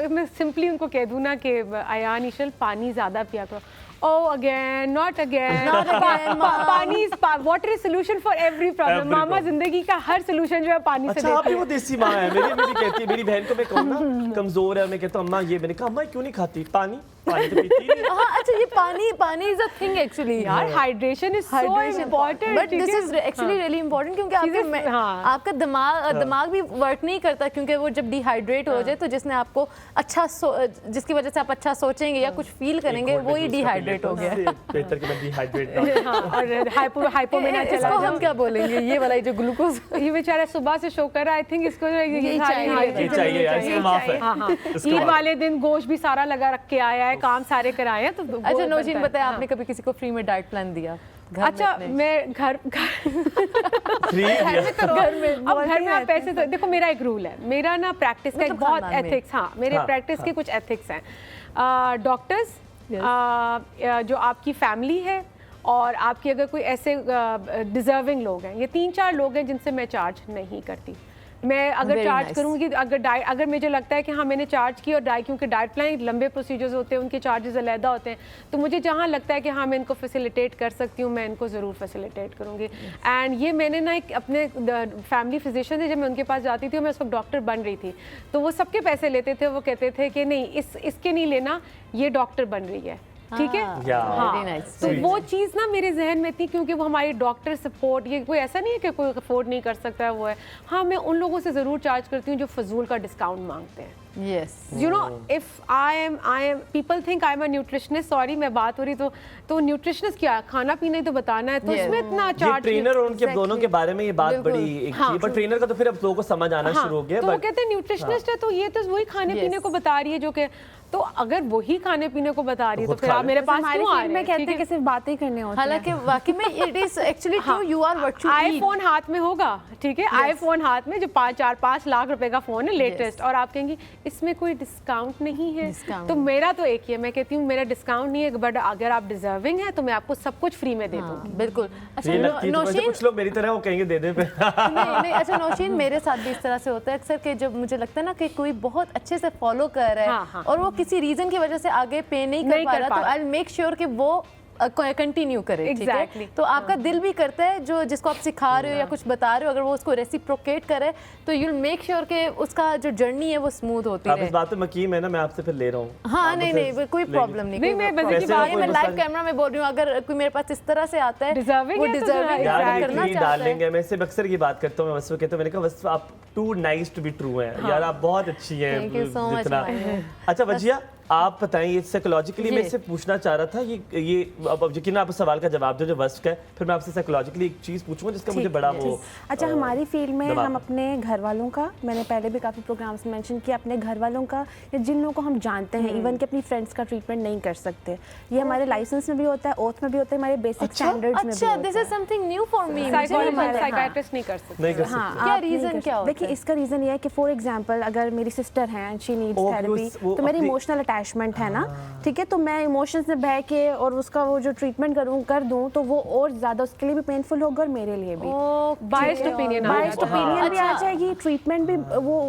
मैं सिंपली उनको कह दूँ ना कि अयान ईशल पानी ज़्यादा पिया करो, Oh, again, not again. पानी water is solution for every problem. मामा जिंदगी का हर सोल्यूशन जो है पानी से देती है। अच्छा, आप भी वो देसी माँ है। मेरी भी कहती है, मेरी बहन को मैं कहूँ ना कमजोर है, मैं कहता हूँ अम्मा ये, मैंने कहा अम्मा क्यों नहीं खाती पानी, पानी तो पीती नहीं। हाँ, अच्छा ये पानी इज अ थिंग एक्चुअली यार, hydration is so important, but this is actually really important, क्योंकि आपका दिमाग भी वर्क नहीं करता, क्योंकि वो जब डिहाइड्रेट हो जाए तो जिसने आपको अच्छा जिसकी वजह से आप अच्छा सोचेंगे या कुछ फील करेंगे, वो ही डिहाइड्रेट हो गया। बेहतर कि मैं डिहाइड्रेट ना हूं। और हाइपो में ना चला इसको हम क्या बोलेंगे, ये वाला जो ग्लूकोज, ये बेचारा सुबह से शो कर रहा है, आई थिंक इसको ये चाहिए यार, इसको माफ है। ईद वाले दिन गोश्त भी सारा लगा रख के आया है, काम सारे कराए हैं। तो अच्छा नौशीन बताया, आपने कभी किसी को फ्री में डाइट प्लान दिया? अच्छा, मैं घर में आप पैसे तो देखो, मेरा एक रूल है, मेरा ना प्रैक्टिस का एक बहुत एथिक्स, हाँ मेरे प्रैक्टिस के कुछ एथिक्स हैं। डॉक्टर्स, जो आपकी फैमिली है, और आपकी अगर कोई ऐसे डिजर्विंग लोग हैं, ये 3-4 लोग हैं जिनसे मैं चार्ज नहीं करती। मैं अगर चार्ज करूंगी, अगर मुझे लगता है कि हाँ मैंने चार्ज की, और क्योंकि डाइट प्लान लंबे प्रोसीजर्स होते हैं, उनके चार्जेस अलहदा होते हैं, तो मुझे जहाँ लगता है कि हाँ मैं इनको फैसिलिटेट कर सकती हूँ, मैं इनको ज़रूर फैसिलिटेट करूँगी। एंड ये मैंने ना एक अपने फैमिली फिजिशियन थे, जब मैं उनके पास जाती थी, मैं उस वक्त डॉक्टर बन रही थी, तो वो सबके पैसे लेते थे, वो कहते थे कि नहीं इसके नहीं लेना, ये डॉक्टर बन रही है, ठीक है। हाँ, तो वो चीज़ ना मेरे जहन में थी, क्योंकि वो हमारी डॉक्टर सपोर्ट, ये कोई ऐसा नहीं है कि कोई अफोर्ड नहीं कर सकता है, वो है। हाँ, मैं उन लोगों से ज़रूर चार्ज करती हूँ जो फजूल का डिस्काउंट मांगते हैं। Yes You know, if I am, people think I'm a nutritionist. Sorry, मैं बात हो रही तो nutritionist क्या, खाना पीना ही तो बताना है, तो Yeah. इसमें इतना ये चार्ट ट्रेनर और उनके दोनों के बारे में ये बात बिल्कुल। बड़ी एक हाँ। थी, पर ट्रेनर का तो फिर अब लोगों को समझ आना शुरू हो गया। तो वो but- कहते हैं न्यूट्रिशनिस्ट है, तो ये तो वही खाने पीने को बता रही है जो कि, तो अगर वही खाने पीने को बता रही है तो खुद फिर खा आप ले। मेरे पास हमारे क्यों आ फील्ड रहे में हैं? कहते ठीक हैं है? कि सिर्फ बातें ही करनी होती हैं। हालांकि वाकई में it is actually true, you are what you eat. IPhone हाथ में होगा, ठीक है, आईफोन हाथ में जो 4-5 लाख रुपए का फोन है लेटेस्ट, और आप कहेंगे इसमें कोई डिस्काउंट नहीं है, Discount। तो मेरा तो एक ही है, मैं कहती हूँ मेरा डिस्काउंट नहीं है, बट अगर आप डिजर्विंग है तो मैं आपको सब कुछ फ्री में दे दूंगी। बिल्कुल। अच्छा ये लगती है तो वैसे नौशीन, कुछ लोग मेरी तरह वो कहेंगे दे दे पे। नहीं नहीं, अच्छा नौशीन, मेरे साथ भी इस तरह से होता है अक्सर कि जब मुझे लगता है ना कि कोई बहुत अच्छे से फॉलो कर रहा है हाँ, हाँ। और वो किसी रीजन की वजह से आगे पे नहीं कर पा रहा, तो आई मेक श्योर कि वो कंटिन्यू करे, ठीक है? Exactly। तो आपका दिल भी करता है जो जिसको आप सिखा रहे हो या कुछ बता रहे हो, अगर वो उसको रेसिप्रोकेट करे तो यू विल मेक श्योर कि उसका जो जर्नी है वो स्मूथ होती आप रहे। इस बात पे मकीन है ना, मैं आपसे फिर ले रहा हूँ। हाँ आप नहीं मुझसे नहीं, कोई लेंगे। प्रॉब्लम नहीं, नहीं, कोई मैं प्रॉब्लम वैसे नहीं। की बात ये मैं कोई लाइव मसला कैमरा में बोल रही हूँ, अगर कोई मेरे पास इस तरह से आता है Deserving वो है तो डिजर्विंग यार Exactly। करना यकीन चाहता है। डालेंगे, मैं सिर्फ अक्सर की बात करता हूँ, मैं वसु कहता हूँ, मैंने कहा वसु आप too nice to be true हैं यार, आप बहुत अच्छी हैं। Thank you so much, जितना माहिर। अच्छा वजिया, आप बताएं ये साइकोलॉजिकली मैं जी। इससे पूछना चाह रहा था, ये अब यकीन आप उस सवाल का जवाब दो जो वस्ट का है, फिर मैं आपसे साइकोलॉजिकली एक चीज़ पूछूंगा जिसका मुझे बड़ा वो अच्छा, हमारी फील्ड में दबाव हम है। अपने घर वालों का, मैंने पहले भी काफ़ी प्रोग्राम्स में मेंशन किया, अपने घर वालों का या जिन लोगों को हम जानते हैं इवन कि अपनी फ्रेंड्स का ट्रीटमेंट नहीं कर सकते, ये हमारे लाइसेंस में भी होता है, ओथ में भी होता है, हमारे बेसिक स्टैंडर्ड्स में भी अच्छा, होता दिस है। Is something new for me. Psychiatrist नहीं कर सकते। नहीं कर हाँ, सकते। क्या आप नहीं reason कर क्या सकते। होता देखिए, है? इसका रीज़न ये है कि फॉर एग्जांपल अगर मेरी सिस्टर है एंड शी नीड्स वो थेरेपी, वो तो मेरी अपनी- इमोशनल अटैचमेंट है ना, ठीक है, तो मैं इमोशंस में बह के और उसका वो जो ट्रीटमेंट कर दूं तो वो और ज़्यादा उसके लिए भी पेनफुल होगा और मेरे लिए भी। बायस्ड ओपिनियन बायस्ड ओपिनियन भी आ अच्छा। जाएगी, ट्रीटमेंट भी वो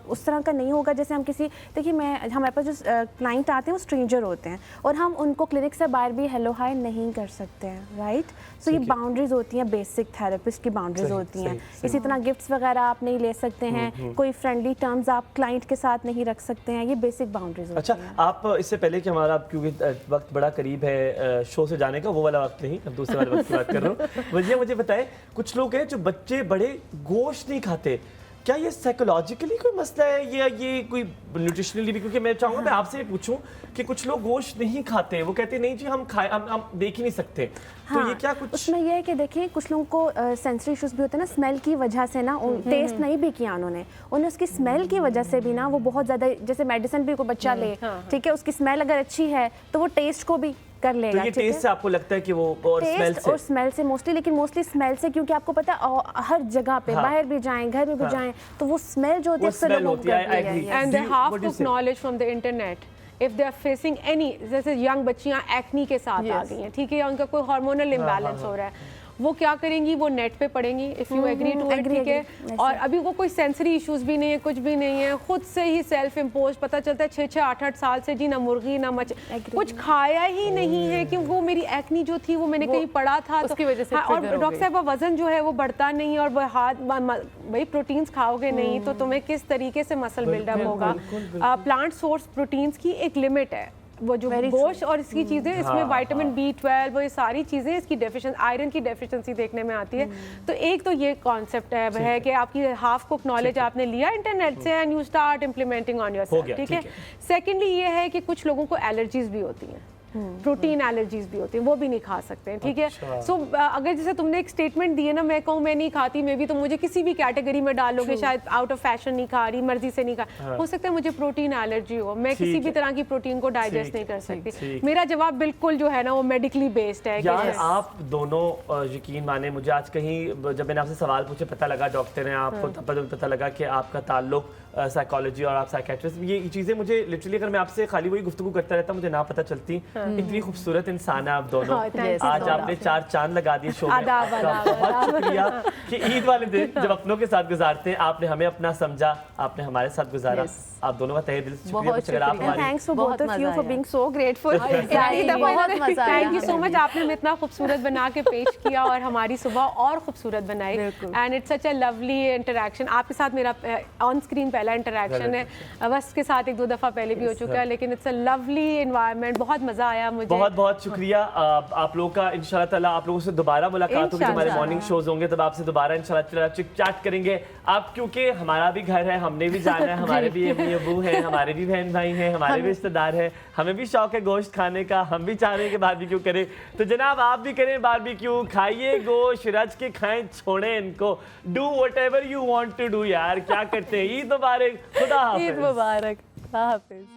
उस तरह का नहीं होगा जैसे हम किसी, देखिए मैं हमारे पास जो क्लाइंट आते हैं वो स्ट्रेंजर होते हैं और हम उनको क्लिनिक से बाहर भी हेलो हाय नहीं कर सकते हैं, राइट? सो ये बाउंड्रीज होती हैं, बेसिक थेरेपिस्ट की बाउंड्रीज सही, होती हैं। सही, इसी तरह गिफ्ट्स वगैरह आप नहीं ले सकते हैं, कोई फ्रेंडली टर्म्स आप क्लाइंट के साथ नहीं रख सकते हैं, ये बेसिक बाउंड्रीज होती अच्छा, हैं। आप इससे पहले कि हमारा क्योंकि वक्त बड़ा करीब है शो से जाने का, वो वाला वक्त नहीं, अब दूसरे वाले वक्त की बात कर रहा हूँ। वजिया मुझे बताए, कुछ लोग हैं जो बच्चे बड़े गोश्त नहीं खाते, क्या ये साइकोलॉजिकली कोई मसला है या ये कोई न्यूट्रिशनली भी? क्योंकि मैं चाहूँगा मैं आपसे पूछूं कि कुछ लोग गोश्त नहीं खाते, वो कहते नहीं जी हम खाए, हम देख ही नहीं सकते, तो ये क्या कुछ उसमें ये है कि देखिए कुछ लोगों को सेंसरी इश्यूज भी होते हैं ना, स्मेल की वजह से ना, टेस्ट नहीं भी किया उन्हें उसकी स्मेल की वजह से भी ना वो बहुत ज़्यादा, जैसे मेडिसिन भी कोई बच्चा ले, ठीक है, उसकी स्मेल अगर अच्छी है तो वो टेस्ट को भी कर तो लेगा, ये ठीक है? टेस्ट से आपको लगता है कि वो और स्मेल टेस्ट से? और स्मेल से मोस्टली, लेकिन मोस्टली स्मेल से, क्योंकि आपको पता है हर जगह पे हाँ। बाहर भी जाएं, घर में भी हाँ। जाएं, तो वो स्मेल जो होती है वो अक्सर smell लोगों होती को है, I करती है, agree. yes. and they Do you- have what do to you say? acknowledge from the internet if they are facing any, जैसे यंग बच्चियां एक्नी के साथ आ Yes. गई हैं, ठीक है, या उनका कोई हार्मोनल इम्बैलेंस हो रहा है, वो क्या करेंगी, वो नेट पे पढ़ेंगी, if you agree to it, agree, ठीक है, agree. और अभी वो कोई सेंसरी इश्यूज भी नहीं है, कुछ भी नहीं है, खुद से ही सेल्फ इम्पोज, पता चलता है 6-6, 8-8 साल से जी ना मुर्गी ना कुछ खाया ही नहीं है, क्योंकि वो मेरी एक्नी जो थी वो मैंने कहीं पढ़ा था, उसकी वजह से हाँ, और trigger हो डॉक्टर गई। साहब वजन जो है वो बढ़ता नहीं है, और वो भाई प्रोटीन्स खाओगे नहीं तो तुम्हें किस तरीके से मसल बिल्डअप होगा। प्लांट सोर्स प्रोटीन्स की एक लिमिट है, वो जो गोश्त और इसकी चीज़ें, इसमें विटामिन B12 वो ये सारी चीज़ें, इसकी डेफिशिएंसी, आयरन की डेफिशिएंसी देखने में आती है। तो एक तो ये कॉन्सेप्ट है कि आपकी हाफ कुक नॉलेज आपने लिया इंटरनेट से and you start implementing on yourself, ठीक है। सेकेंडली ये है कि कुछ लोगों को एलर्जीज भी होती हैं, प्रोटीन एलर्जीज भी होती हैं, वो भी नहीं खा सकते हैं, ठीक है। सो अगर जैसे तुमने एक स्टेटमेंट दी है ना, मैं कहूँ मैं नहीं खाती, मे भी तो मुझे किसी भी कैटेगरी में डालोगे, शायद आउट ऑफ फैशन नहीं खा रही, मर्जी से नहीं खा, हो सकता है मुझे प्रोटीन एलर्जी हो, मैं किसी भी तरह की प्रोटीन को डाइजेस्ट नहीं कर सकती। मेरा जवाब बिल्कुल जो है ना वो मेडिकली बेस्ड है। यार आप दोनों यकीन माने, मुझे आज कहीं जब मैंने आपसे सवाल पूछे पता लगा, डॉक्टर ने आपको पता लगा कि आपका ताल्लुक साइकोलॉजी और आप साइकेट्रिस्ट, ये चीज़ें मुझे लिटरली अगर मैं आपसे खाली वही गुफ्तगू करता रहता मुझे ना पता चलती। इतनी खूबसूरत इंसान है आप दोनों, आज आपने 4 चांद लगा दिए शो में। आदाब, आपका बहुत शुक्रिया कि ईद वाले दिन जब अपनों के साथ गुजारते हैं आपने हमें अपना समझा, आपने हमारे साथ गुजारा। आप दोनों का तहे दिल से शुक्रिया। बहुत अगर आप शुक्रिया। हमारी थैंक्स फॉर बहुत बोथ ऑफ यू मजा फॉर आया। Being so grateful. बहुत मजा आया। थैंक यू सो मच, आपने हमें इतना खूबसूरत बना के पेश किया और हमारी सुबह और खूबसूरत बनाई, and it's such a lovely interaction. आपके साथ मेरा ऑन स्क्रीन पहला इंटरेक्शन है, वस्त के साथ 1-2 दफ़ा पहले भी हो चुका है, लेकिन इट्स अ लवली एनवायरनमेंट, बहुत मज़ा मजा आया मुझे। बहुत बहुत शुक्रिया आप लोगों का। इंशाल्लाह ताला आप लोगों से दोबारा मुलाकात होगी, हमारे मॉर्निंग शोज होंगे तब आपसे दोबारा इंशाल्लाह ताला चिट चैट करेंगे। आप क्योंकि हमारा भी घर है, हमने भी जाना है, हमारे भी अम्मी अबू हैं, हमारे भी बहन भाई हैं, हमारे भी रिश्तेदार हैं, हमें भी शौक है गोश्त खाने का, हम भी चाह रहे हैं कि बारबेक्यू करें। तो जनाब आप भी करें बारबेक्यू, खाइए गोश्त, रज के खाएं, छोड़ें इनको, do whatever you want to do यार, क्या करते हैं। ईद मुबारक, खुदा हाफिज। ईद मुबारक, खुदा हाफिज।